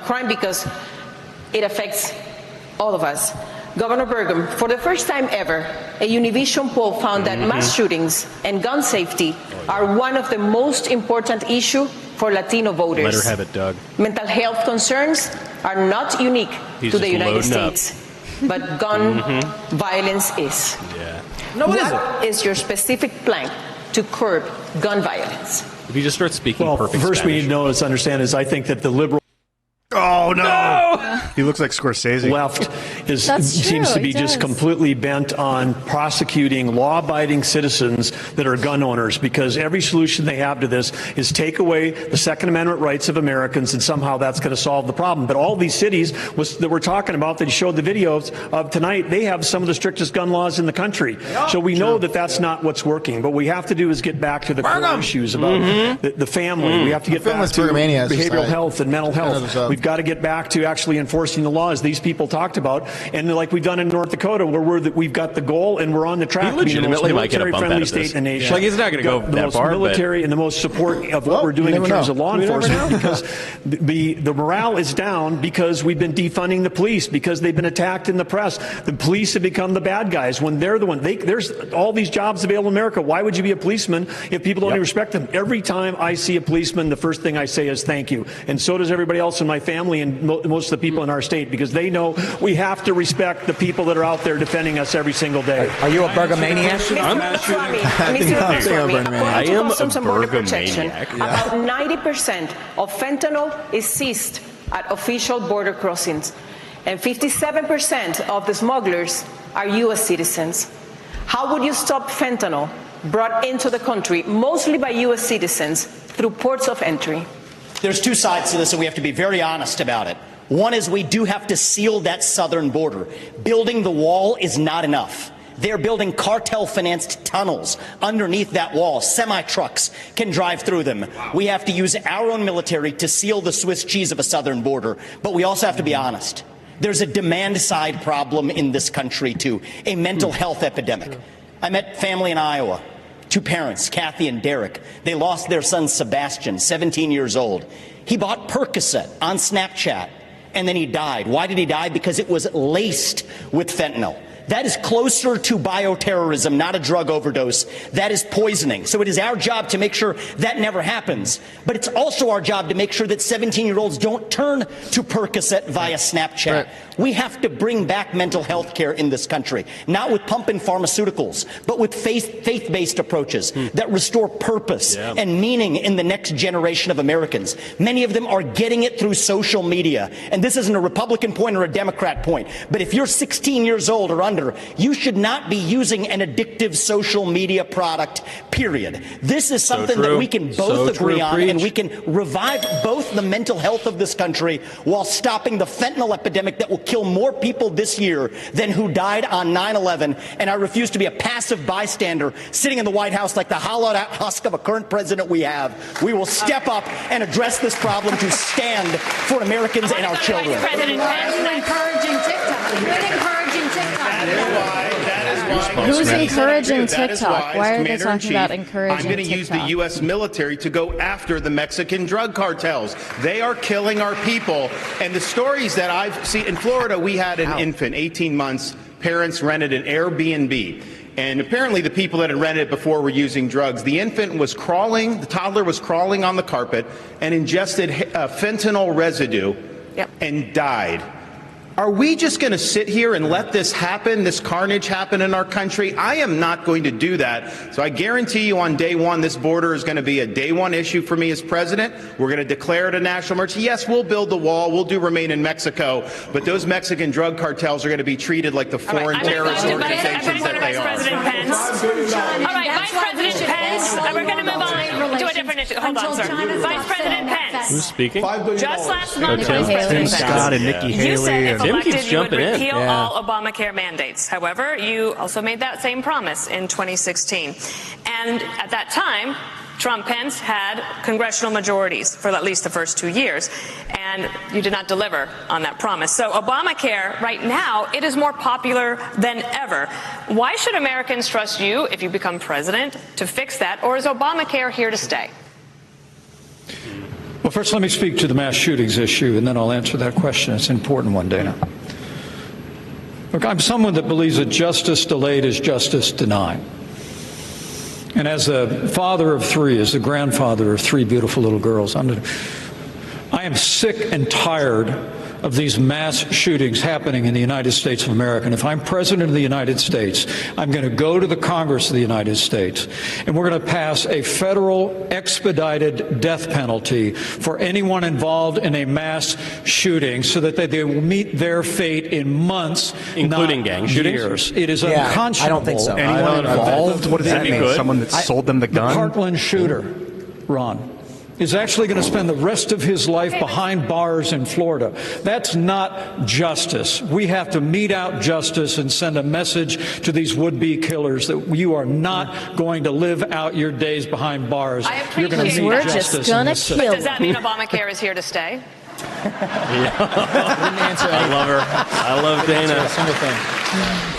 crime because it affects all of us. Governor Burgum, for the first time ever, a Univision poll found that mass shootings and gun safety are one of the most important issues for Latino voters. Let her have it, Doug. Mental health concerns are not unique to the United States, but gun violence is. Yeah. No, what is your specific plan to curb gun violence? If you just start speaking perfect first Spanish. we need to know is understand is I think that the liberal Oh, no. He looks like Scorsese. Left seems to be just completely bent on prosecuting law-abiding citizens that are gun owners, because every solution they have to this is take away the Second Amendment rights of Americans, and somehow that's going to solve the problem. But all these cities that we're talking about that you showed the videos of tonight, they have some of the strictest gun laws in the country. So we know that that's not what's working. But what we have to do is get back to the core issues about the family. We have to get back to behavioral health and mental health. We've got to get back to actually enforcing the laws these people talked about. And like we've done in North Dakota, where we've got the goal and we're on the track he legitimately to be the most might get a bump out of state this. in the nation. Like he's not going to go that far, the most military and the most support of what we're doing in terms of law enforcement, because the morale is down because we've been defunding the police, because they've been attacked in the press. The police have become the bad guys when they're the one. There's all these jobs available in America. Why would you be a policeman if people don't even respect them? Every time I see a policeman, the first thing I say is thank you. And so does everybody else in my family and most of the people in our state, because they know we have to respect the people that are out there defending us every single day. Are you a burgomaniac? I am a burgomaniac. About 90% of fentanyl is seized at official border crossings, and 57% of the smugglers are U.S. citizens. How would you stop fentanyl brought into the country, mostly by U.S. citizens, through ports of entry? There's two sides to this, and we have to be very honest about it. One is we do have to seal that southern border. Building the wall is not enough. They're building cartel-financed tunnels underneath that wall. Semi-trucks can drive through them. We have to use our own military to seal the Swiss cheese of a southern border. But we also have to be honest. There's a demand-side problem in this country, too, a mental health epidemic. I met family in Iowa, two parents, Kathy and Derek. They lost their son, Sebastian, 17 years old. He bought Percocet on Snapchat, and then he died. Why did he die? Because it was laced with fentanyl. That is closer to bioterrorism, not a drug overdose. That is poisoning. So it is our job to make sure that never happens. But it's also our job to make sure that 17-year-olds don't turn to Percocet via Snapchat. Right. We have to bring back mental health care in this country, not with pump-in pharmaceuticals, but with faith-based approaches that restore purpose and meaning in the next generation of Americans. Many of them are getting it through social media. And this isn't a Republican point or a Democrat point. But if you're 16 years old or under, you should not be using an addictive social media product, period. This is something that we can both agree on, and we can revive both the mental health of this country while stopping the fentanyl epidemic that will kill more people this year than who died on 9/11. And I refuse to be a passive bystander sitting in the White House like the hollowed out husk of a current president we have. We will step up and address this problem to stand for Americans and our children. Encouraging TikTok. Who's encouraging TikTok? Why are they talking about encouraging TikTok? I'm going to use the U.S. military to go after the Mexican drug cartels. They are killing our people. And the stories that I've seen in Florida, we had an infant, 18 months. Parents rented an Airbnb. And apparently the people that had rented it before were using drugs. The infant was crawling, the toddler was crawling on the carpet and ingested fentanyl residue and died. Are we just going to sit here and let this happen, this carnage happen in our country? I am not going to do that. So I guarantee you on day one, this border is going to be a day one issue for me as president. We're going to declare it a national emergency. Yes, we'll build the wall. We'll do remain in Mexico. But those Mexican drug cartels are going to be treated like the foreign terrorist organizations that they are. President Pence. All right, Vice President Pence. We're going to move on to a different issue. Hold on, sir. Vice President Pence. Who's speaking? Just last month, Tim Scott and Nikki Haley. Tim keeps jumping in. Repeal all Obamacare mandates. However, you also made that same promise in 2016. And at that time, Trump-Pence had congressional majorities for at least the first 2 years, and you did not deliver on that promise. So Obamacare, right now, it is more popular than ever. Why should Americans trust you, if you become president, to fix that, or is Obamacare here to stay? Well, first let me speak to the mass shootings issue, and then I'll answer that question. It's an important one, Dana. Look, I'm someone that believes that justice delayed is justice denied. And as a father of three, as the grandfather of three beautiful little girls, I am sick and tired of these mass shootings happening in the United States of America. And if I'm president of the United States, I'm going to go to the Congress of the United States, and we're going to pass a federal expedited death penalty for anyone involved in a mass shooting so that they will meet their fate in months, including gang shootings. Years. It is unconscionable. I don't think so. Anyone involved? What does that mean? Someone that sold them the gun? The Parkland shooter, Ron, is actually going to spend the rest of his life behind bars in Florida. That's not justice. We have to mete out justice and send a message to these would-be killers that you are not going to live out your days behind bars. You're going to meet justice in this system. But does that mean Obamacare is here to stay? I love her. I love Dana.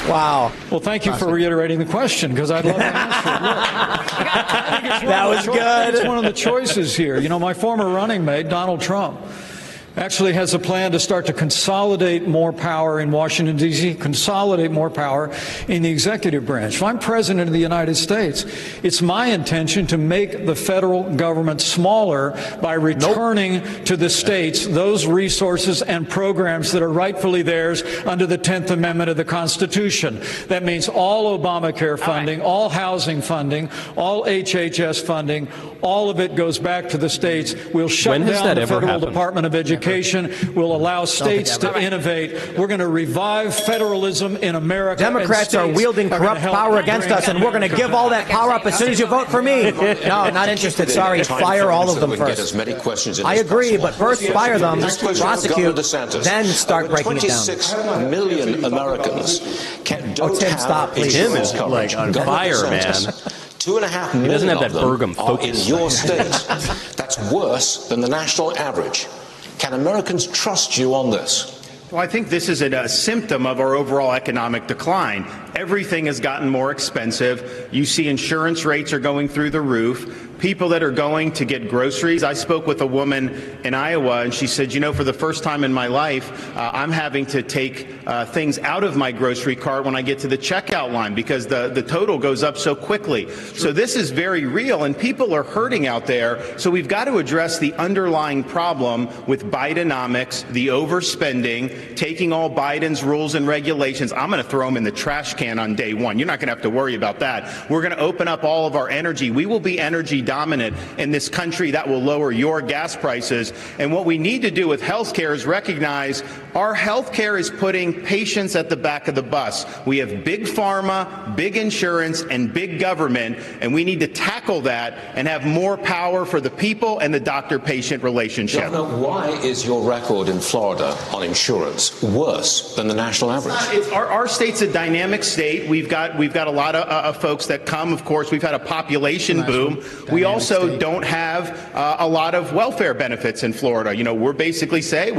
Wow. Well, thank you for reiterating the question, because I'd love to answer it. That was good. It's one of the choices here. You know, my former running mate, Donald Trump, actually has a plan to start to consolidate more power in Washington, D.C., consolidate more power in the executive branch. If I'm president of the United States, it's my intention to make the federal government smaller by returning to the states those resources and programs that are rightfully theirs under the 10th Amendment of the Constitution. That means all Obamacare funding, all housing funding, all HHS funding, all of it goes back to the states. We'll shut down the Federal Department of Education. Will allow states to innovate. We're going to revive federalism in America. Democrats are wielding corrupt power against us, and we're going to give all that power up as soon as you vote for me. No, not interested. Sorry. Fire all of them first. I agree, but first fire them, prosecute, then start breaking it down. 26 million Americans don't Tim, have stop, please. Tim is like on fire, man. 2.5 million He doesn't have that of them Bergam are focus. in your state. That's worse than the national average. Can Americans trust you on this? Well, I think this is a symptom of our overall economic decline. Everything has gotten more expensive. You see insurance rates are going through the roof. People that are going to get groceries. I spoke with a woman in Iowa, and she said, you know, for the first time in my life, I'm having to take things out of my grocery cart when I get to the checkout line because the total goes up so quickly. So this is very real, and people are hurting out there. So we've got to address the underlying problem with Bidenomics, the overspending, taking all Biden's rules and regulations. I'm going to throw them in the trash can on day one. You're not going to have to worry about that. We're going to open up all of our energy. We will be energy dominant in this country. That will lower your gas prices. And what we need to do with health care is recognize our health care is putting patients at the back of the bus. We have big pharma, big insurance, and big government, and we need to tackle that and have more power for the people and the doctor-patient relationship. Governor, why is your record in Florida on insurance worse than the national average? Our state's a dynamic state. We've got a lot of folks that come. Of course, we've had a population boom. We also don't have a lot of welfare benefits in Florida. You know, we're basically say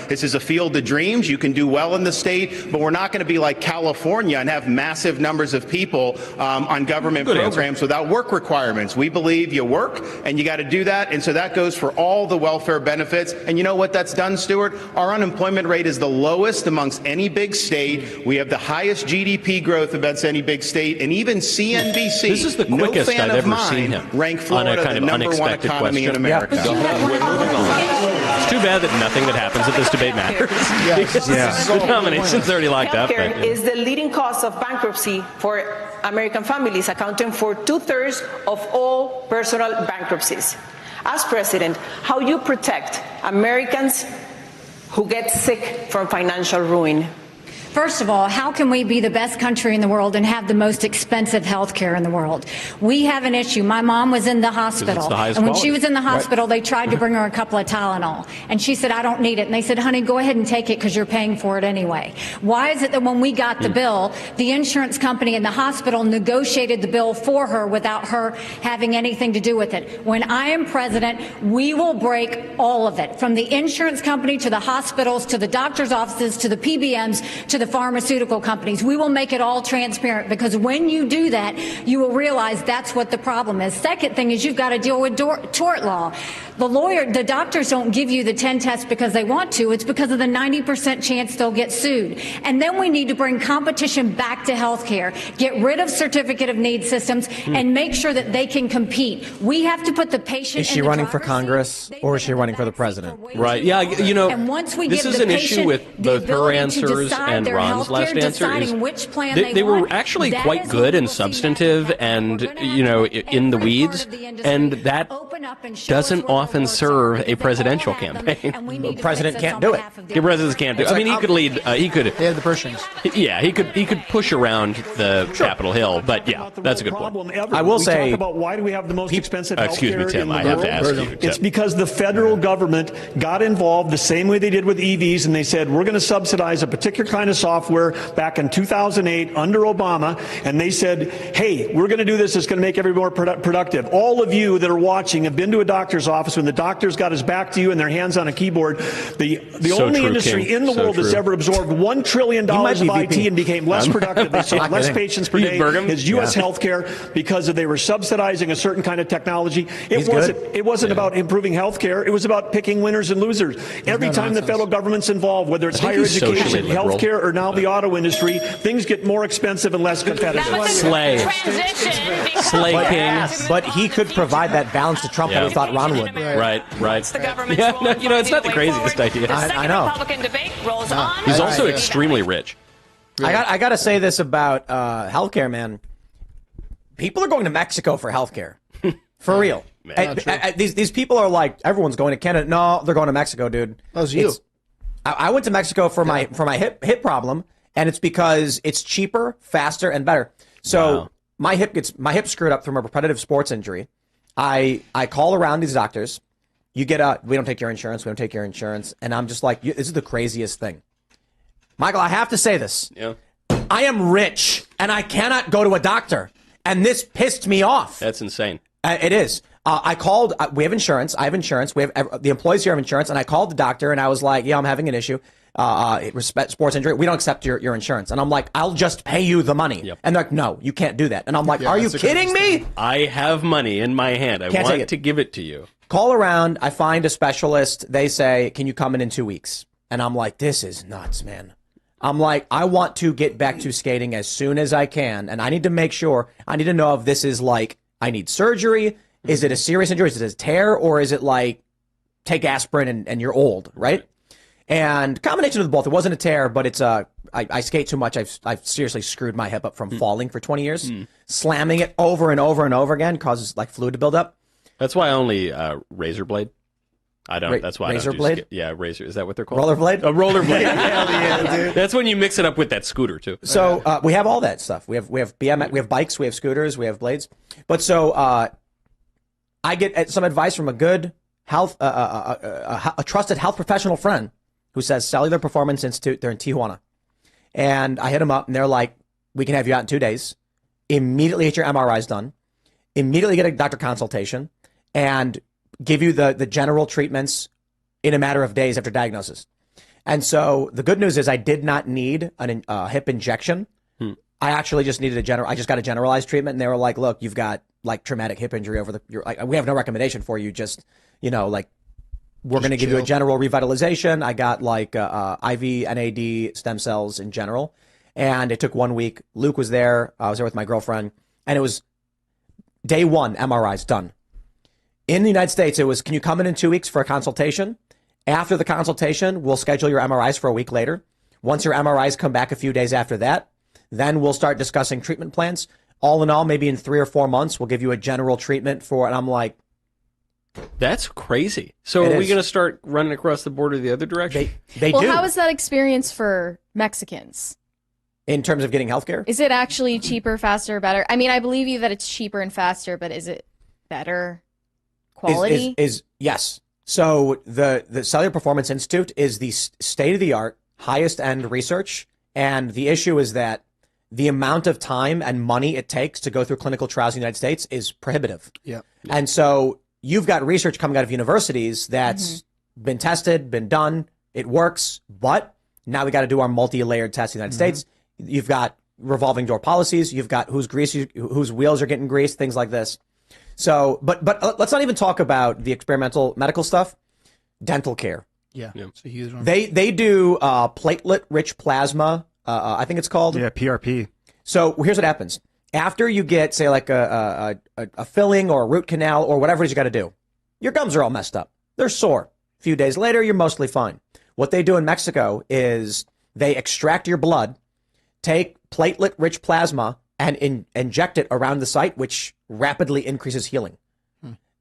this is a field of dreams. You can do well in the state, but we're not going to be like California and have massive numbers of people on government programs without work requirements. We believe you work and you got to do that. And so that goes for all the welfare benefits. And you know what that's done, Stuart? Our unemployment rate is the lowest amongst any big state. We have the highest GDP growth amongst any big state. And even CNBC, this is the quickest I've ever seen him ranked Florida the number one economy in America. It's too bad that nothing that happens at this debate matters. The nomination's already locked up. Healthcare is the leading cause of bankruptcy for American families, accounting for 2/3 of all personal bankruptcies. As president, how you protect Americans who get sick from financial ruin? First of all, how can we be the best country in the world and have the most expensive health care in the world? We have an issue. My mom was in the hospital. And when she was in the hospital, they tried to bring her a couple of Tylenol. And she said, I don't need it. And they said, honey, go ahead and take it because you're paying for it anyway. Why is it that when we got the bill, the insurance company and the hospital negotiated the bill for her without her having anything to do with it? When I am president, we will break all of it, from the insurance company to the hospitals to the doctor's offices to the PBMs to the pharmaceutical companies. We will make it all transparent, because when you do that, you will realize that's what the problem is. Second thing is you've got to deal with tort law. The doctors don't give you the 10 tests because they want to. It's because of the 90% chance they'll get sued. And then we need to bring competition back to healthcare, get rid of certificate of need systems, and make sure that they can compete. We have to put the patient. Is she running for Congress or is she running for the president? Right. Yeah. You know, and once we this give is the an issue patient with both the her ability to answers decide and their Ron's healthcare, last answer. deciding which plan They were want, actually that quite is good what and we'll see substantive and, you know, in the weeds. And that doesn't often serve a presidential campaign. The president can't do it. The president can't do it. I mean, he could lead. He could. Yeah, the Pershings. Yeah, he could push around the Capitol Hill. But yeah, that's a good point. I will say. Talk about why do we have the most expensive excuse me, healthcare Tim. in the I have world? to ask you. Tim. It's because the federal government got involved the same way they did with EVs, and they said we're going to subsidize a particular kind of software back in 2008 under Obama, and they said, hey, we're going to do this. It's going to make everyone more productive. All of you that are watching have been to a doctor's office when the doctor's got his back to you and their hands on a keyboard. The So only true, industry King. in the So world that's true. ever absorbed $1 trillion of IT and became less productive. They saw less patients per day. Is U.S. healthcare because they were subsidizing a certain kind of technology. It wasn't about improving healthcare. It was about picking winners and losers. Every time the federal government's involved, whether it's higher education, healthcare, or now the auto industry, things get more expensive and less competitive. Slay King. But he could provide that balance to Trump that we thought Ron would. Right. Yeah, no, you know, it's not the craziest idea. I know. Republican debate rolls on. He's also extremely rich. I got to say this about healthcare, man. People are going to Mexico for healthcare. For real. These people are like, everyone's going to Canada. No, they're going to Mexico, dude. That was you. I went to Mexico for my hip problem, and it's because it's cheaper, faster, and better. So my hip screwed up from a repetitive sports injury. I call around these doctors. We don't take your insurance. We don't take your insurance. And I'm just like, this is the craziest thing. Michael, I have to say this. Yeah. I am rich, and I cannot go to a doctor. And this pissed me off. That's insane. It is. I called. We have insurance. I have insurance. We have the employees here have insurance. And I called the doctor, and I was like, yeah, I'm having an issue. Sports injury. We don't accept your insurance. And I'm like, I'll just pay you the money. Yep. And they're like, no, you can't do that. And I'm like, are you kidding me? I have money in my hand. I want to give it to you. Call around. I find a specialist. They say, can you come in 2 weeks? And I'm like, this is nuts, man. I'm like, I want to get back to skating as soon as I can. And I need to make sure, I need to know if this is like, I need surgery. Is it a serious injury? Is it a tear? Or is it like, take aspirin and you're old, right? And combination of the both. It wasn't a tear, but it's I skate too much. I've seriously screwed my hip up from falling for 20 years. Slamming it over and over and over again causes like fluid to build up. That's why I only razor blade. I don't. That's why razor I don't blade. Yeah, razor. Is that what they're called? Rollerblade. A rollerblade. Hell yeah, dude. That's when you mix it up with that scooter too. So we have all that stuff. We have BMX. We have bikes. We have scooters. We have blades. But so I get some advice from a good health, a trusted health professional friend who says Cellular Performance Institute. They're in Tijuana, and I hit them up, and they're like, "We can have you out in 2 days. Immediately get your MRIs done. Immediately get a doctor consultation, and give you the general treatments in a matter of days after diagnosis." And so the good news is I did not need a hip injection. I actually just needed I just got a generalized treatment, and they were like, "Look, you've got like traumatic hip injury we have no recommendation for you. Just, we're going to give you a general revitalization." I got like IV NAD stem cells in general, and it took 1 week. Luke was there. I was there with my girlfriend, and it was day one, MRIs done. In the United States, it was, can you come in 2 weeks for a consultation? After the consultation, we'll schedule your MRIs for a week later. Once your MRIs come back a few days after that, then we'll start discussing treatment plans. All in all, maybe in 3 or 4 months, we'll give you a general treatment for, and I'm like, that's crazy. So are we going to start running across the border the other direction? They do. Well, how is that experience for Mexicans? In terms of getting healthcare? Is it actually cheaper, faster, better? I mean, I believe you that it's cheaper and faster, but is it better quality? Yes. So the Cellular Performance Institute is the state-of-the-art, highest-end research, and the issue is that the amount of time and money it takes to go through clinical trials in the United States is prohibitive. Yeah. And so you've got research coming out of universities that's been tested, been done, it works, but Now we got to do our multi-layered test in the United States. You've got revolving door policies. You've got whose wheels are getting greased, things like this. So, but let's not even talk about the experimental medical stuff. Dental care. Yeah. It's a huge one. They do platelet-rich plasma. I think it's called. Yeah, PRP. So here's what happens. After you get, say, like a filling or a root canal or whatever it is you got to do, your gums are all messed up. They're sore. A few days later, you're mostly fine. What they do in Mexico is they extract your blood, take platelet-rich plasma, and inject it around the site, which rapidly increases healing.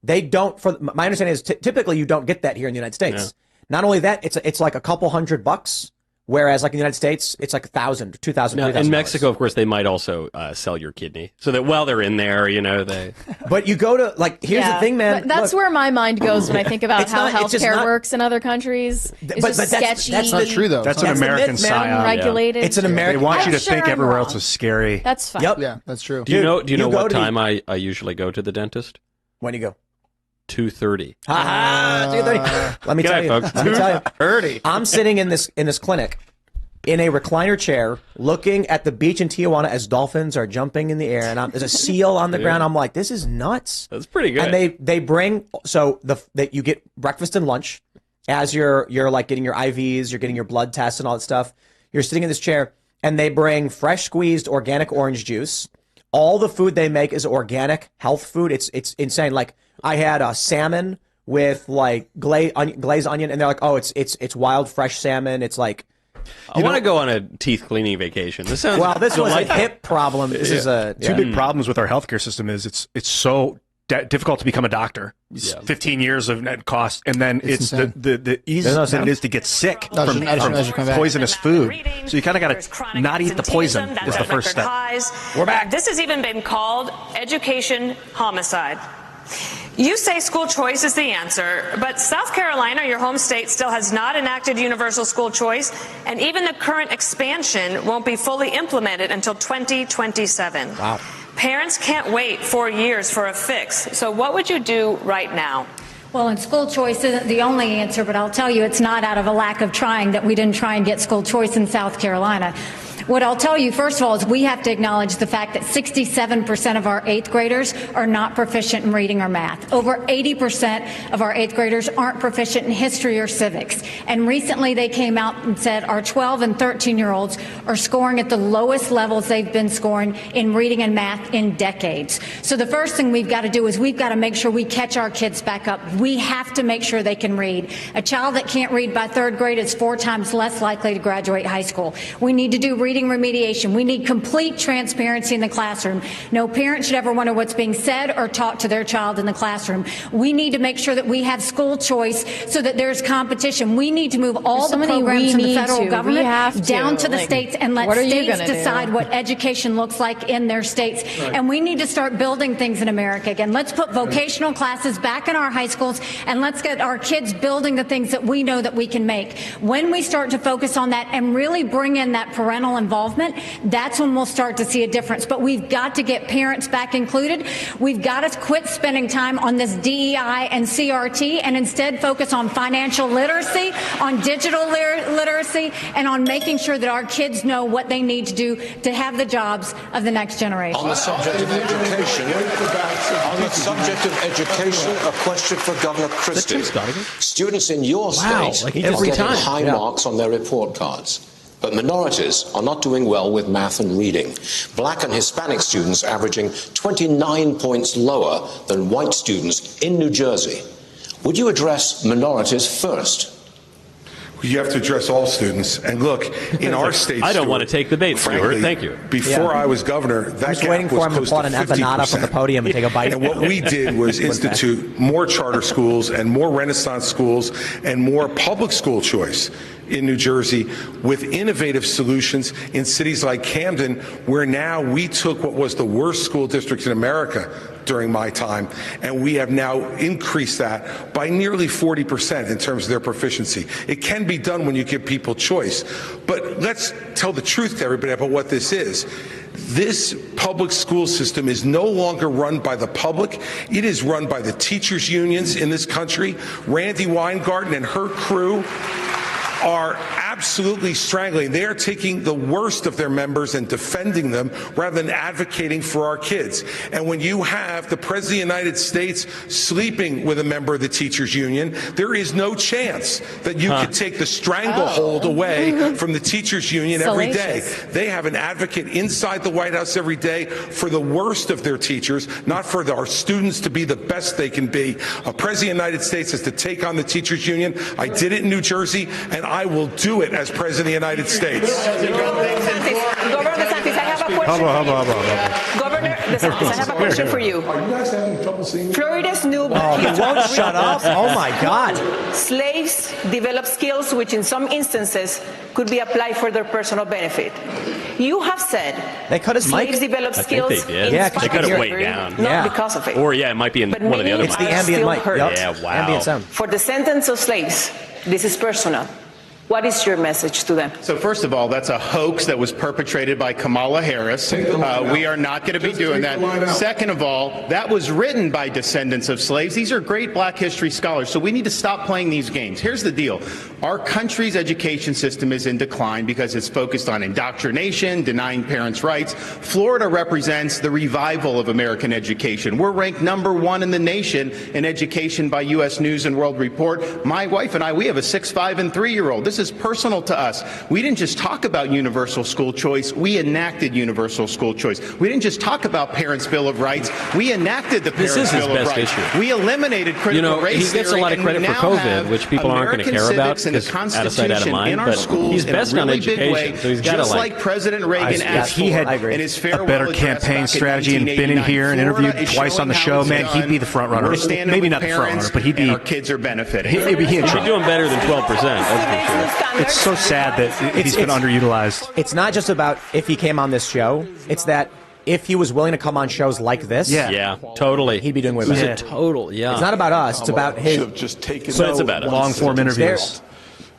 They don't, for my understanding is typically you don't get that here in the United States. Not only that, it's like a couple $100, whereas like in the United States, it's like $1,000, $2,000. Now, in Mexico, of course, they might also sell your kidney so that while they're in there, they. But you go to here's the thing, man. That's where my mind goes when I think about how healthcare works in other countries. It's just sketchy. That's not true, though. That's an American psyop. Unregulated. It's an American. They want you to think everywhere else is scary. That's fine. Yep. Yeah, that's true. Do you know what time I usually go to the dentist? When do you go? 2:30. 2:30. Let me tell you. Folks. Let me tell you. 2:30. I'm sitting in this clinic in a recliner chair looking at the beach in Tijuana as dolphins are jumping in the air, and there's a seal on the ground. I'm like, this is nuts. That's pretty good. And they bring that you get breakfast and lunch as you're like getting your IVs, you're getting your blood tests and all that stuff. You're sitting in this chair, and they bring fresh squeezed organic orange juice. All the food they make is organic health food. It's insane. Like I had a salmon with like glazed onion, and they're like, oh, it's wild fresh salmon. It's like. I want to go on a teeth cleaning vacation. This sounds this was a hip problem. This is two big problems with our healthcare system. Is it's so difficult to become a doctor. 15 years of net cost, and then it's the easy that it is to get sick from poisonous food. So you kind of got to not eat the poison is the first step. We're back. This has even been called education homicide. You say school choice is the answer, but South Carolina, your home state, still has not enacted universal school choice, and even the current expansion won't be fully implemented until 2027. Wow. Parents can't wait 4 years for a fix. So what would you do right now? Well, and school choice isn't the only answer, but I'll tell you it's not out of a lack of trying that we didn't try and get school choice in South Carolina. What I'll tell you, first of all, is we have to acknowledge the fact that 67% of our 8th graders are not proficient in reading or math. Over 80% of our 8th graders aren't proficient in history or civics. And recently they came out and said our 12 and 13-year-olds are scoring at the lowest levels they've been scoring in reading and math in decades. So the first thing we've got to do is we've got to make sure we catch our kids back up. We have to make sure they can read. A child that can't read by 3rd grade is 4 times less likely to graduate high school. We need to do reading remediation. We need complete transparency in the classroom. No parent should ever wonder what's being said or taught to their child in the classroom. We need to make sure that we have school choice so that there's competition. We need to move all the programs from the federal government down to the states and let states decide what education looks like in their states. Right. And we need to start building things in America again. Let's put vocational classes back in our high schools, and let's get our kids building the things that we know that we can make. When we start to focus on that and really bring in that parental involvement, that's when we'll start to see a difference. But we've got to get parents back included. We've got to quit spending time on this DEI and CRT and instead focus on financial literacy, on digital literacy, and on making sure that our kids know what they need to do to have the jobs of the next generation. On the subject of education, a question for Governor Christie. Students in your state are getting high marks on their report cards. But minorities are not doing well with math and reading. Black and Hispanic students averaging 29 points lower than white students in New Jersey. Would you address minorities first? You have to address all students. And look, in our state, I don't want to take the bait, Stuart. Thank you. Before I was governor, that gap was close to 50%. From the podium and take a bite. And what we did was institute more charter schools and more Renaissance schools and more public school choice in New Jersey with innovative solutions in cities like Camden, where now we took what was the worst school district in America during my time, and we have now increased that by nearly 40% in terms of their proficiency. It can be done when you give people choice. But let's tell the truth to everybody about what this is. This public school system is no longer run by the public. It is run by the teachers' unions in this country. Randi Weingarten and her crew are absolutely strangling. They are taking the worst of their members and defending them rather than advocating for our kids. And when you have the President of the United States sleeping with a member of the teachers union, there is no chance that you could take the stranglehold away from the teachers union every day. They have an advocate inside the White House every day for the worst of their teachers, not for our students to be the best they can be. A President of the United States has to take on the teachers union. I did it in New Jersey, and I will do it as President of the United States. Governor DeSantis, I have a question. Governor DeSantis, I have a question for you. Are you guys having trouble seeing? Florida's new He won't shut up. Oh my God. Slaves develop skills which in some instances could be applied for their personal benefit. You have said they cut his slaves mic. develop skills. I think they did. Yeah, they cut it way down. Not because of it. Or yeah, it might be in But one of the other many It's the ambient mic. Yep. Yeah, wow. Ambient sound. For descendants of slaves, this is personal. What is your message to them? So first of all, that's a hoax that was perpetrated by Kamala Harris. We are not going to be doing that. Second of all, that was written by descendants of slaves. These are great Black history scholars, so we need to stop playing these games. Here's the deal. Our country's education system is in decline because it's focused on indoctrination, denying parents' rights. Florida represents the revival of American education. We're ranked #1 in the nation in education by U.S. News and World Report. My wife and I, we have a 6, 5, and 3-year-old. This is personal to us. We didn't just talk about universal school choice. We enacted universal school choice. We didn't just talk about Parents' Bill of Rights. We enacted the Parents' Bill of Rights. We eliminated critical race he gets theory, a lot of credit for COVID, which people aren't going to care about because out of sight, out of mind. But he's best on education, so he's got to just like President Reagan asked he had for in his farewell a better address campaign back in strategy and been in 1989. here and interviewed Florida is twice on the showing show, how man, it's he'd done. be the front runner. We're standing Maybe with not the front runner, parents, but he'd be. and our kids are benefiting. He'd be He's doing better than 12%. That's for sure. It's so sad that he's been underutilized. It's not just about if he came on this show. It's that if he was willing to come on shows like this, yeah, totally, he'd be doing way He's better. a total, It's not about us. It's about his. Just taken So it's about long form interviews.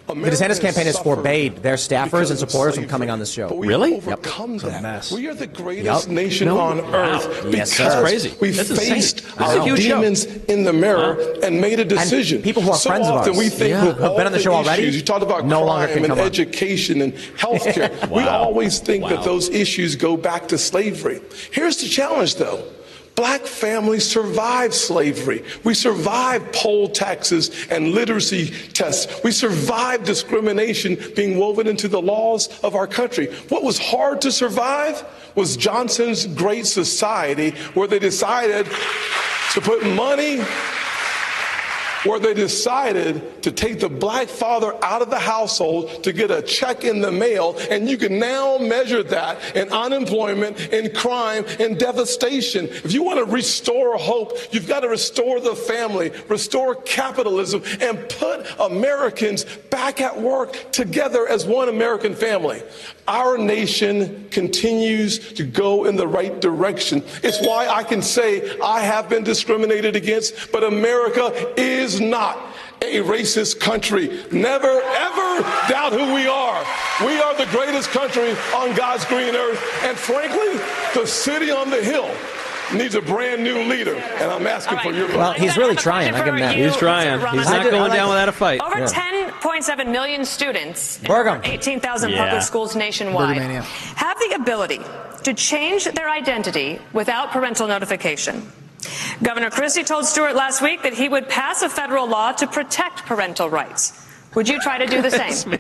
The DeSantis campaign has forbade their staffers and supporters from coming on the show. Really? Overcome that. mess. We are the greatest nation on earth Yes, because sir. crazy. we That's faced insane. our demons in the mirror and made a decision. And people who are so friends of often ours, we think who with have all been on the show already, issues, you talked about no longer crime can and come on. education and healthcare. We always think that those issues go back to slavery. Here's the challenge, though. Black families survived slavery. We survived poll taxes and literacy tests. We survived discrimination being woven into the laws of our country. What was hard to survive was Johnson's Great Society, where they decided to put money, where they decided to take the black father out of the household to get a check in the mail, and you can now measure that in unemployment, in crime, in devastation. If you want to restore hope, you've got to restore the family, restore capitalism, and put Americans back at work together as one American family. Our nation continues to go in the right direction. It's why I can say I have been discriminated against, but America is not a racist country. Never, ever doubt who we are. We are the greatest country on God's green earth. And frankly, the city on the hill needs a brand new leader. And I'm asking for your vote. Well, he's really trying. I give him that. He's trying. He's not going down without a fight. Over 10.7 million students in Burgum. over 18,000 Yeah. public schools nationwide Burgomania. have the ability to change their identity without parental notification. Governor Christie told Stewart last week that he would pass a federal law to protect parental rights. Would you try to do the same?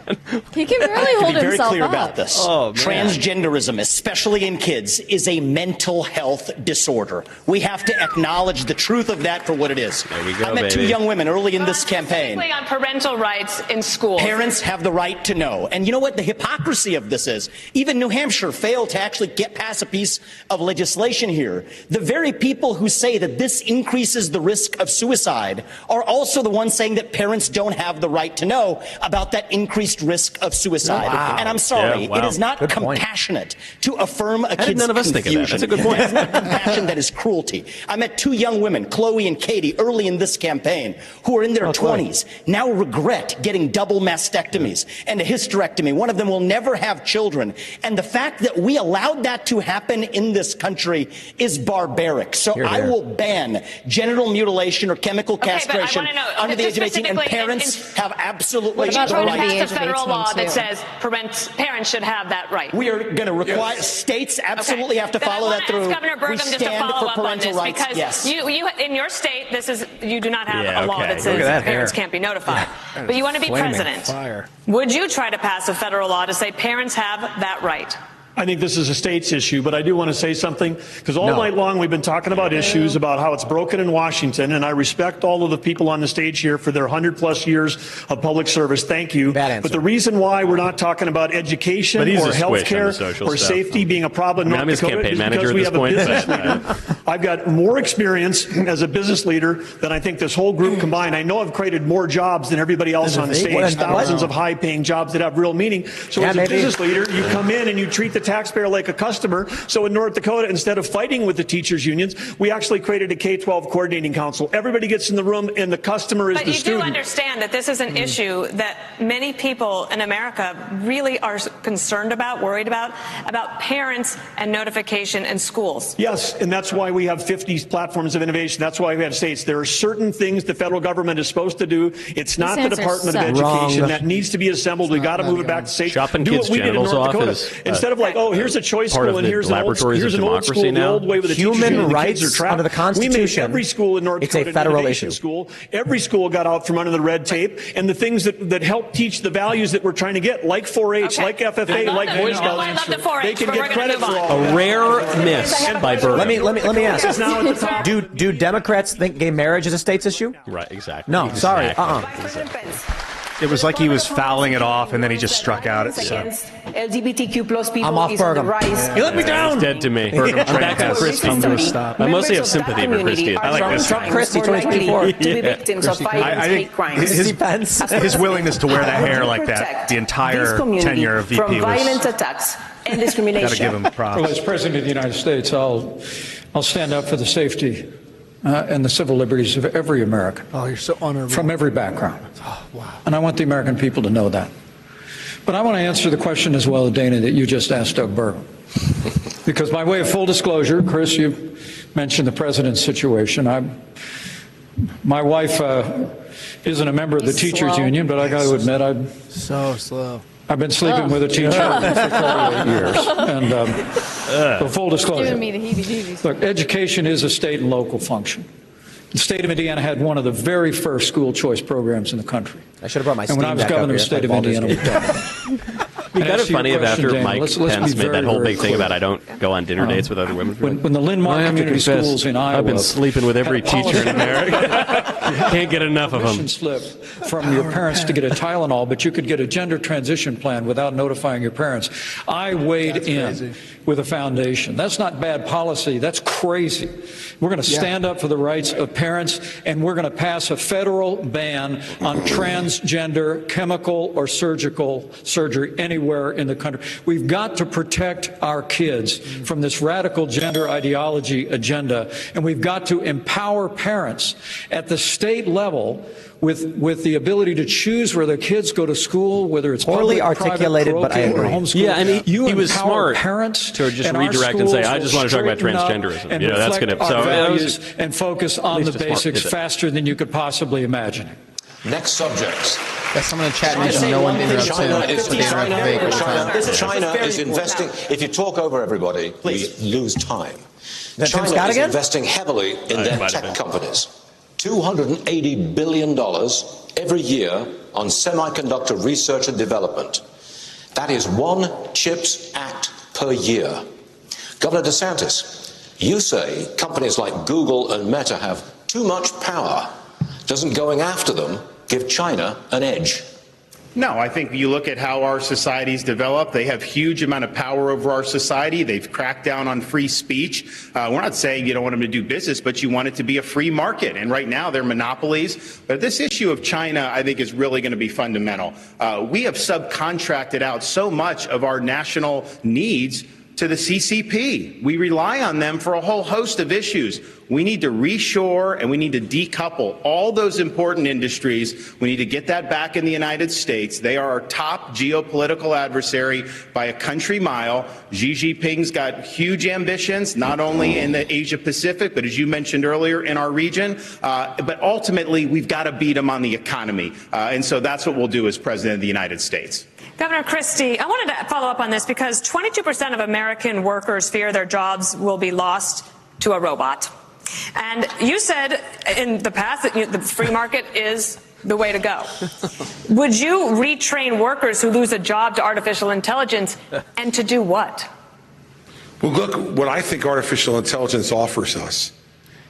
He can really To hold be very himself clear up. about this. Oh, man. Transgenderism, especially in kids, is a mental health disorder. We have to acknowledge the truth of that for what it is. There we go, I met two baby. young women early in this campaign. Specifically on parental rights in schools. Parents have the right to know. And you know what the hypocrisy of this is? Even New Hampshire failed to actually get past a piece of legislation here. The very people who say that this increases the risk of suicide are also the ones saying that parents don't have the right to know about that increased risk of suicide. Wow. And I'm sorry, Yeah, wow. it is not Good point. compassionate to affirm a did kid's none of us think of that? confusion. That's a good point. That's not compassion, that is cruelty. I met two young women, Chloe and Katie, early in this campaign, who are in their 20s, now regret getting double mastectomies and a hysterectomy. One of them will never have children. And the fact that we allowed that to happen in this country is barbaric. So Hear, I hear. will ban genital mutilation or chemical Okay, but I castration wanna know, under the age just of 18, and specifically parents have absolutely absolutely Would you try to right. pass a federal law that says parents should have that right? We are going to require states absolutely have to Then follow that through. Governor Burgum we just to stand follow for up on parental this rights. because Yes. you in your state you do not have Yeah, a law okay. that Look says at that parents hair. can't be notified. Yeah. But you want to be Flaming president. fire. Would you try to pass a federal law to say parents have that right? I think this is a state's issue, but I do want to say something because all night long we've been talking about issues about how it's broken in Washington, and I respect all of the people on the stage here for their 100+ years of public service. Thank you. But the reason why we're not talking about education But he's or a health squish on the care social or stuff. safety being a problem in I mean, I'm North his Dakota campaign is manager because at we this have a point, business but- leader. I've got more experience as a business leader than I think this whole group combined. I know I've created more jobs than everybody else on stage, thousands of high-paying jobs that have real meaning. So as a business leader, you come in and you treat the taxpayer like a customer. So in North Dakota, instead of fighting with the teachers' unions, we actually created a K-12 coordinating council. Everybody gets in the room, and the customer is But the you student. do understand that this is an issue that many people in America really are concerned about, worried about parents and notification in schools. Yes, and that's why we have 50 platforms of innovation. That's why we have states. There are certain things the federal government is supposed to do. It's not the Department of Education. That needs to be assembled. We've got to move it back to states. Chopping Do kids' what we did in genitals North off Dakota. is, Instead of like, oh, here's a choice part of school and the here's an old school, laboratories of here's an old school, democracy the old way with the teachers Human union, the rights kids are trapped. under the Constitution. We made every school in North It's a Dakota federal an innovation issue. school. Every school got out from under the red tape, and the things that help teach the values that we're trying to get, like 4-H, like FFA, like Boy Scouts, they can get credit for all A rare miss by Burgum. Let me ask. Do Democrats think gay marriage is a state's issue? Right, exactly. No, sorry. It was like he was fouling it off, and then he just struck out at Against LGBTQ plus people I'm off is on the Burgum. rise. You let me down. He's dead to me. Burgum I'm back to has Christie. come to a stop. I mostly have Members of that sympathy for Christie. community I are like this Trump guy. Christie more likely 2024. to be victims of violent I hate think crimes. his willingness to wear that hair like that the entire tenure of VP from violent was. attacks and discrimination. Got to give him props. Well, as President of the United States, I'll stand up for the safety and the civil liberties of every American. Oh, you're so honorable. From every background. Oh, wow. And I want the American people to know that. But I want to answer the question as well, Dana, that you just asked Doug Burgum. Because by way of full disclosure, Chris, you mentioned the president's situation. My wife isn't a member of the teachers union, but I got to admit, So slow. I've been sleeping with a teacher for 48 years. And for full disclosure, Giving me the heebie-jeebies. look, education is a state and local function. The state of Indiana had one of the very first school choice programs in the country. I should have brought my And when I was governor of the state of Indiana, we done it. It'd be kind of Answer your funny if question, after Dana, Mike let's Pence be made that very, whole very big thing clear. about I don't go on dinner dates with other women. When the Linn-Mark I have to Community confess, Schools in Iowa, I've been sleeping with every teacher in America. Can't get enough of them. Permission slip from your parents to get a Tylenol, but you could get a gender transition plan without notifying your parents. I weighed in with a foundation. That's not bad policy. That's crazy. We're going to stand up for the rights of parents, and we're going to pass a federal ban on transgender chemical or surgical surgery anywhere in the country. We've got to protect our kids from this radical gender ideology agenda, and we've got to empower parents at the state level with the ability to choose where their kids go to school, whether it's Poorly public, articulated, private, but I parochial, or agree. homeschool. Yeah, and he was empower smart parents to just and our redirect and say, schools I just want to talk about will straighten up transgenderism. and You know, that's reflect going to. our So it was values and focus on the least a smart basics pivot. faster than you could possibly imagine. Next subject. Got someone in the chat mentioned no one interrupts China is investing. If you talk over everybody, we lose time. That Tim China Scott is again? investing heavily in their tech companies. $280 billion every year on semiconductor research and development. That is one CHIPS Act per year. Governor DeSantis, you say companies like Google and Meta have too much power. Doesn't going after them give China an edge? No, I think you look at how our societies develop. They have huge amount of power over our society. They've cracked down on free speech. We're not saying you don't want them to do business, but you want it to be a free market. And right now they're monopolies. But this issue of China, I think, is really going to be fundamental. We have subcontracted out so much of our national needs to the CCP. We rely on them for a whole host of issues. We need to reshore and we need to decouple all those important industries. We need to get that back in the United States. They are our top geopolitical adversary by a country mile. Xi Jinping's got huge ambitions, not only in the Asia Pacific, but as you mentioned earlier, in our region. But ultimately, we've got to beat him on the economy. And so that's what we'll do as President of the United States. Governor Christie, I wanted to follow up on this because 22% of American workers fear their jobs will be lost to a robot. And you said in the past that the free market is the way to go. Would you retrain workers who lose a job to artificial intelligence, and to do what? Well, look, what I think artificial intelligence offers us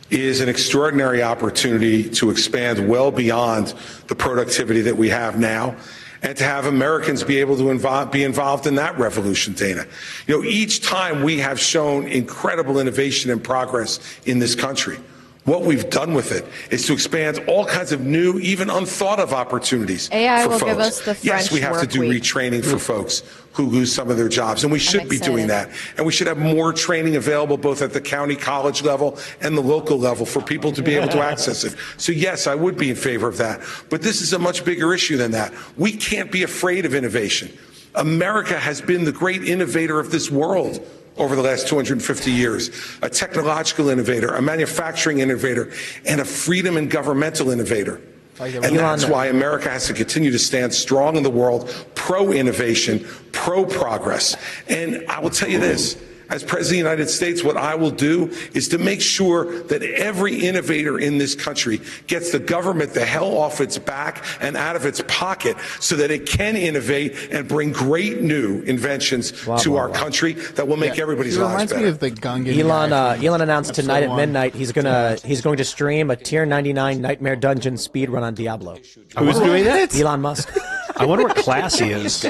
is an extraordinary opportunity to expand well beyond the productivity that we have now, and to have Americans be able to be involved in that revolution, Dana. You know, each time we have shown incredible innovation and progress in this country. What we've done with it is to expand all kinds of new, even unthought of opportunities AI for will folks. give us the Yes, French we have to do work week. retraining for folks who lose some of their jobs, and we should be doing that. And we should have more training available both at the county college level and the local level for people to be able to access it. So yes, I would be in favor of that. But this is a much bigger issue than that. We can't be afraid of innovation. America has been the great innovator of this world over the last 250 years, a technological innovator, a manufacturing innovator, and a freedom and governmental innovator. And that's why America has to continue to stand strong in the world, pro-innovation, pro-progress. And I will tell you this, as President of the United States, what I will do is to make sure that every innovator in this country gets the government the hell off its back and out of its pocket so that it can innovate and bring great new inventions to our country that will make everybody's lives better. Reminds me of the Gungan Elon announced tonight at midnight he's going to stream a tier 99 Nightmare Dungeon speedrun on Diablo. Who's doing that? Elon Musk. I wonder what Classy is.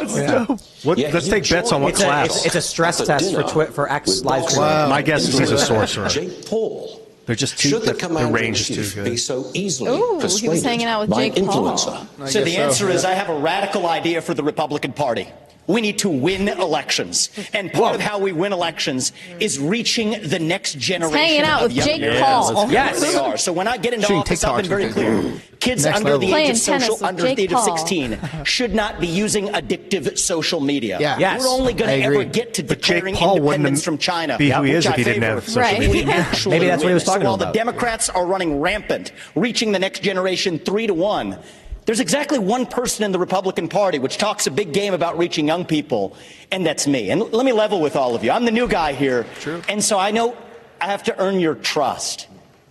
Let's take bets on what Class. It's a stress test for X live stream. My guess is he's a sorcerer. Jake Paul. They're just too. The range is too good. Be so easily Ooh, persuaded he was hanging out with by Jake an Paul. influencer. So the answer is I have a radical idea for the Republican Party. We need to win elections. And part of how we win elections is reaching the next generation. Hanging out with of young Jake people. Paul. Yes, they are. So when I get into office, I've been very clear. Kids under the age of the age of 16 should not be using addictive social media. Yes. We're only going to ever get to declaring independence from China. Be who he is which if he I didn't favor. have social media. We actually Maybe that's what he was win. talking So while about. the Democrats are running rampant, reaching the next generation 3-1, there's exactly one person in the Republican Party which talks a big game about reaching young people, and that's me. And let me level with all of you. I'm the new guy here, and so I know I have to earn your trust.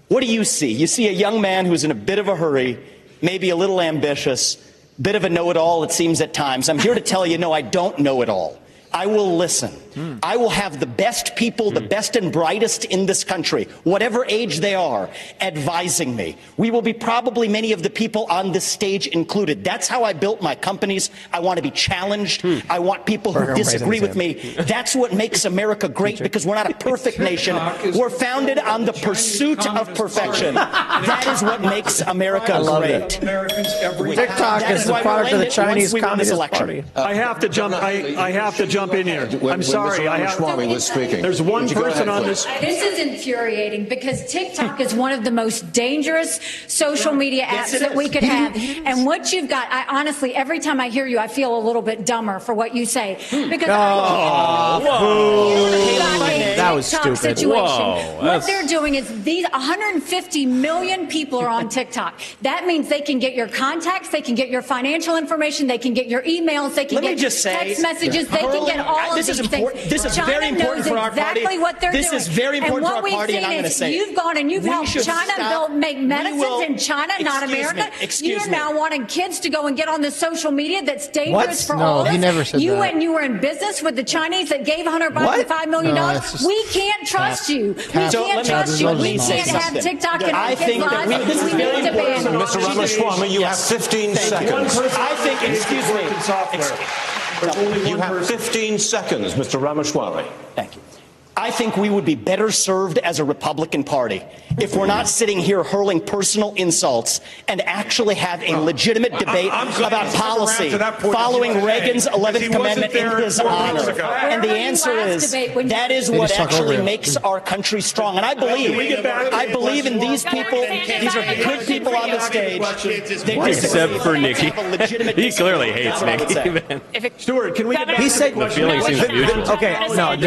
What do you see? You see a young man who's in a bit of a hurry, maybe a little ambitious, bit of a know-it-all, it seems at times. I'm here to tell you, no, I don't know it all. I will listen. I will have the best people, the best and brightest in this country, whatever age they are, advising me. We will be probably many of the people on this stage included. That's how I built my companies. I want to be challenged. I want people who disagree with me. That's what makes America great, because we're not a perfect nation. We're founded on the pursuit of perfection. That is what makes America great. TikTok is the product of the Chinese Communist Party. I have to jump. I have to jump in here. I'm sorry. There's one person on this. This is infuriating because TikTok is one of the most dangerous social media apps that we could have. And what you've got, I honestly, every time I hear you, I feel a little bit dumber for what you say. Because that was stupid. Situation. What they're doing is these 150 million people are on TikTok. That means they can get your contacts, they can get your financial information, they can get your emails, they can get text messages, they can get all of these things. This is China very important knows for our party. exactly what they're This doing. is very important and for our party, and I'm going to say you've gone and you've helped China make medicines in China, not America. You're now wanting kids to go and get on this social media that's dangerous for all of us. He never said you that. went and you were in business with the Chinese that gave Hunter Biden $5 million. We can't trust you. We can't trust you. We can't have TikTok in our kids' lives. This is very important. Mr. Ramaswamy, you have 15 seconds. I think, excuse me. You have 15 seconds, Mr. Ramaswamy. Thank you. I think we would be better served as a Republican Party if we're not sitting here hurling personal insults and actually have a legitimate debate about policy following Reagan's 11th Commandment in his honor. And the answer is that is what actually makes our country strong. And I believe in these people. These are good people on the stage. Except for Nikki. He clearly hates Nikki. Stuart, can we get back? He said the feeling seems mutual. Okay, no,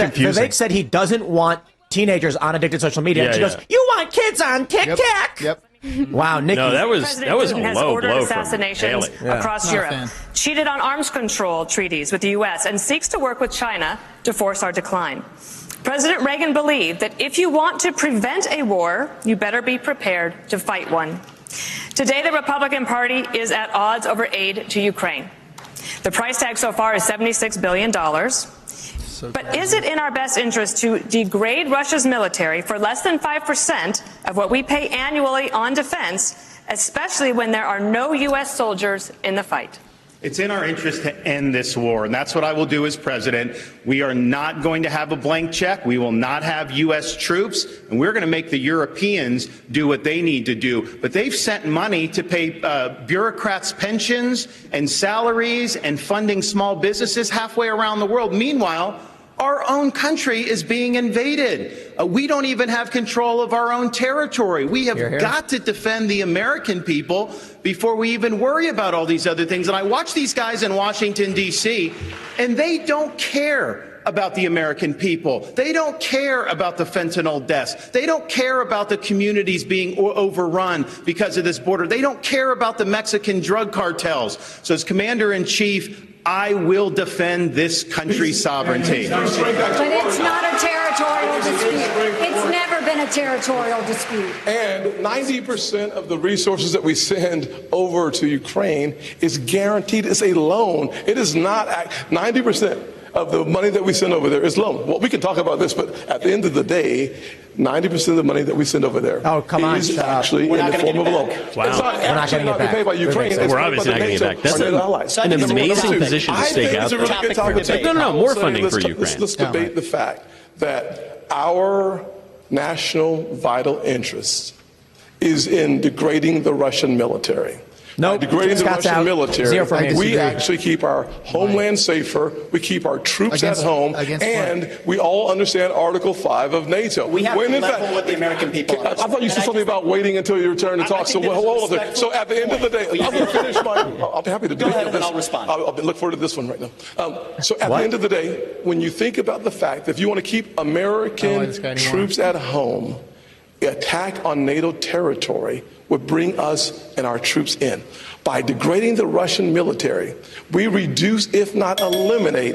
Vivek said he doesn't want teenagers on addicted social media. And she goes, "You want kids on TikTok?" Yep. Wow, Nikki. No, that was President a Putin has low ordered blow assassinations from Haley. across Europe, cheated on arms control treaties with the U.S., and seeks to work with China to force our decline. President Reagan believed that if you want to prevent a war, you better be prepared to fight one. Today, the Republican Party is at odds over aid to Ukraine. The price tag so far is $76 billion. But is it in our best interest to degrade Russia's military for less than 5% of what we pay annually on defense, especially when there are no U.S. soldiers in the fight? It's in our interest to end this war, and that's what I will do as president. We are not going to have a blank check. We will not have U.S. troops, and we're going to make the Europeans do what they need to do. But they've sent money to pay bureaucrats' pensions and salaries and funding small businesses halfway around the world. Meanwhile, our own country is being invaded. We don't even have control of our own territory. We have got to defend the American people before we even worry about all these other things. And I watch these guys in Washington, D.C., and they don't care about the American people. They don't care about the fentanyl deaths. They don't care about the communities being overrun because of this border. They don't care about the Mexican drug cartels. So as Commander-in-Chief, I will defend this country's sovereignty. But it's not a territorial dispute. It's never been a territorial dispute. And 90% of the resources that we send over to Ukraine is guaranteed as a loan. It is not 90% of the money that we send over there is loan. Well, we can talk about this, but at the end of the day, 90% of the money that we send over there is actually in the form of a loan. Wow. It's not actually not paid by Ukraine. We're obviously not getting it back. That's an amazing position to stake out there. No, more funding for Ukraine. Let's debate the fact that our national vital interest is in degrading the Russian military. No, degrading the Russian military. We me. actually keep our homeland safer. We keep our troops at home, and we all understand Article 5 of NATO. We have to level with the American people. I thought you said something about waiting until your turn to talk. So hold on. So at the end of the day, I'm going to finish my. I'll be happy to do this. I'll respond. I'll look forward to this one right now. So at the end of the day, when you think about the fact that if you want to keep American troops at home, attack on NATO territory would bring us and our troops in. By degrading the Russian military, we reduce, if not eliminate,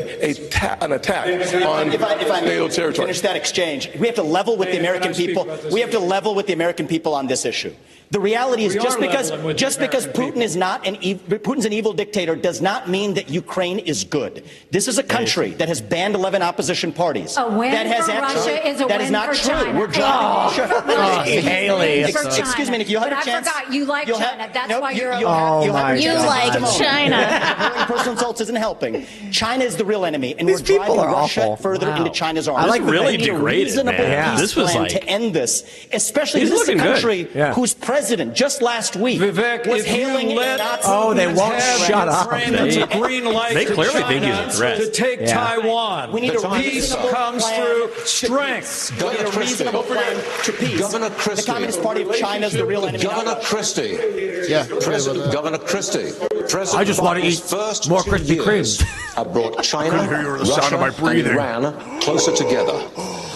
an attack on NATO territory. Finish that exchange. We have to level with the American people. We have to level with the American people on this issue. The reality is just because Putin's an evil dictator does not mean that Ukraine is good. This is a country that has banned 11 opposition parties. A win that has for Russia is a that win is not for true. China. We're dropping Haley. Excuse me, if you had a chance. I forgot you like China. That's why you're You like China. Personal insults isn't helping. China is the real enemy, and we're driving Russia further into China's arms. I like really degraded, man. This was like to end this, especially this is a country whose president just last week was hailing a Nazi. Oh, they won't shut up. They clearly think he's a threat. To take Taiwan. We need a peace comes through strength. Governor Christie. Governor Christie. The Communist Party of China is the real enemy. Governor Christie. Governor Christie. I just want to eat more Krispy Kremes. Have brought China, Russia, and Iran closer together.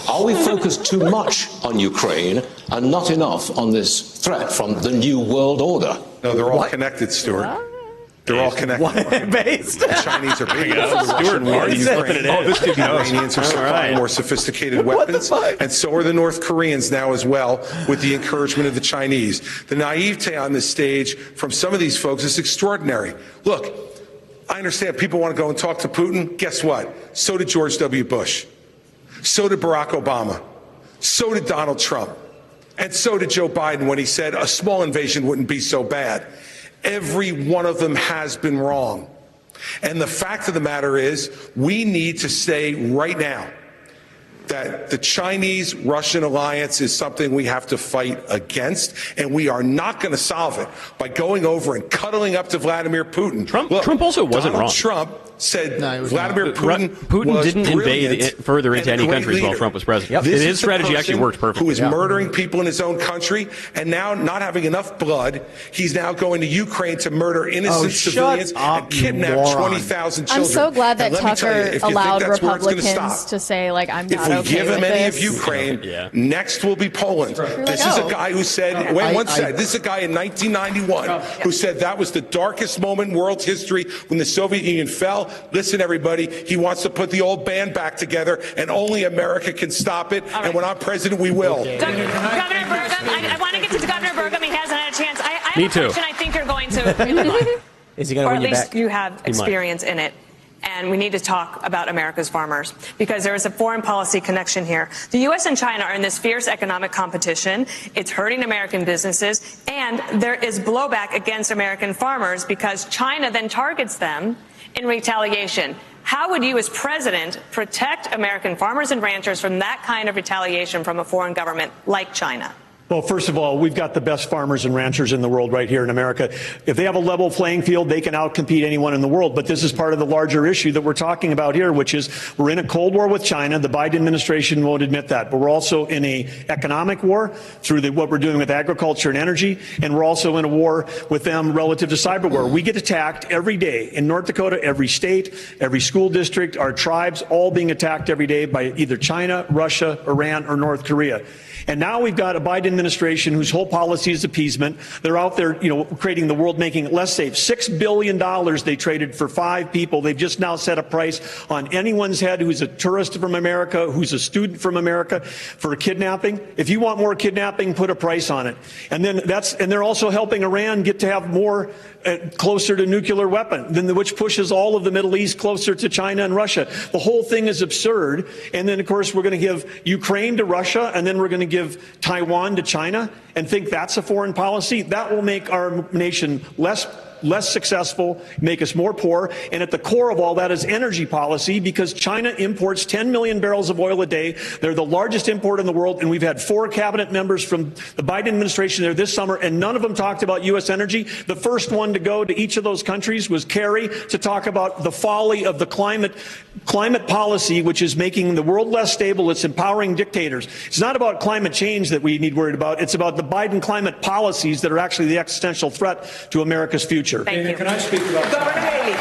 Are we focused too much on Ukraine and not enough on this threat from the New World Order? No, they're all connected, Stuart. They're all connected. Based? The Chinese are paying for the Russian war in Ukraine. The Iranians are supplying more sophisticated weapons, and so are the North Koreans now as well, with the encouragement of the Chinese. The naivete on this stage from some of these folks is extraordinary. Look, I understand people want to go and talk to Putin. Guess what? So did George W. Bush. So did Barack Obama. So did Donald Trump. And so did Joe Biden when he said a small invasion wouldn't be so bad. Every one of them has been wrong. And the fact of the matter is, we need to say right now that the Chinese-Russian alliance is something we have to fight against, and we are not going to solve it by going over and cuddling up to Vladimir Putin. Trump also wasn't Donald wrong. Trump said Vladimir Putin was didn't invade further into any countries while Trump was president. His strategy actually worked perfectly. Who is murdering people in his own country, and now not having enough blood, he's now going to Ukraine to murder innocent civilians and kidnap 20,000 children. I'm so glad that And let me tell you, Tucker if you allowed think that's where it's gonna Republicans stop, to say, like, I'm if not we okay give him with any this. of Ukraine, next will be Poland. This is a guy who said, this is a guy in 1991 who said that was the darkest moment in world history when the Soviet Union fell. Listen, everybody, he wants to put the old band back together, and only America can stop it. And when I'm president, we will. Governor Burgum, I want to get to Governor Burgum. He hasn't had a chance. I have Me a too. question I think you're going to really like. Is he going to Or win at you least back? you have He might. experience in it. And we need to talk about America's farmers because there is a foreign policy connection here. The U.S. and China are in this fierce economic competition. It's hurting American businesses, and there is blowback against American farmers because China then targets them in retaliation. How would you, as president, protect American farmers and ranchers from that kind of retaliation from a foreign government like China? Well, first of all, we've got the best farmers and ranchers in the world right here in America. If they have a level playing field, they can outcompete anyone in the world. But this is part of the larger issue that we're talking about here, which is we're in a Cold War with China. The Biden administration won't admit that. But we're also in an economic war through what we're doing with agriculture and energy. And we're also in a war with them relative to cyber war. We get attacked every day in North Dakota, every state, every school district, our tribes, all being attacked every day by either China, Russia, Iran, or North Korea. And now we've got a Biden administration whose whole policy is appeasement. They're out there, creating the world, making it less safe. $6 billion they traded for 5 people. They've just now set a price on anyone's head who's a tourist from America, who's a student from America, for kidnapping. If you want more kidnapping, put a price on it. And then they're also helping Iran get to have more closer to nuclear weapon, which pushes all of the Middle East closer to China and Russia. The whole thing is absurd. And then, of course, we're going to give Ukraine to Russia, and then we're going to give Taiwan to China and think that's a foreign policy. That will make our nation less successful, make us more poor. And at the core of all that is energy policy, because China imports 10 million barrels of oil a day. They're the largest importer in the world. And we've had 4 cabinet members from the Biden administration there this summer, and none of them talked about U.S. energy. The first one to go to each of those countries was Kerry to talk about the folly of the climate policy, which is making the world less stable. It's empowering dictators. It's not about climate change that we need worried about. It's about the Biden climate policies that are actually the existential threat to America's future. Thank you. Can I speak about Governor Haley,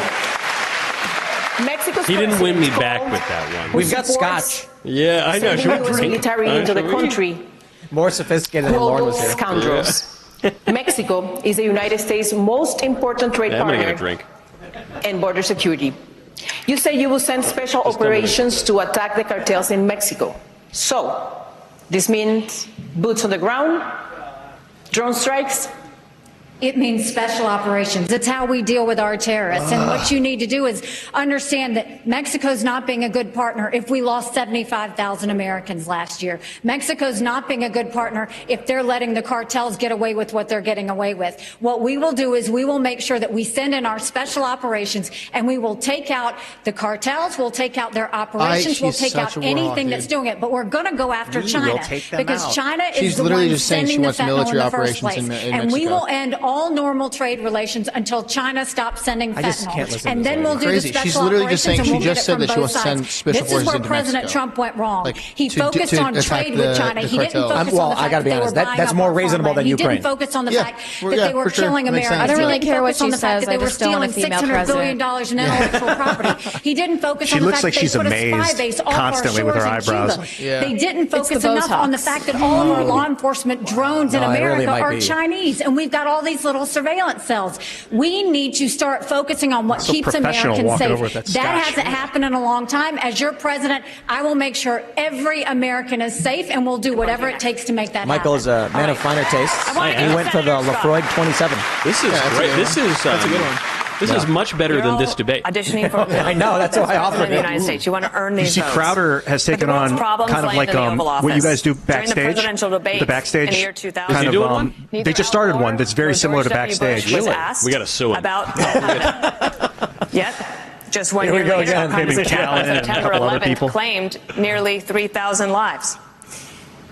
Mexico's He didn't win me president back with that one. We've got scotch. Yeah, I know. Sending U.S. military into the country. More sophisticated than Lauren was here. Scoundrels. Mexico is the United States' most important trade I'm gonna get a partner drink. and border security. You say you will send special operations to attack the cartels in Mexico. So, this means boots on the ground, drone strikes. It means special operations. It's how we deal with our terrorists. And what you need to do is understand that Mexico's not being a good partner if we lost 75,000 Americans last year. Mexico's not being a good partner if they're letting the cartels get away with what they're getting away with. What we will do is we will make sure that we send in our special operations, and we will take out the cartels, we'll take out their operations, we'll take out anything that's doing it. But we're going to go after China because China is the one sending the fentanyl in the first place. And we will end all normal trade relations until China stops sending fentanyl. And then we'll do the special operations, and we'll get it from both sides. This is where President Trump went wrong. He focused on trade with China. He didn't focus on the fact that they were buying that's more reasonable than Ukraine. He didn't focus on the fact that they were killing Americans. I don't really care what she says. They were stealing $600 billion in intellectual property. He didn't focus on the fact that they put a spy base off our shores in Cuba. They didn't focus enough on the fact that all of our law enforcement drones in America are Chinese, and we've got all these little surveillance cells. We need to start focusing on what keeps Americans safe. That hasn't happened in a long time. As your president, I will make sure every American is safe, and we'll do whatever it takes to make that Michael is a man of finer tastes. He went for the Lafroig 27. This is great. That's a good one. This is much better than this debate. Auditioning for I know, that's why I offered in the United States. You want to earn these You see, votes. Crowder has taken on kind of like what you guys do backstage. During the presidential debate the backstage in the year 2000. kind Is he doing one? They just started one that's very similar to backstage. Was asked We got to sue him. about Just 1 Here year we go later, again. September 11th claimed nearly 3,000 lives.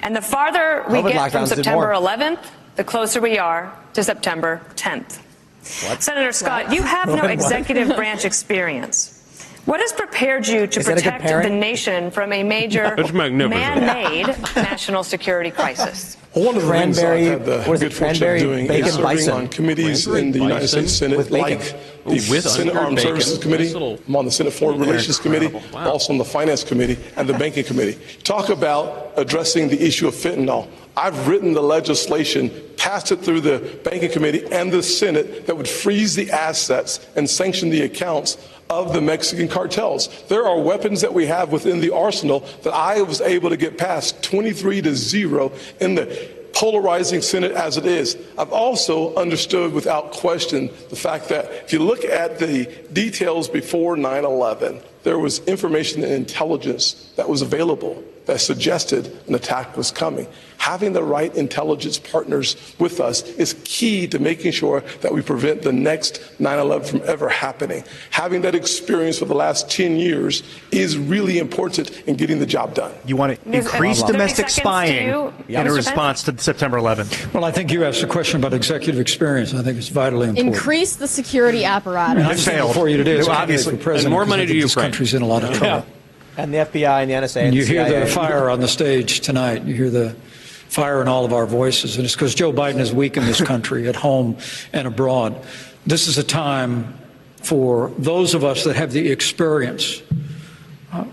And the farther we COVID get from lockdowns did September more. 11th, the closer we are to September 10th. Senator Scott, you have no What? executive branch experience. What has prepared you to Is that a good protect parent? the nation from a major That's magnificent. man-made national security crisis? Well, one of the things I've Cranberry- had the what is it, good fortune of cranberry doing bacon is serving bison? on committees Cranberry in the United bison States Senate, with bacon. like Ooh, the with Senate uncured Armed bacon. Services Committee. Nice little- I'm on the Senate Foreign Relations Committee, incredible. Wow. also on the Finance Committee and the Banking Committee. Talk about addressing the issue of fentanyl. I've written the legislation, passed it through the Banking Committee and the Senate that would freeze the assets and sanction the accounts of the Mexican cartels. There are weapons that we have within the arsenal that I was able to get past 23-0 in the polarizing Senate as it is. I've also understood without question the fact that if you look at the details before 9/11, there was information and intelligence that was available that suggested an attack was coming. Having the right intelligence partners with us is key to making sure that we prevent the next 9/11 from ever happening. Having that experience for the last 10 years is really important in getting the job done. You want to increase 30 domestic seconds spying to- in a Mr. response to September 11th. Well, I think you asked a question about executive experience. I think it's vitally important. Increase the security apparatus. I've said before you today, it's Obviously. for president. And more because money I to think this Ukraine. country's in a lot of trouble. And the FBI and the NSA and And you the hear CIA. the fire on the stage tonight. You hear the fire in all of our voices. And it's because Joe Biden has weakened this country at home and abroad. This is a time for those of us that have the experience,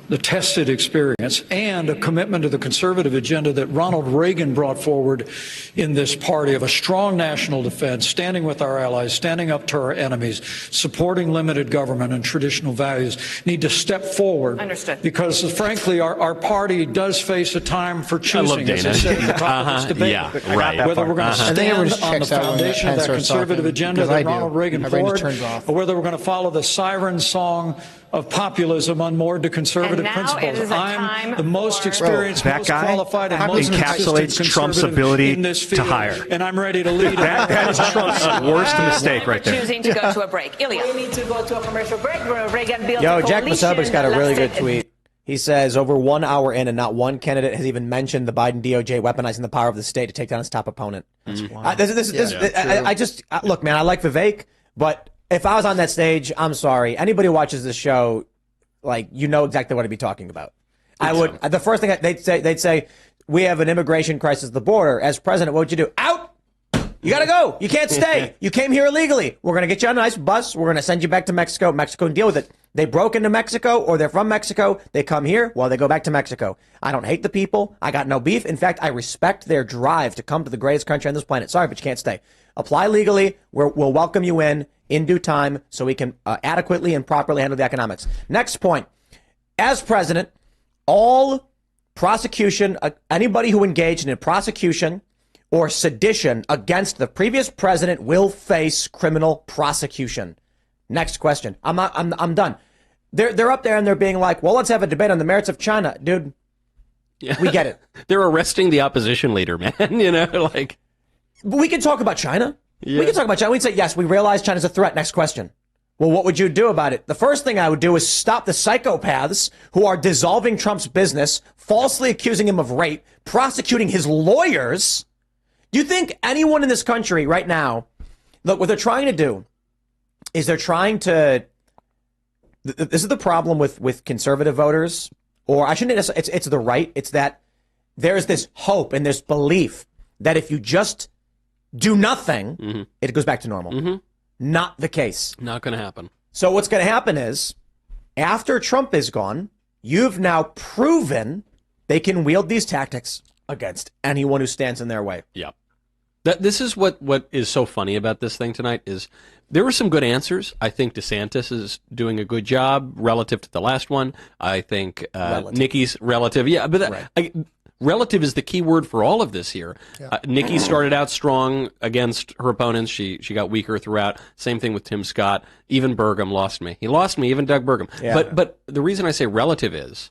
the tested experience, and a commitment to the conservative agenda that Ronald Reagan brought forward in this party of a strong national defense, standing with our allies, standing up to our enemies, supporting limited government and traditional values, need to step forward. Understood. Because, frankly, our party does face a time for I love choosing, as I Dana. said at the top of this debate. Yeah, right. Whether we're going to I think everyone stand just on the checks out when foundation of Pence that starts conservative talking, agenda because I that do. Ronald Reagan My brain just poured, turns off. or whether we're going to follow the siren song of populism unmoored to conservative And now it principles. is a I'm time the most for- experienced, That most guy qualified, and most encapsulates consistent Trump's conservative ability in this to field, hire. and I'm ready to lead. That is Trump's worst mistake right there. Choosing to go to a break. Ilya. We need to go to a commercial break. Reagan built Yo, a Jack coalition Posobiec's got a that really good lasted- tweet. He says, over 1 hour in and not one candidate has even mentioned the Biden DOJ weaponizing the power of the state to take down its top opponent. Look, man, I like Vivek, but if I was on that stage, I'm sorry. Anybody who watches this show, like, you know exactly what I'd be talking about. The first thing they'd say, we have an immigration crisis at the border. As president, what would you do? Out! You gotta go. You can't stay. You came here illegally. We're gonna get you on a nice bus. We're gonna send you back to Mexico. Mexico can deal with it. They broke into Mexico or they're from Mexico. They come here. Well, they go back to Mexico. I don't hate the people. I got no beef. In fact, I respect their drive to come to the greatest country on this planet. Sorry, but you can't stay. Apply legally. We'll welcome you in due time so we can adequately and properly handle the economics. Next point. As president, all prosecution, anybody who engaged in a prosecution or sedition against the previous president will face criminal prosecution. Next question. I'm done. They're up there and they're being like, well, let's have a debate on the merits of China. Dude, we get it. They're arresting the opposition leader, man. You know, like. But we can talk about China. Yeah. We can talk about China. We'd say, yes, we realize China's a threat. Next question. Well, what would you do about it? The first thing I would do is stop the psychopaths who are dissolving Trump's business, falsely accusing him of rape, prosecuting his lawyers. Do you think anyone in this country right now, look, what they're trying to do is they're trying to, this is the problem with conservative voters, or I shouldn't, it's the right. It's that there's this hope and this belief that if you just do nothing, it goes back to normal. Not the case. Not going to happen. So what's going to happen is, after Trump is gone, you've now proven they can wield these tactics against anyone who stands in their way. Yep. This is what is so funny about this thing tonight is there were some good answers. I think DeSantis is doing a good job relative to the last one. I think Nikki's relative. Yeah, but relative is the key word for all of this here. Yeah. Nikki started out strong against her opponents. She got weaker throughout. Same thing with Tim Scott. Even Burgum lost me. He lost me, even Doug Burgum. Yeah. But the reason I say relative is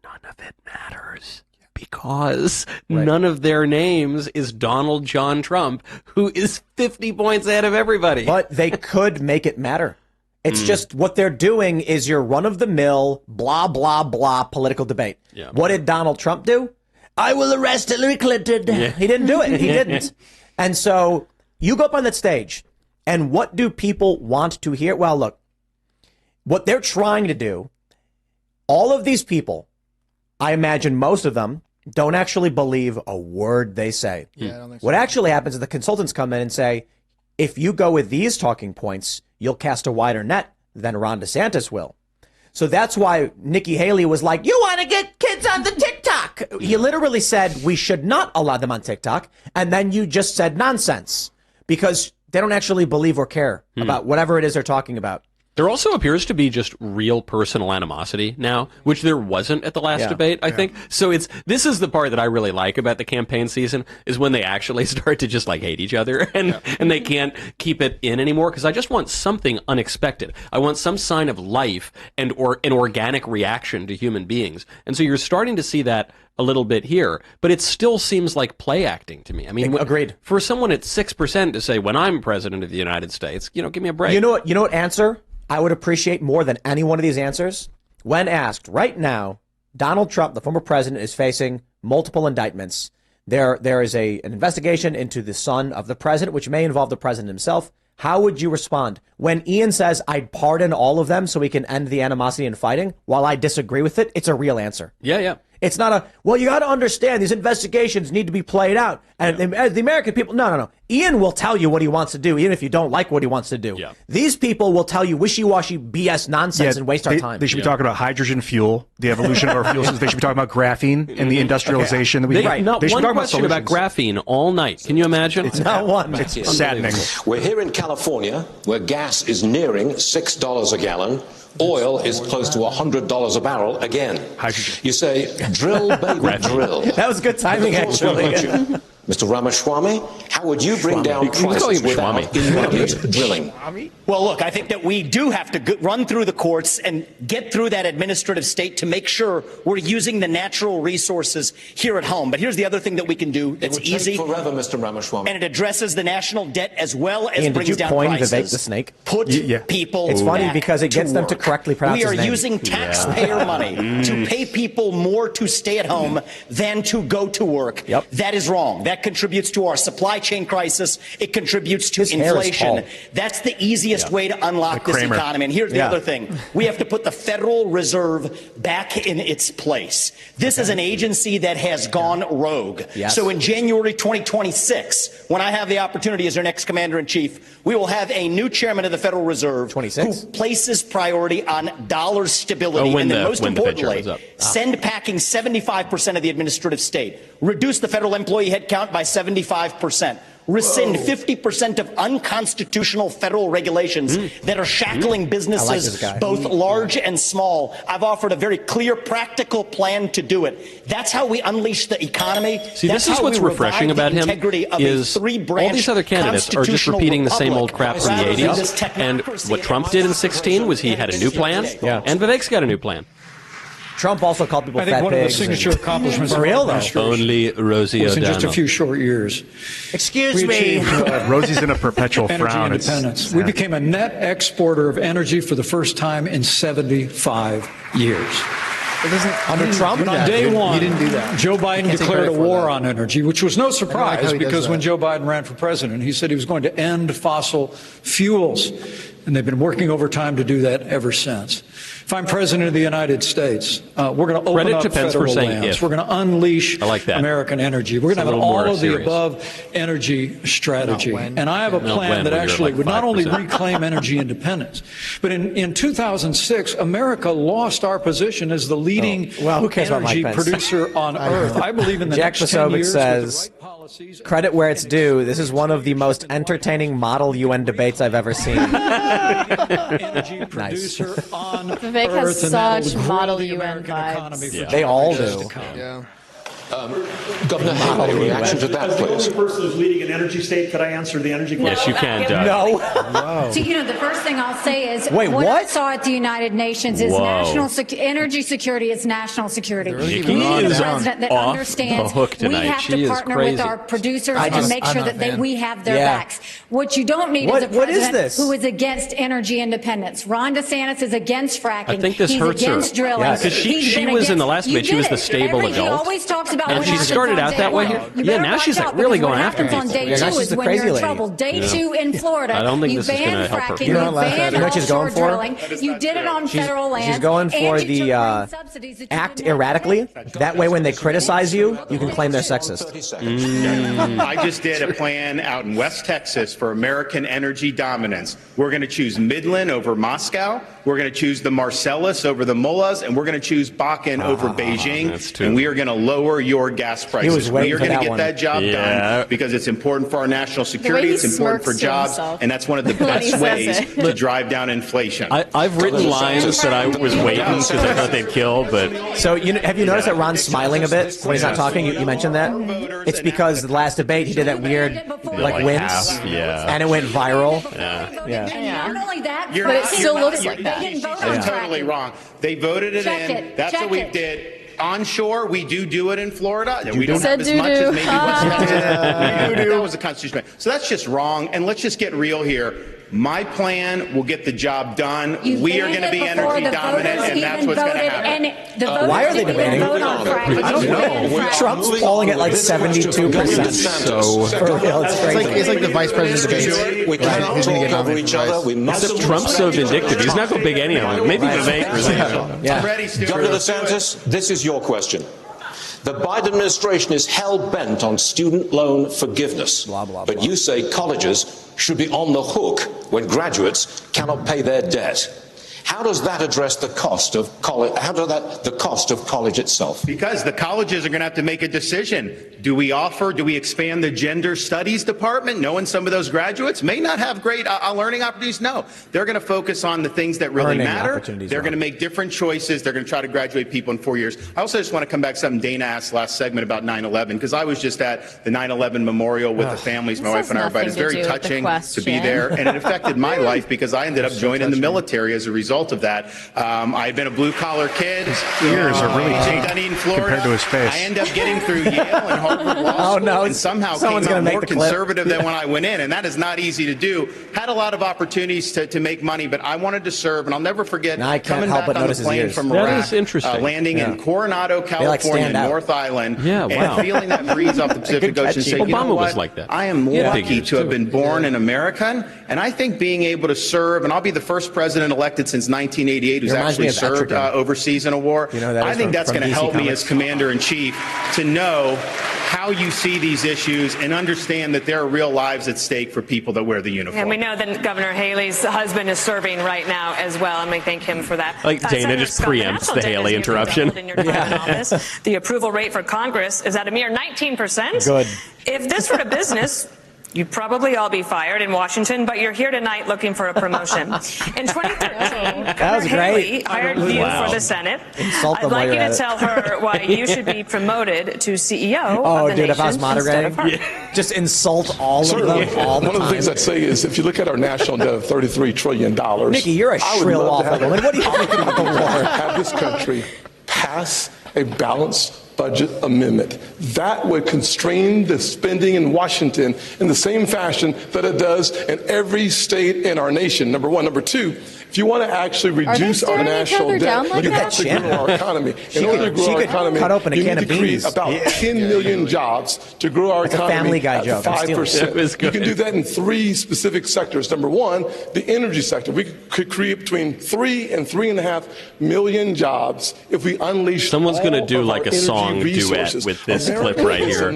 none of it matters. Because none of their names is Donald John Trump, who is 50 points ahead of everybody. But they could make it matter. It's just what they're doing is your run-of-the-mill, blah, blah, blah political debate. Yeah. What did Donald Trump do? I will arrest Hillary Clinton. Yeah. He didn't do it. He didn't. And so you go up on that stage, and what do people want to hear? Well, look, what they're trying to do, all of these people, I imagine most of them, don't actually believe a word they say. Yeah, I don't think so. What actually happens is the consultants come in and say, if you go with these talking points, you'll cast a wider net than Ron DeSantis will. So that's why Nikki Haley was like, you want to get kids on the TikTok. He literally said we should not allow them on TikTok. And then you just said nonsense because they don't actually believe or care about whatever it is they're talking about. There also appears to be just real personal animosity now, which there wasn't at the last debate, I think. So this is the part that I really like about the campaign season, is when they actually start to just like hate each other and they can't keep it in anymore, because I just want something unexpected. I want some sign of life and or an organic reaction to human beings. And so you're starting to see that a little bit here, but it still seems like play acting to me. I mean, agreed. For someone at 6% to say, when I'm president of the United States, give me a break. You know what answer I would appreciate more than any one of these answers? When asked right now, Donald Trump, the former president, is facing multiple indictments. There is an investigation into the son of the president, which may involve the president himself. How would you respond when Ian says, I'd pardon all of them so we can end the animosity and fighting? While I disagree with it, it's a real answer. Yeah. It's not well, you got to understand these investigations need to be played out. And the American people, no. Ian will tell you what he wants to do, even if you don't like what he wants to do. Yeah. These people will tell you wishy-washy BS nonsense and waste our time. They should be talking about hydrogen fuel, the evolution of our fuel systems. They should be talking about graphene and the industrialization. Not one question about graphene all night. Can you imagine? It's not one. It's saddening. We're here in California, where gas is nearing $6 a gallon. Oil is close to $100 a barrel again. Hydrogen. You say, drill, baby, drill. That was good timing, actually. Mr. Ramaswamy, how would you bring down prices without immediate drilling? Well, look, I think that we do have to run through the courts and get through that administrative state to make sure we're using the natural resources here at home. But here's the other thing that we can do that's easy. Forever, Mr. Ramaswamy. And it addresses the national debt as well as Ian, brings down prices. Did you coin Vivek the snake? Put people It's funny back because it gets them to work. correctly pronounce We are his name. using taxpayer money to pay people more to stay at home than to go to work. Yep. That is wrong. That contributes to our supply chain crisis. It contributes to inflation. That's the easiest way to unlock this economy. And here's the other thing. We have to put the Federal Reserve back in its place. This is an agency that has gone rogue. Yes. So in January 2026, when I have the opportunity as their next commander-in-chief, we will have a new chairman of the Federal Reserve who places priority on dollar stability. And then most importantly, send packing 75% of the administrative state, reduce the federal employee headcount by 75%. Rescind 50% of unconstitutional federal regulations that are shackling businesses, both large and small. I've offered a very clear, practical plan to do it. That's how we unleash the economy. See, this is what's refreshing about him is all these other candidates are just repeating the same old crap from the 80s. And what Trump did in 2016 was he had a new plan, and Vivek's got a new plan. Trump also called people I think fat one of the pigs signature accomplishments for of real, our though. administration Only Rosie was in just a O'Donnell. few short years. Excuse We me. achieved, Rosie's in a perpetual energy frown. independence. We became a net exporter of energy for the first time in 75 years. Under Trump? On day one, You didn't do that. Joe Biden Can't take declared a credit for war that. on energy, which was no how surprise he does because when that. Joe Biden ran for president, he said he was going to end fossil fuels. And they've been working overtime to do that ever since. If I'm president of the United States, we're going to open Credit up to Pence for federal saying lands. if. We're going to unleash I like that. American energy. We're going to It's a have an little more all of the serious. above energy strategy. when. And I have a Not plan when that you're actually like would not only 5%. reclaim energy independence, but in 2006, America lost our position as the leading Well, who cares about Mike energy Pence? producer on Earth. I believe in the Jack next 10 Posobiec years, says, with the right policies, credit where it's due. This is one of the most entertaining model UN debates I've ever seen. energy producer on Vivek Earth, has and that'll such grow model the UN American economy vibes. for They all generations do. to come. Yeah. Governor Haley, reaction to that, As the please. only person who's leading an energy state, could I answer the energy question? Yes, you can, Doug. No. So, the first thing I'll say is Wait, what I what? saw at the United Nations is Whoa. energy security is national security. Nikki We need a is president that off understands the hook we tonight. have She to is partner crazy. with our producers I'm and make sure not a that fan. we have their Yeah. backs. What you don't need What- is a what is president this? who is against energy independence. Ron DeSantis is against fracking. I think this He's hurts her. against drilling. Yes. 'Cause she was in the last debate, she was the stable He adult. always talks about And what she happens started on out day that way one. here. You Yeah, better now watch she's, like, out, really because going what after happens on people. day Yeah, now two she's is the when crazy you're in lady. trouble. Day Yeah. 2 in Florida, I don't think you this is banned gonna help her. fracking, You're you not laughing at banned her. You know what she's offshore going for? drilling. You did it on federal land. She's going for and you the took green subsidies that you act didn't have erratically. That way, when they criticize you, you can claim they're 30 sexist. seconds. I just did a plan out in West Texas for American energy dominance. We're going to choose Midland over Moscow. We're going to choose the Marcellus over the Mullahs, and we're going to choose Bakken over Beijing. that's too- And we are going to lower your gas prices. was waiting We are for going to that get one. that job Yeah. done because it's important for our national security. he It's important for smirks to jobs, himself and that's one of the when he best says ways it. to drive down inflation. I've written lines that I was waiting because I thought they'd kill, but So have you noticed that Ron's smiling a bit when he's not talking? You mentioned that. It's because the last debate he did that weird like wince, half, yeah. and it went viral. Yeah. And not only that, You're But it not- still you're looks not- like you're- that. They didn't vote You're on totally fracking. wrong. They voted it Check in. it. That's Check what we it. did. Onshore, we do it in Florida. We don't Said have as much as doo-doo. maybe West Texas. That was a constitutional. So that's just wrong. And let's just get real here. My plan will get the job done. You We are banned going to it be before energy the dominant, voters and that's even what's going to voted, happen. and the voters Why are they didn't even debating? vote on fracking. I don't You know. banned fracking. Trump's polling at like 72%. So For real, it's crazy. It's like the vice president debates. We cannot Who's going to talk get over nominated each for other. vice? We must. Trump's so vindictive. He's not going to pick any of them. Maybe Vivek or something. Yeah. I'm ready, Stuart. Governor Let's do it. DeSantis, this is your question. The Biden administration is hell-bent on student loan forgiveness. But you say colleges should be on the hook when graduates cannot pay their debt. How does that address the cost of college? The cost of college itself? Because the colleges are going to have to make a decision. Do we expand the gender studies department, knowing some of those graduates may not have great learning opportunities? No. They're going to focus on the things that really Learning matter. opportunities, They're going to make different choices. They're going to try to graduate people in 4 years. I also just want to come back to something Dana asked last segment about 9/11, because I was just at the 9/11 memorial with the families, my This wife has and I, but it's nothing to very do with the touching to be question. there. And it affected my life because I ended up joining the military as a result of that. I had been a blue-collar kid. His ears are really pink Dunedin, Florida. compared to his face. I ended up getting through Yale and Harvard Law School, and somehow someone's came gonna out make more the clip. conservative than when I went in, and that is not easy to do. Had a lot of opportunities to make money, but I wanted to serve, and I'll never forget Now I can't coming help back but on the notice his plane ears. from That Iraq, is interesting. landing in Coronado, like California, stand out. North Island, Yeah, wow. and feeling that breeze off the Pacific Good Ocean. catch. Say, you know Obama was what? like that. I am Yeah, big lucky ears, to have too. been born an American, and I think being able to serve, and I'll be the first president elected since 1988 who's It reminds me actually of served Etrigan. overseas in a war. You know that I is think from- that's from going to DC help me Comics. as commander-in-chief to know how you see these issues and understand that there are real lives at stake for people that wear the uniform. And we know that Governor Haley's husband is serving right now as well, and we thank him for that. Like Dana Senator just Scott, preempts national the debt Haley has nearly interruption. doubled in your time in office. The approval rate for Congress is at a mere 19%. Good. If this were a business, you'd probably all be fired in Washington, but you're here tonight looking for a promotion. In 2013, was Governor Haley great. hired you Wow. for the Senate. Insult I'd them while like you you're to at tell it. her why you should be promoted to CEO Oh, of the dude, if I nation was instead moderating, of her. just insult all of Certainly. them all the One of the things time. I'd say is if you look at our national debt of $33 trillion. Nikki, you're a I would shrill love to awful have woman. What do you think about the war? Have this country pass a balanced budget amendment. That would constrain the spending in Washington in the same fashion that it does in every state in our nation, number one. Number two, if you want to actually they reduce our staring each national other down debt, like you that? have to grow our economy. She In order could- to grow she our could economy, cut open a you can need of to create beans. about 10 million jobs to grow our That's a economy Family Guy at joke. I'm stealing it. 5%. It was You good. can do that in three specific sectors. Number one, the energy sector. We could create between 3 and 3.5 million jobs if we unleash. Someone's going gonna to do like a song duet with this clip right here.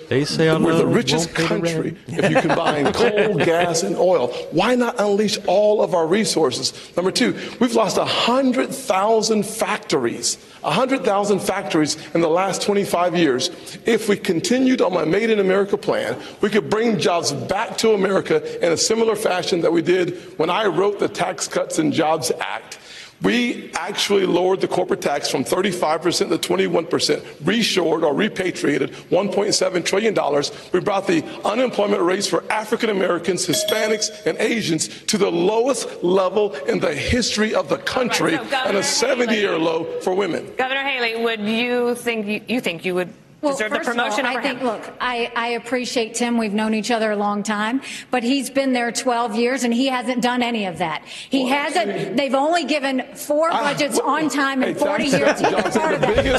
They say our we're the love richest won't fade country away. if you combine coal, gas, and oil. Why not unleash all of our resources? Number two, we've lost 100,000 factories. 100,000 factories in the last 25 years. If we continued on my Made in America plan, we could bring jobs back to America in a similar fashion that we did when I wrote the Tax Cuts and Jobs Act. We actually lowered the corporate tax from 35% to 21%, reshored or repatriated $1.7 trillion. We brought the unemployment rates for African Americans, Hispanics, and Asians to the lowest level in the history of the country, and a 70-year low for women. Governor Haley, would you think you would deserve the promotion over him? Look, I appreciate Tim. We've known each other a long time, but he's been there 12 years and he hasn't done any of that. He hasn't. They've only given 4 budgets on time in 40 years. He was part of that. He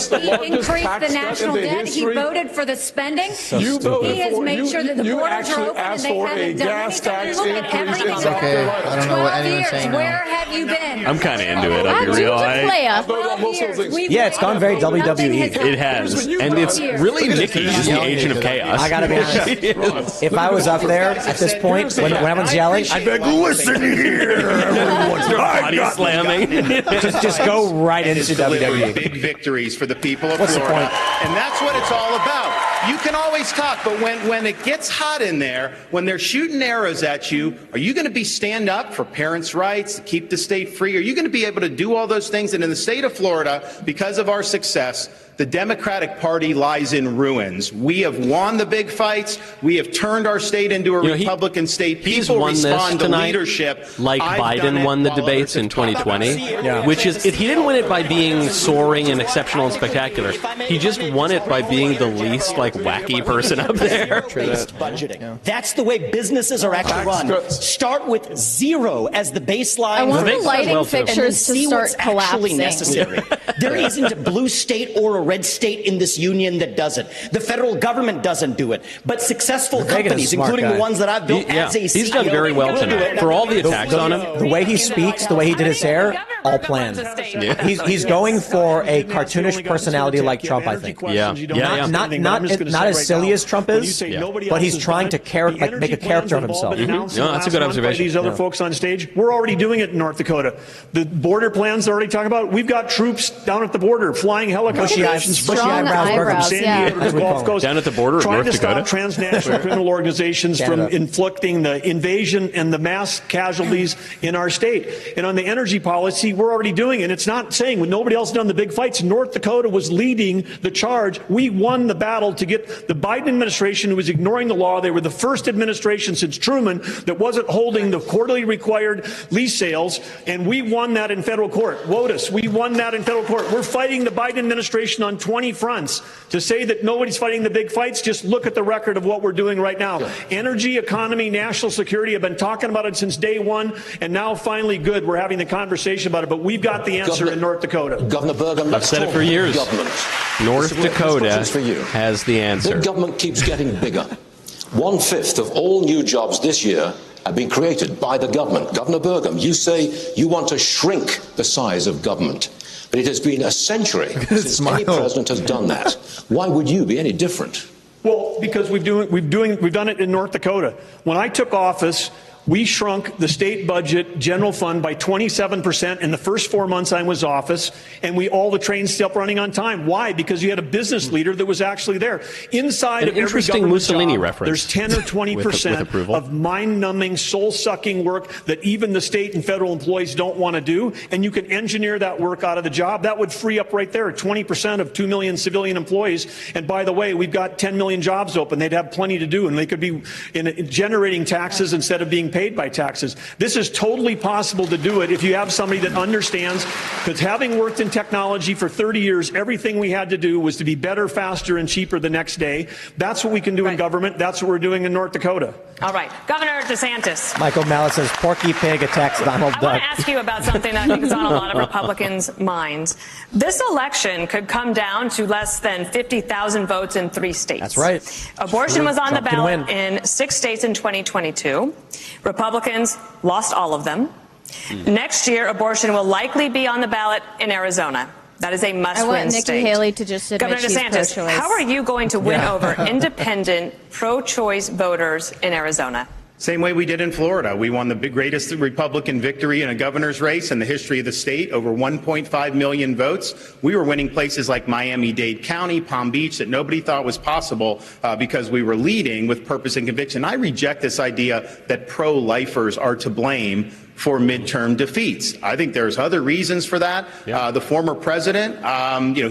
increased the national debt. He voted for the spending. He has made sure that the borders are open and they haven't done anything. Look at everything. Okay, I don't know what anyone's saying now. Where have you been? I'm kind of into it. I'll be real. Yeah, it's gone very WWE. It has, and it's really Nikki is the agent of chaos. I gotta be honest. If I was up there at this point, when everyone's yelling, I'd be like, listen here, everyone's body slamming. just go right into WWE. Big victories for the people of What's the Florida. point? And that's what it's all about. You can always talk, but when it gets hot in there, when they're shooting arrows at you, are you going to stand up for parents' rights, to keep the state free? Are you going to be able to do all those things? And in the state of Florida, because of our success, the Democratic Party lies in ruins. We have won the big fights. We have turned our state into a Republican state. People respond to leadership. Like Biden won the debates in 2020, which is, he didn't win it by being soaring and exceptional and spectacular. He just won it by being the least wacky person up there. Budgeting. That's the way businesses are actually run. Start with 0 as the baseline. I want the lighting fixtures to start actually collapsing. Necessary. There isn't a blue state or a red state in this union that does it. The federal government doesn't do it. But successful companies, including the ones that I've built as a CEO, he's done very well tonight. For all the attacks on him. The way he speaks, the way he did his hair, all planned. He's going for a cartoonish personality like Trump, I think. Not as silly as Trump is, but he's trying to make a character of himself. No, that's a good observation. These other folks on stage, we're already doing it in North Dakota. The border plans they're already talking about. We've got troops down at the border, flying helicopters. Bushy eyebrows from San Diego to the Gulf Coast, down at the border of trying North to Dakota. stop transnational criminal organizations from inflicting the invasion and the mass casualties in our state. And on the energy policy, we're already doing it. It's not saying when nobody else done the big fights. North Dakota was leading the charge. We won the battle to get the Biden administration, who was ignoring the law. They were the first administration since Truman that wasn't holding the quarterly required lease sales, and we won that in federal court. WOTUS, we won that in federal court. We're fighting the Biden administration on 20 fronts. To say that nobody's fighting the big fights, just look at the record of what we're doing right now. Energy, economy, national security, have been talking about it since day one, and now finally we're having the conversation about it, but we've got the answer in North Dakota. Governor Burgum, I've said it for years. North Dakota has the answer. Big government keeps getting bigger. 1/5 of all new jobs this year have been created by the government. Governor Burgum, you say you want to shrink the size of government. But it has been a century since any president has done that. Why would you be any different? Well, because we've done it in North Dakota. When I took office, we shrunk the state budget general fund by 27% in the first 4 months I was office, and all the trains still running on time. Why? Because you had a business leader that was actually there. Inside of every government Mussolini job, reference. there's 10 or 20% of mind-numbing, soul-sucking work that even the state and federal employees don't want to do, and you can engineer that work out of the job. That would free up right there 20% of 2 million civilian employees. And by the way, we've got 10 million jobs open. They'd have plenty to do, and they could be generating taxes instead of being paid by taxes. This is totally possible to do it if you have somebody that understands, because having worked in technology for 30 years, everything we had to do was to be better, faster, and cheaper the next day. That's what we can do in government. That's what we're doing in North Dakota. All right. Governor DeSantis. Michael Mallett says Porky Pig attacks Donald Duck. I want to ask you about something that I think is on a lot of Republicans' minds. This election could come down to less than 50,000 votes in 3 states. That's right. Abortion was on Trump the ballot in 6 states in 2022. Republicans lost all of them. Next year, abortion will likely be on the ballot in Arizona. That is a must-win state. I want Nikki Haley to just admit Governor she's DeSantis, pro-choice. how are you going to win over independent, pro-choice voters in Arizona? Same way we did in Florida. We won the greatest Republican victory in a governor's race in the history of the state, over 1.5 million votes. We were winning places like Miami-Dade County, Palm Beach, that nobody thought was possible because we were leading with purpose and conviction. I reject this idea that pro-lifers are to blame for midterm defeats. I think there's other reasons for that. The former president,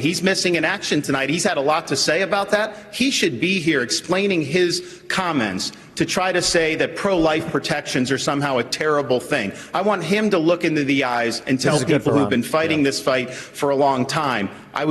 he's missing in action tonight. He's had a lot to say about that. He should be here explaining his comments to try to say that pro-life protections are somehow a terrible thing. I want him to look into the eyes and tell people who've been fighting this fight for a long time. My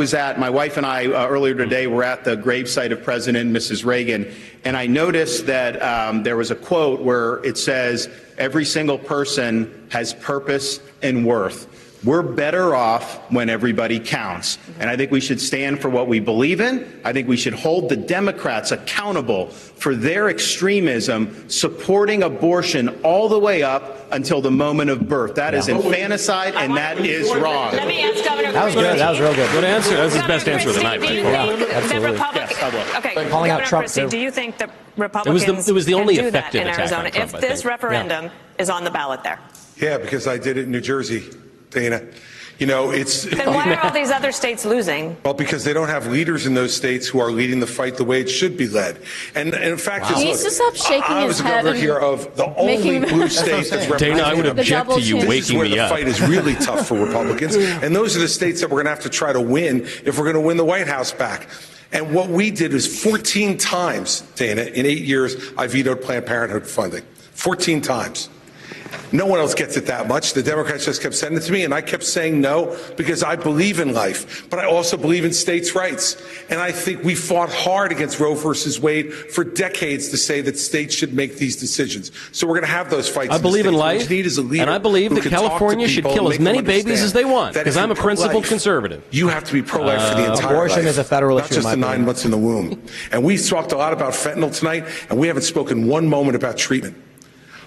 wife and I earlier today were at the gravesite of President and Mrs. Reagan, and I noticed that there was a quote where it says, "Every single person has purpose and worth." We're better off when everybody counts. And I think we should stand for what we believe in. I think we should hold the Democrats accountable for their extremism, supporting abortion all the way up until the moment of birth. That is infanticide, and that is wrong. Let me ask Governor That was good. That was real good. Good answer. That's his best answer of the night. Do you think the Republicans? Okay, Calling out Governor Trump, Christie, too. do you think the Republicans It was the only can do that effective in attack Arizona on Trump, if I this think. referendum is on the ballot there? Yeah, because I did it in New Jersey, Dana. It's... Then why are all these other states losing? Well, because they don't have leaders in those states who are leading the fight the way it should be led. And in fact, He needs to stop shaking I his was the head governor and here of the only making- blue state that's represented. Dana, I would object to you This is waking where me the up. fight is really tough for Republicans. And those are the states that we're going to have to try to win if we're going to win the White House back. And what we did was 14 times, Dana, in 8 years, I vetoed Planned Parenthood funding. 14 times. No one else gets it that much. The Democrats just kept sending it to me, and I kept saying no because I believe in life, but I also believe in states' rights. And I think we fought hard against Roe versus Wade for decades to say that states should make these decisions. So we're going to have those fights. I believe in What life, we need is a leader and I believe who that can talk to California should people kill and as make many them babies understand as they want, that because if I'm a you're principled pro-life, conservative. You have to be pro-life for the entire abortion life, is a federal not issue, in just my the 9 opinion. months in the womb. And we talked a lot about fentanyl tonight, and we haven't spoken one moment about treatment.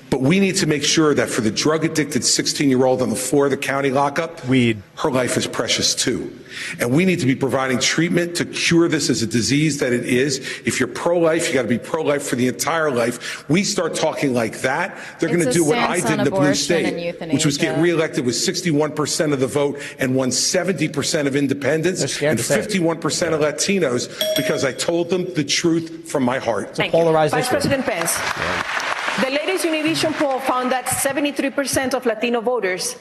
But we need to make sure that for the drug-addicted 16-year-old on the floor of the county lockup, her life is precious too. And we need to be providing treatment to cure this as a disease that it is. If you're pro-life, you got to be pro-life for the entire life. We start talking like that, they're going to do what I did in the blue state, which was get reelected with 61% of the vote and won 70% of independents and 51% of Latinos because I told them the truth from my heart. Thank you. Vice President Pence. The latest Univision poll found that 73% of Latino voters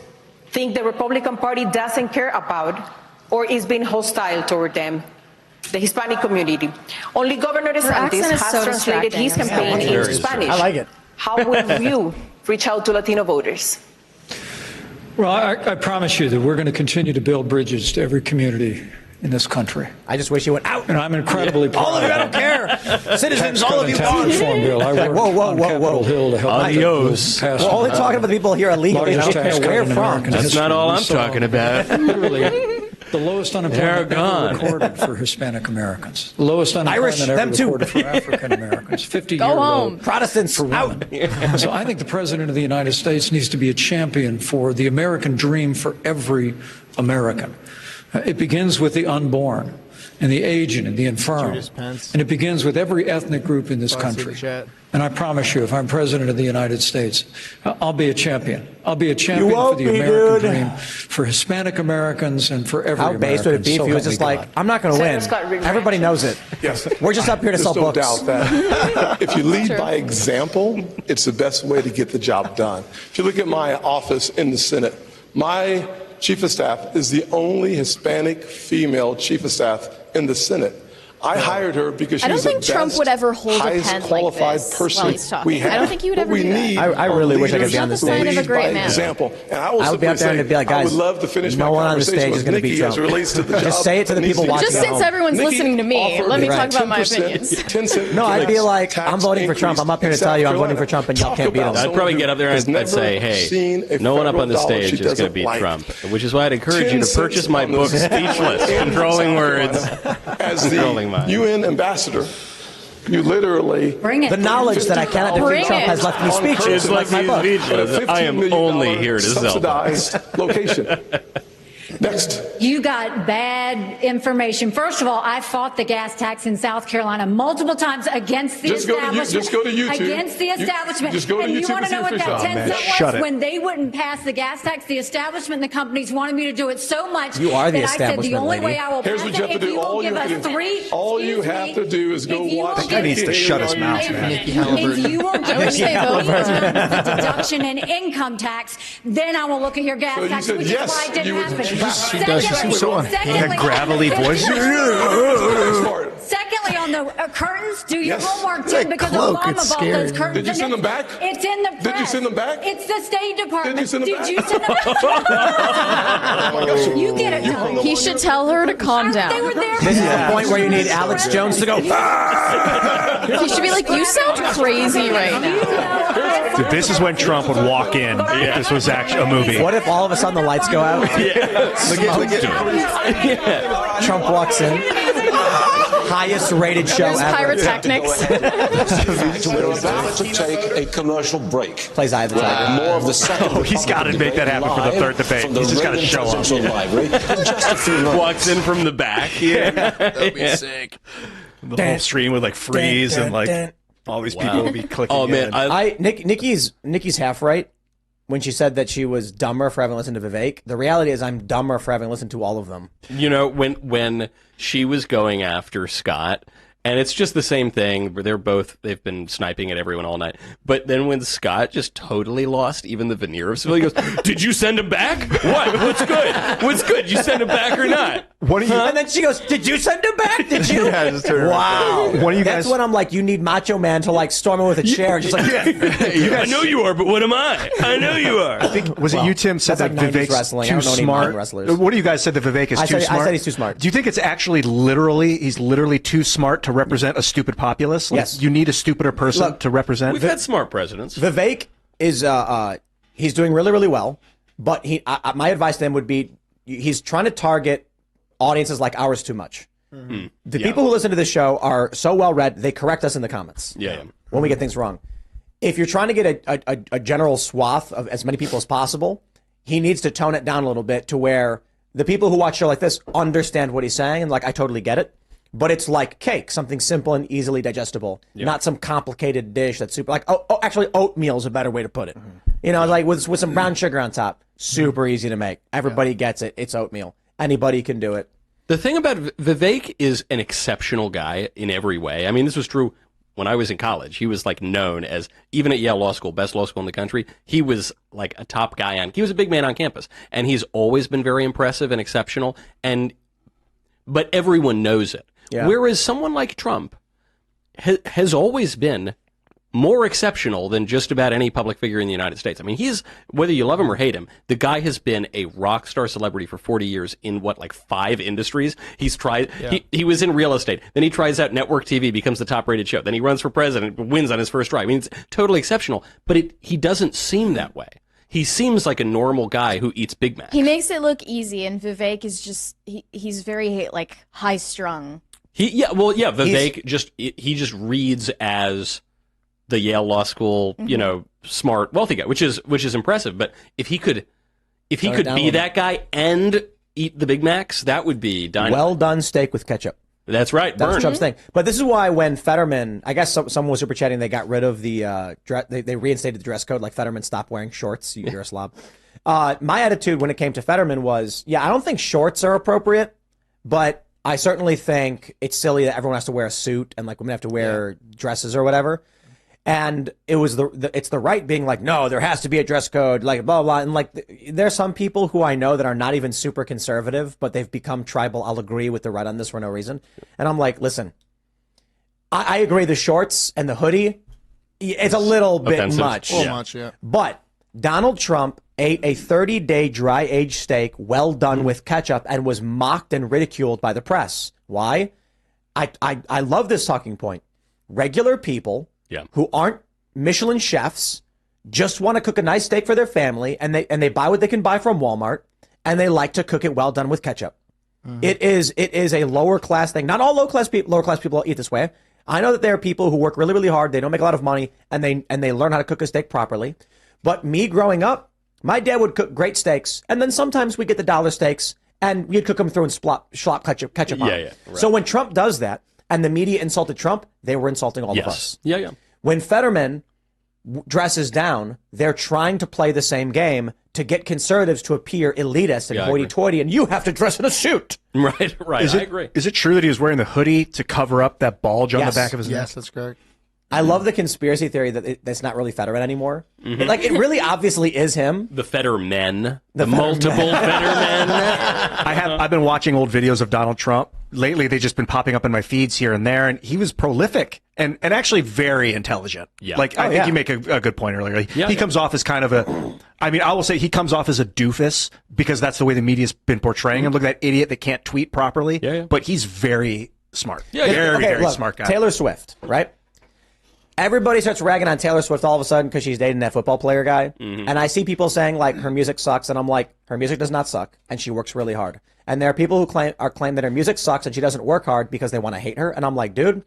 think the Republican Party doesn't care about or is being hostile toward them, the Hispanic community. Only Governor DeSantis accent is has so translated his distracting. campaign Yeah, into Spanish. I like it. How will you reach out to Latino voters? Well, I promise you that we're going to continue to build bridges to every community in this country. I just wish you went out. And I'm incredibly proud. All of you, I don't care. Citizens, all of you. Tax reform bill. I worked on Capitol Hill to help Adios. pass We're only talking about the people here illegally. largest I don't tax care cut where in from. American That's history. not all We I'm saw talking about. Literally, the lowest unemployment They're ever gone. recorded for Hispanic Americans. The lowest unemployment Irish, ever them too. recorded for African Americans. 50-year Go low. home. Protestants out. So I think the President of the United States needs to be a champion for the American dream for every American. It begins with the unborn and the aged and the infirm. And it begins with every ethnic group in this country. And I promise you, if I'm President of the United States, I'll be a champion. I'll be a champion for the American dream, for Hispanic Americans and for every How American. based would it be if So he was help just me like, God. I'm not going to win. Scott, reaction. Everybody knows it. Yes. We're just up here to sell There's no books. doubt that if you lead by example, it's the best way to get the job done. If you look at my office in the Senate, my chief of staff is the only Hispanic female chief of staff in the Senate. I hired her because I don't she's the think Trump best, would ever hold a highest pen like qualified this person while he's talking. we have. I don't think he would What ever we do that. need I really wish I could be on the It's not the sign stage. of a great by man. example. And I will I would be up there simply and be like, say, I guys, would love to finish no my one on the conversation stage is with going to beat Nikki Trump. as it relates to the job. Just say it to the that needs people to be watching Just at done. since home. everyone's Nikki listening to me, offered let me Right. talk about my 10%, opinions. 10 cent No, I'd be like, tax I'm voting for Trump. I'm up here to increase tell you in I'm voting South for Trump, and y'all Talk can't beat him. about I'd someone probably who get up there has and say, never seen hey, a no one up on the federal dollar stage she is going to doesn't beat like. Trump, which is why I'd encourage you 10 to purchase my cents book, on this Speechless, in Controlling South Words. Carolina. As Controlling the Minds. UN ambassador, you literally Bring it. The knowledge that I cannot defeat Bring Trump it. has left me on speechless currency like my book. at a $15 I am million only here to sell subsidized location. Next. You got bad information. First of all, I fought the gas tax in South Carolina multiple times against the establishment. Just go to YouTube. Against the establishment. Just go to and YouTube you want to know what that 10 cent was? When they wouldn't pass the gas tax, the establishment and the companies wanted me to do it so much you are the that I said the only way I will Here's pass what you have it to if do. you will give us three. All you have to do is go watch. That guy needs to shut his mouth, man. If you will give us the deduction in income tax, then I will look at your gas tax, which is why it didn't happen. That gravelly voice. Secondly, on the curtains, do your homework, Tim, because Obama bought those curtains. Did you send them back? It's in the press. Did you send them back? It's the State Department. Did you send them back? Did you send them back? You get it done. He should tell her to calm down. They were there. This is the point where you need Alex Jones to go. He should be like, you sound crazy right now. Dude, this is when Trump would walk in. If this was actually a movie. What if all of a sudden the lights go out? Trump walks in. Highest rated show There's ever. pyrotechnics. We're about to take a commercial break. Plays Eye of the Tiger. More of the second. He's got to make that happen for the third debate. He's just got to show up. Library in just a few moments. Walks in from the back. Yeah. That'd be sick. The whole stream would like freeze and like all these people would be clicking. Oh man, Nikki's half right when she said that she was dumber for having listened to Vivek. The reality is I'm dumber for having listened to all of them. You know, when she was going after Scott, and it's just the same thing where they've been sniping at everyone all night. But then when Scott just totally lost even the veneer of civility, he goes, "Did you send him back? What? What's good? What's good? You send him back or not?" What are you? And then she goes, "Did you send him back? Did you?" Yeah, just turn wow. What are you guys? That's when I'm like, you need Macho Man to like storm in with a chair, just like. You guys, I know you are, but what am I? I know you are. I think was it you, Tim, said that like Vivek's too smart. What do you guys said that Vivek is too smart? I said he's too smart. Do you think it's actually he's literally too smart to represent a stupid populace? Like, yes. You need a stupider person to represent. We've had smart presidents. Vivek is he's doing really, really well, but my advice to him would be he's trying to target audiences like ours too much. Mm-hmm. The people who listen to this show are so well read, they correct us in the comments. Yeah. When we get things wrong. If you're trying to get a general swath of as many people as possible, he needs to tone it down a little bit to where the people who watch a show like this understand what he's saying and like, I totally get it. But it's like cake, something simple and easily digestible, not some complicated dish that's super like, actually oatmeal is a better way to put it. Mm-hmm. You know, like with some brown sugar on top, super easy to make. Everybody gets it. It's oatmeal. Anybody can do it. The thing about Vivek is an exceptional guy in every way. I mean, this was true when I was in college. He was like known as, even at Yale Law School, best law school in the country, he was like a top guy he was a big man on campus. And he's always been very impressive and exceptional. But everyone knows it. Yeah. Whereas someone like Trump has always been more exceptional than just about any public figure in the United States. I mean, whether you love him or hate him, the guy has been a rock star celebrity for 40 years in 5 industries. He's tried, he was in real estate. Then he tries out network TV, becomes the top rated show. Then he runs for president, wins on his first try. I mean, it's totally exceptional, but he doesn't seem that way. He seems like a normal guy who eats Big Macs. He makes it look easy, and Vivek is just, he's very like high strung. Vivek just reads as the Yale Law School, smart, wealthy guy, which is impressive. But if he could be that guy and eat the Big Macs, that would be dynamite. Well done steak with ketchup. That's right. That's Trump's thing. But this is why when Fetterman, I guess someone was super chatting, they got rid of the they reinstated the dress code. Like Fetterman stopped wearing shorts. You're a slob. My attitude when it came to Fetterman was, I don't think shorts are appropriate, but I certainly think it's silly that everyone has to wear a suit and like women have to wear dresses or whatever. And it was it's the right being like, no, there has to be a dress code, like blah, blah. And like, there's some people who I know that are not even super conservative, but they've become tribal. I'll agree with the right on this for no reason. And I'm like, listen, I agree. The shorts and the hoodie, it's a little bit much. A little much, yeah. But Donald Trump ate a 30-day dry-aged steak well done with ketchup and was mocked and ridiculed by the press. Why? I love this talking point. Regular people who aren't Michelin chefs just want to cook a nice steak for their family, and they buy what they can buy from Walmart, and they like to cook it well done with ketchup. Mm-hmm. It is a lower class thing. Not all lower class people eat this way. I know that there are people who work really, really hard. They don't make a lot of money, and they learn how to cook a steak properly. But me growing up, my dad would cook great steaks, and then sometimes we get the dollar steaks, and you'd cook them through and slop ketchup on. Yeah, right. So when Trump does that, and the media insulted Trump, they were insulting all of us. Yeah. When Fetterman dresses down, they're trying to play the same game to get conservatives to appear elitist and hoity-toity, and you have to dress in a suit. Right. I agree. Is it true that he was wearing the hoodie to cover up that bulge on the back of his neck? Yes, that's correct. I love the conspiracy theory that that's not really Fetterman anymore. It really obviously is him. The Fettermen. The multiple Fettermen. I've been watching old videos of Donald Trump. Lately, they've just been popping up in my feeds here and there, and he was prolific and actually very intelligent. Yeah. Like, I think you make a good point earlier. He comes off as kind of I will say he comes off as a doofus because that's the way the media's been portraying him. Look at that idiot that can't tweet properly. But he's very smart. Very smart guy. Taylor Swift, right? Everybody starts ragging on Taylor Swift all of a sudden because she's dating that football player guy. And I see people saying, like, her music sucks. And I'm like, her music does not suck. And she works really hard. And there are people who claim that her music sucks and she doesn't work hard because they want to hate her. And I'm like, dude,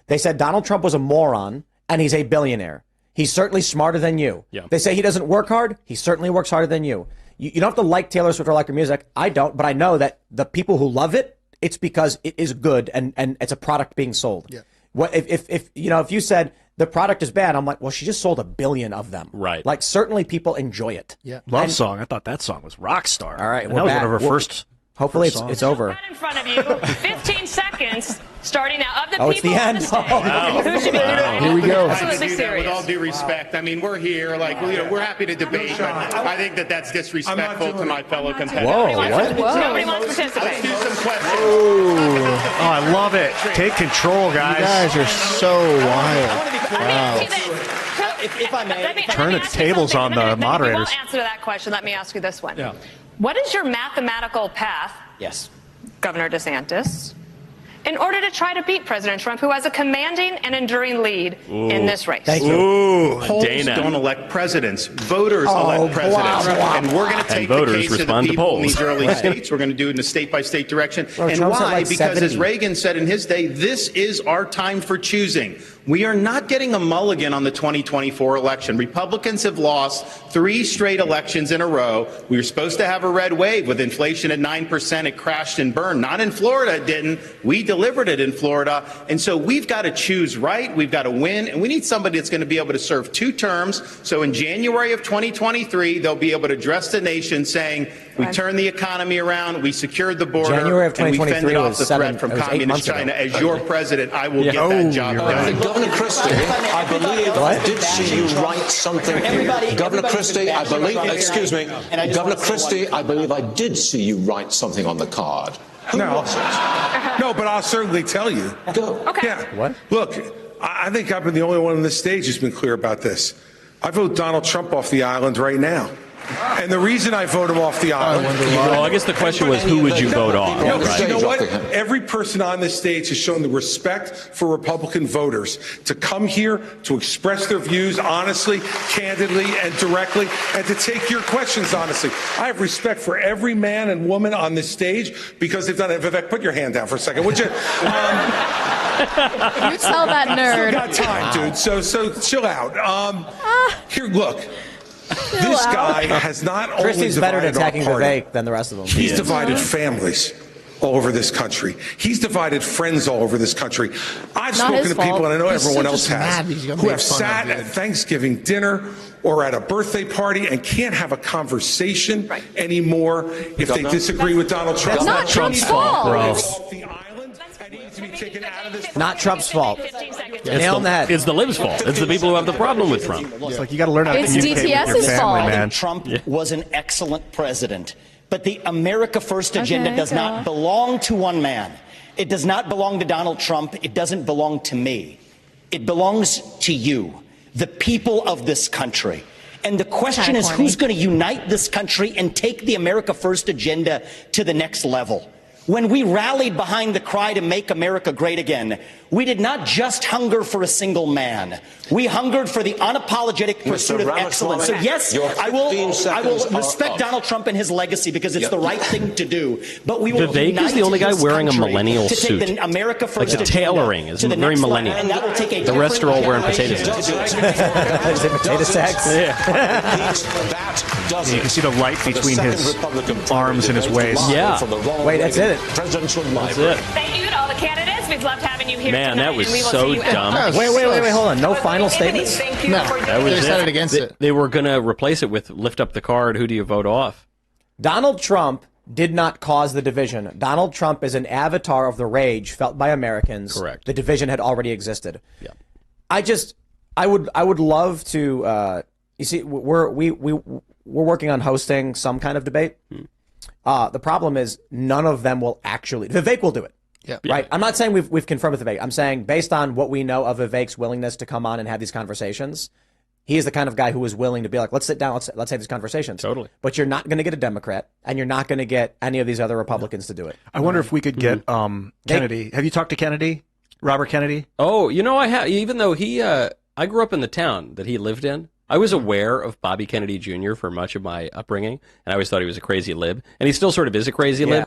they said Donald Trump was a moron and he's a billionaire. He's certainly smarter than you. They say he doesn't work hard. He certainly works harder than you. You don't have to like Taylor Swift or like her music. I don't. But I know that the people who love it, it's because it is good and it's a product being sold. What if you said the product is bad, I'm like, well, she just sold 1 billion of them. Right. Like, certainly people enjoy it. Love Song. I thought that song was rock star. All right. And that was one of her first. Hopefully songs. it's over. In front of you, 15 seconds, starting now. Of the Oh, it's people the on end. the stage, Wow. who should be Here we go. With absolutely serious? all due respect, I mean, we're here, we're happy to debate, but I think that's disrespectful to my fellow competitors. Nobody wants to participate. Let's do some questions. Oh, I love it. Take control, guys. You guys are so wild. Wow. If I may, Turn the tables on the moderators. If you won't answer to that question, let me ask you this one. What is your mathematical path, Yes. Governor DeSantis, in order to try to beat President Trump, who has a commanding and enduring lead in this race? Thank you. Polls don't elect presidents. Voters elect presidents. And we're going to take the case of the people in these early states. We're going to do it in a state-by-state direction. And Trump's at why? like Because 70. as Reagan said in his day, this is our time for choosing. We are not getting a mulligan on the 2024 election. Republicans have lost 3 straight elections in a row. We were supposed to have a red wave with inflation at 9%. It crashed and burned. Not in Florida, it didn't. We delivered it in Florida. And so we've got to choose right. We've got to win. And we need somebody that's going to be able to serve 2 terms. So in January of 2023, they'll be able to address the nation saying, we turned the economy around, we secured the border, January of and we 2023 fended off was the threat from 8 communist months ago. China. As your president, I will get that job done. Governor Christie, I believe I did see you write something here. Governor Christie, I believe, excuse me, Governor Christie, I believe I did see you write something on the card. Who was it? No, but I'll certainly tell you. Go. Okay. Yeah. What? Look, I think I've been the only one on this stage who's been clear about this. I vote Donald Trump off the island right now. And the reason I vote him off the island. Well, I guess the question was, who would you vote off? No, Right. you know what? Every person on this stage has shown the respect for Republican voters to come here to express their views honestly, candidly, and directly, and to take your questions honestly. I have respect for every man and woman on this stage because they've done it. Vivek, put your hand down for a second, would you? You tell that nerd. Still got time, dude. So chill out. Here, look. This guy has not only Christie's better at divided our attacking party, Vivek than the rest of them. He's divided families all over this country. He's divided friends all over this country. I've Not spoken his to people, fault. and I know He's everyone so else just mad has, he's gonna who make have fun of sat you. at Thanksgiving dinner or at a birthday party and can't have a conversation anymore if they disagree with Donald Trump. That's not Trump's fault, bro. Not Trump's fault. Nail on the head. It's the libs' fault. It's the people who have the problem with Trump. It's like you got to learn how to It's communicate with your DTS's family, fault. man. Trump was an excellent president, but the America First agenda Okay, does go. not belong to one man. It does not belong to Donald Trump. It doesn't belong to me. It belongs to you, the people of this country. And the question Kinda is, corny. who's going to unite this country and take the America First agenda to the next level? When we rallied behind the cry to make America great again, we did not just hunger for a single man. We hungered for the unapologetic pursuit of excellence. So yes, I will respect Donald Trump and his legacy because it's the right thing to do. But we will Vivek is the only guy wearing a millennial suit. Take the America First like the tailoring is very millennial. And that will take a the rest are all wearing potato sacks. Is it potato sacks? Yeah. You can see the light between his arms and his waist. Yeah. Wait, that's it. That's it. Thank you to all the candidates. We've loved having you here Man, tonight. that was and we will so see you dumb. Wait, hold on. No final statements? No, they decided against it. They were going to replace it with lift up the card. Who do you vote off? Donald Trump did not cause the division. Donald Trump is an avatar of the rage felt by Americans. Correct. The division had already existed. Yeah. I would love to. You see, we're working on hosting some kind of debate. The problem is none of them will actually. Vivek will do it. Yeah. Right. I'm not saying we've confirmed with Vivek. I'm saying based on what we know of Vivek's willingness to come on and have these conversations, he is the kind of guy who is willing to be like, let's sit down, let's have these conversations. Totally. But you're not going to get a Democrat, and you're not going to get any of these other Republicans to do it. I wonder if we could get Kennedy. Have you talked to Kennedy? Robert Kennedy? Oh, I have. Even though I grew up in the town that he lived in. I was aware of Bobby Kennedy Jr. for much of my upbringing, and I always thought he was a crazy lib, and he still sort of is a crazy lib.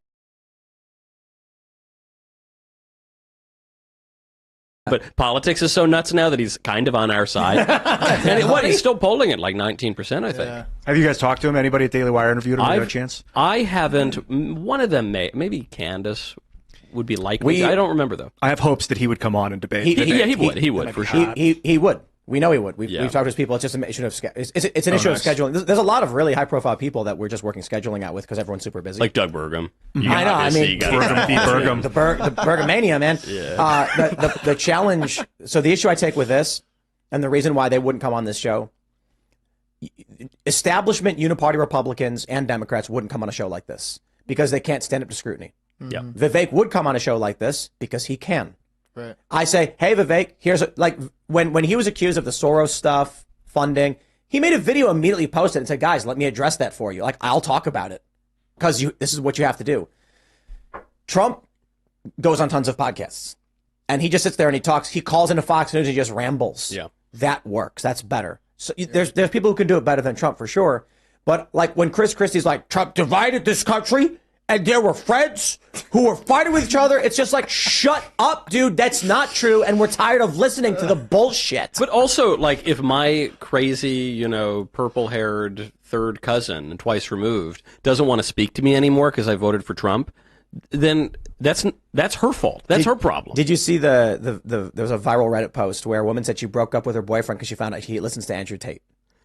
But politics is so nuts now that he's kind of on our side. And he's still polling at like 19%, I think. Yeah. Have you guys talked to him? Anybody at Daily Wire interviewed him? Have you had a chance? I haven't. One of them maybe Candace would be likely. I don't remember, though. I have hopes that he would come on and debate. He would, for sure. He would. We know he would. We've talked to his people. It's just an issue of it's an issue of scheduling. There's a lot of really high profile people that we're just working scheduling out with because everyone's super busy. Like Doug Burgum. I know. I mean, Burgum. The Burgumania, man. Yeah. The challenge. So the issue I take with this, and the reason why they wouldn't come on this show, establishment uniparty Republicans and Democrats wouldn't come on a show like this because they can't stand up to scrutiny. Yeah. Vivek would come on a show like this because he can. Right. I say, hey, Vivek, here's when he was accused of the Soros stuff, funding, he made a video, immediately posted and said, guys, let me address that for you. Like, I'll talk about it because this is what you have to do. Trump goes on tons of podcasts and he just sits there and he talks. He calls into Fox News and he just rambles. Yeah. That works. That's better. So there's people who can do it better than Trump for sure. But like when Chris Christie's like, Trump divided this country and there were friends who were fighting with each other. It's just like, shut up, dude. That's not true. And we're tired of listening to the bullshit. But also, like, if my crazy, purple-haired third cousin, twice removed, doesn't want to speak to me anymore because I voted for Trump, then that's her fault. That's her problem. Did you see there was a viral Reddit post where a woman said she broke up with her boyfriend because she found out he listens to Andrew Tate.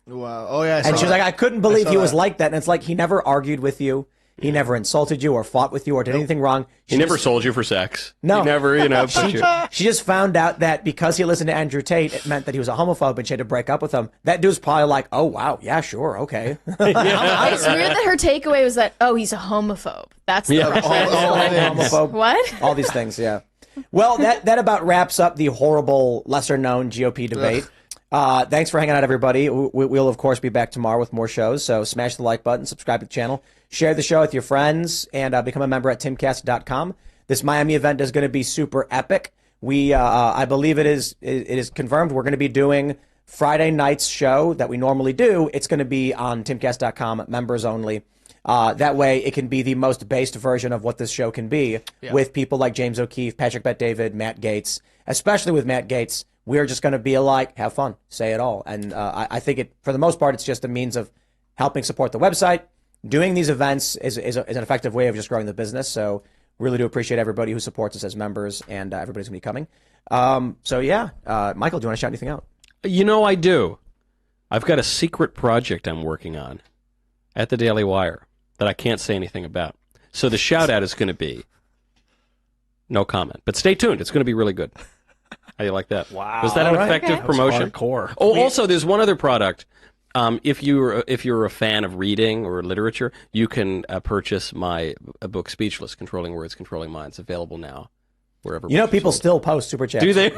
Wow. Oh, yeah. And she was like, I couldn't believe he was like that. And it's like, he never argued with you. He never insulted you or fought with you or did anything wrong. He never sold you for sex. No. He never, put you. She just found out that because he listened to Andrew Tate, it meant that he was a homophobe and she had to break up with him. That dude's probably like, oh, wow, yeah, sure, okay. It's weird that her takeaway was that, oh, he's a homophobe. That's the homophobe. What? All these things, yeah. Well, that about wraps up the horrible, lesser-known GOP debate. Thanks for hanging out, everybody. We'll, of course, be back tomorrow with more shows. So smash the like button, subscribe to the channel, share the show with your friends, and become a member at timcast.com. This Miami event is going to be super epic. I believe it is confirmed. We're going to be doing Friday night's show that we normally do. It's going to be on timcast.com, members only. That way, it can be the most based version of what this show can be with people like James O'Keefe, Patrick Bet-David, Matt Gaetz, especially with Matt Gaetz. We're just going to be like, have fun, say it all. And I think for the most part, it's just a means of helping support the website. Doing these events is an effective way of just growing the business. So really do appreciate everybody who supports us as members, and everybody's going to be coming. Michael, do you want to shout anything out? I do. I've got a secret project I'm working on at the Daily Wire that I can't say anything about. So the shout out is going to be no comment. But stay tuned. It's going to be really good. How do you like that? Wow. Was that an effective promotion? Hardcore. Oh, also, there's one other product. If you're a fan of reading or literature, you can purchase my book, Speechless: Controlling Words, Controlling Minds, available now wherever. People still post super chats. Do they?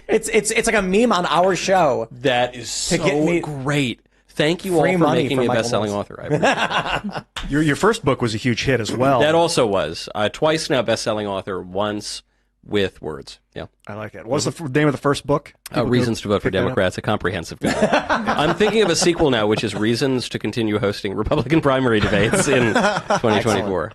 It's like a meme on our show. That is so great. Thank you all Free for money making from me a Michael best-selling Knowles. author. I appreciate it. Your first book was a huge hit as well. That also was. Twice now best-selling author, once with words. Yeah. I like it. What was the name of the first book? Reasons to Vote for Democrats, a comprehensive guide. I'm thinking of a sequel now, which is Reasons to Continue Hosting Republican Primary Debates in 2024.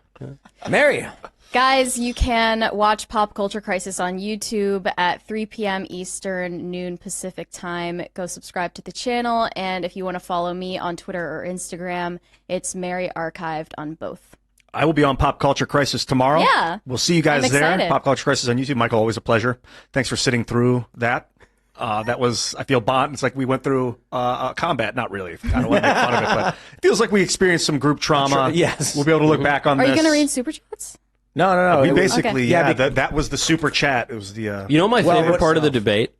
Mary. Guys, you can watch Pop Culture Crisis on YouTube at 3 p.m. Eastern, noon Pacific time. Go subscribe to the channel, and if you want to follow me on Twitter or Instagram, it's Mary Archived on both. I will be on Pop Culture Crisis tomorrow. Yeah. We'll see you guys I'm there. excited. Pop Culture Crisis on YouTube. Michael, always a pleasure. Thanks for sitting through that. That was, I feel, Bond. It's like we went through combat. Not really. I don't want to make fun of it, but it feels like we experienced some group trauma. Yes. We'll be able to look back on Are this. you going to read Super Chats? No. We basically, Okay. yeah, that was the super chat. It was the. You know my favorite part of the debate?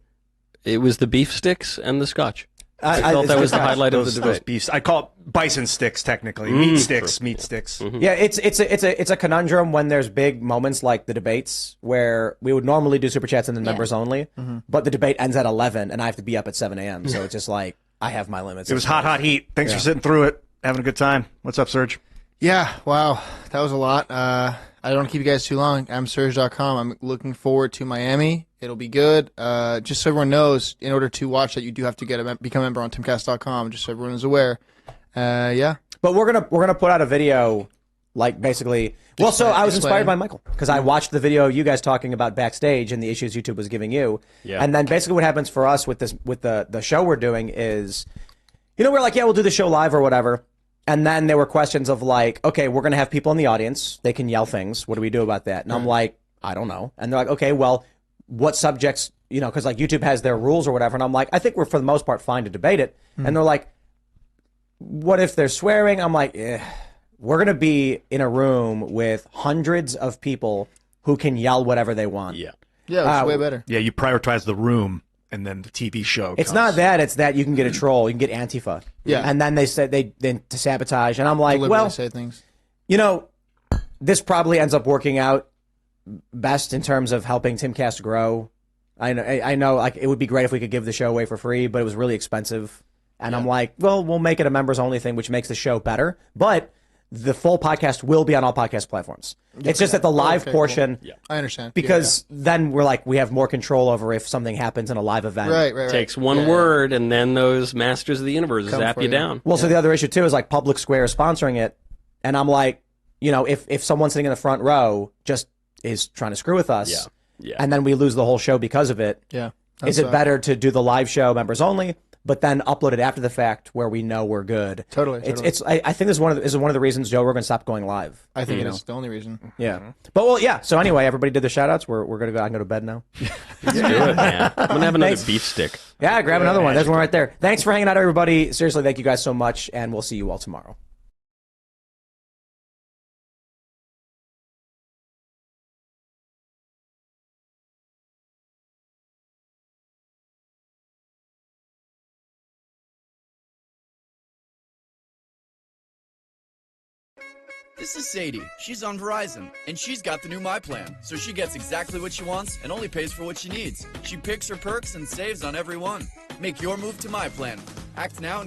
It was the beef sticks and the scotch. I felt that was the highlight of the debate. Those beefs. I call it bison sticks, technically. Meat sticks. Yeah, it's a conundrum when there's big moments like the debates where we would normally do super chats and then members only, but the debate ends at 11 and I have to be up at 7 a.m. So it's just like I have my limits. It was hot heat. Thanks for sitting through it, having a good time. What's up, Serge? Yeah, wow, that was a lot. I don't want to keep you guys too long. I'm Serge.com. I'm looking forward to Miami. It'll be good. Just so everyone knows, in order to watch that, you do have to become a member on timcast.com, just so everyone is aware. Yeah. But we're gonna put out a video, like basically. Well, so I was inspired by Michael because I watched the video of you guys talking about backstage and the issues YouTube was giving you. Yeah. And then basically what happens for us with the show we're doing is, we're like, yeah, we'll do the show live or whatever. And then there were questions of like, okay, we're gonna have people in the audience. They can yell things. What do we do about that? And I'm like, I don't know. And they're like, okay, well, what subjects? Because like YouTube has their rules or whatever. And I'm like, I think we're for the most part fine to debate it. And they're like, what if they're swearing? I'm like, we're going to be in a room with hundreds of people who can yell whatever they want. Yeah, it's way better. Yeah, you prioritize the room and then the TV show. It's not that. It's that you can get a troll. You can get Antifa. Yeah. And then they said to sabotage. And I'm like, Deliberately say things. This probably ends up working out best in terms of helping Timcast grow. I know like it would be great if we could give the show away for free, but it was really expensive. And I'm like, well, we'll make it a members only thing, which makes the show better. But the full podcast will be on all podcast platforms. It's just that the live portion, I understand. because then we're like, we have more control over if something happens in a live event. Right. Takes one word, and then those masters of the universe Come zap for you you. down. Well, so the other issue too is like Public Square is sponsoring it, and I'm like, if someone sitting in the front row just is trying to screw with us, and then we lose the whole show because of it. Yeah. Is it better to do the live show members only, but then upload it after the fact where we know we're good? Totally. I think this is one of the reasons Joe Rogan stopped going live. I think it's the only reason. Yeah. But well, yeah. So anyway, everybody did the shout outs. We're gonna go. I can go to bed now. Let's do it, man. I'm gonna have another Thanks. beef stick. Yeah, grab another one. There's one right there. Thanks for hanging out, everybody. Seriously, thank you guys so much, and we'll see you all tomorrow. This is Sadie. She's on Verizon, and she's got the new My Plan, so she gets exactly what she wants and only pays for what she needs. She picks her perks and saves on every one. Make your move to My Plan. Act now.